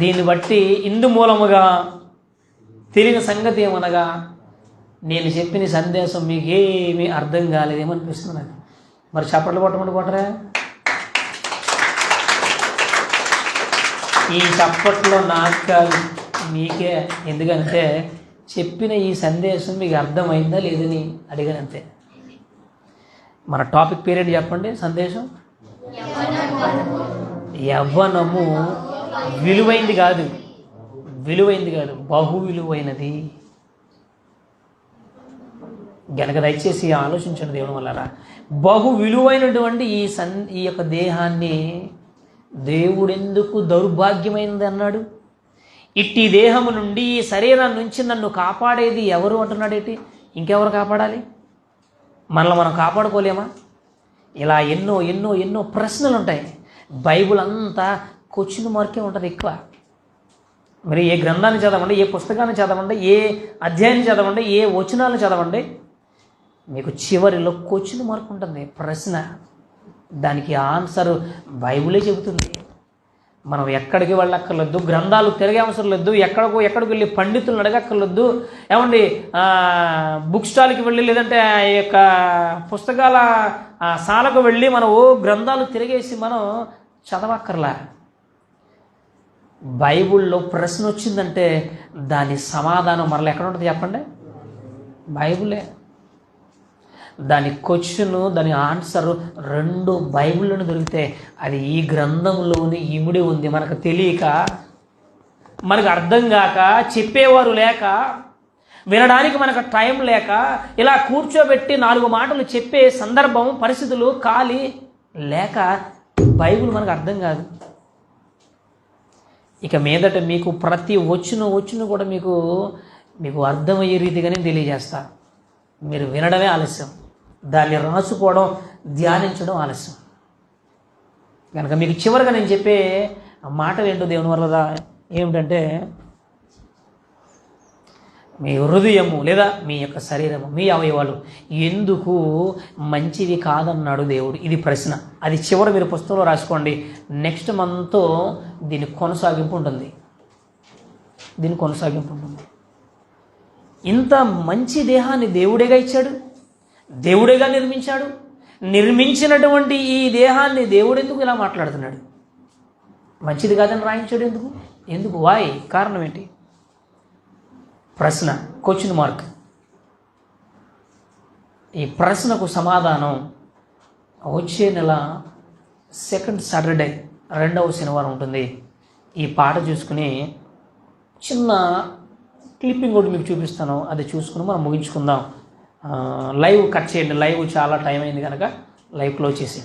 దీన్ని బట్టి ఇందు మూలముగా తెలియని సంగతి ఏమనగా, నేను చెప్పిన సందేశం మీకు ఏమీ అర్థం కాలేదేమనిపిస్తుంది నాకు. మరి చప్పట్లు కొట్టరా? ఈ చప్పట్లో నాకు కాదు, మీకే. ఎందుకంటే చెప్పిన ఈ సందేశం మీకు అర్థమైందా లేదని అడిగానంతే. మన టాపిక్ పీరియడ్ చెప్పండి. సందేశం యవ్వనము విలువైంది కాదు, బహు విలువైనది. గనక దయచేసి ఆలోచించండి దేవుని వల్ల. బహు విలువైనటువంటి ఈ యొక్క దేహాన్ని దేవుడెందుకు దౌర్భాగ్యమైనది అన్నాడు? ఇట్టి దేహము నుండి, ఈ శరీరం నుంచి నన్ను కాపాడేది ఎవరు అంటున్నాడేంటి? ఇంకెవరు కాపాడాలి? మనల్ని మనం కాపాడుకోలేమా? ఇలా ఎన్నో ఎన్నో ఎన్నో ప్రశ్నలు ఉంటాయి. బైబుల్ అంతా క్వశ్చన్ మార్కే ఉంటుంది ఎక్కువ. మరి ఏ గ్రంథాన్ని చదవండి, ఏ పుస్తకాన్ని చదవండి, ఏ అధ్యాయాన్ని చదవండి, ఏ వచనాలను చదవండి, మీకు చివరిలో క్వశ్చన్ మార్క్ ఉంటుంది, ప్రశ్న. దానికి ఆన్సర్ బైబులే చెబుతుంది. మనం ఎక్కడికి వెళ్ళక్కర్లేదు, గ్రంథాలు తిరిగే అవసరం లేదు, ఎక్కడికి వెళ్ళి పండితులను అడగక్కర్లేదు. ఏమండి బుక్ స్టాల్కి వెళ్ళి, లేదంటే ఈ యొక్క పుస్తకాల శాలకు వెళ్ళి మనం గ్రంథాలు తిరిగేసి మనం చదవక్కర్లా. బైబుల్లో ప్రశ్న వచ్చిందంటే దాని సమాధానం మరలా ఎక్కడ ఉంటుంది చెప్పండి? బైబులే. దాని క్వశ్చను, దాని ఆన్సరు రెండు బైబిల్లోనే దొరికితే అది ఈ గ్రంథంలోని ఇమిడి ఉంది. మనకు తెలియక, మనకు అర్థం కాక, చెప్పేవారు లేక, వినడానికి మనకు టైం లేక, ఇలా కూర్చోబెట్టి 4 మాటలు చెప్పే సందర్భం, పరిస్థితులు ఖాళీ లేక బైబిల్ మనకు అర్థం కాదు. ఇక మీదట మీకు ప్రతి వచ్చును కూడా మీకు అర్థమయ్యే రీతిగానే తెలియజేస్తా. మీరు వినడమే ఆలస్యం, దాన్ని రాసుకోవడం, ధ్యానించడం ఆలస్యం. కనుక మీకు చివరిగా నేను చెప్పే మాటలు ఏంటో దేవుని వల్ల ఏమిటంటే, మీ హృదయము లేదా మీ యొక్క శరీరము, మీ అవయవాలు ఎందుకు మంచివి కాదన్నాడు దేవుడు? ఇది ప్రశ్న. అది చివరి మీరు పుస్తకంలో రాసుకోండి. నెక్స్ట్ మంత్ దీని కొనసాగింపు ఉంటుంది. ఇంత మంచి దేహాన్ని దేవుడేగా ఇచ్చాడు, దేవుడేగా నిర్మించాడు. నిర్మించినటువంటి ఈ దేహాన్ని దేవుడు ఎందుకు ఇలా మాట్లాడుతున్నాడు? మంచిది కాదని రాయించాడు ఎందుకు? ఎందుకు? వాయ్? కారణం ఏంటి? ప్రశ్న, క్వశ్చన్ మార్క్. ఈ ప్రశ్నకు సమాధానం వచ్చే నెల సెకండ్ సాటర్డే, 2వ శనివారం ఉంటుంది. ఈ పాట చూసుకుని చిన్న క్లిప్పింగ్ ఒకటి మీకు చూపిస్తాను, అది చూసుకుని మనం ముగించుకుందాం. లైవ్ కట్ చేయండి, లైవ్ చాలా టైం అయింది కనుక లైవ్ క్లోజ్ చేసి.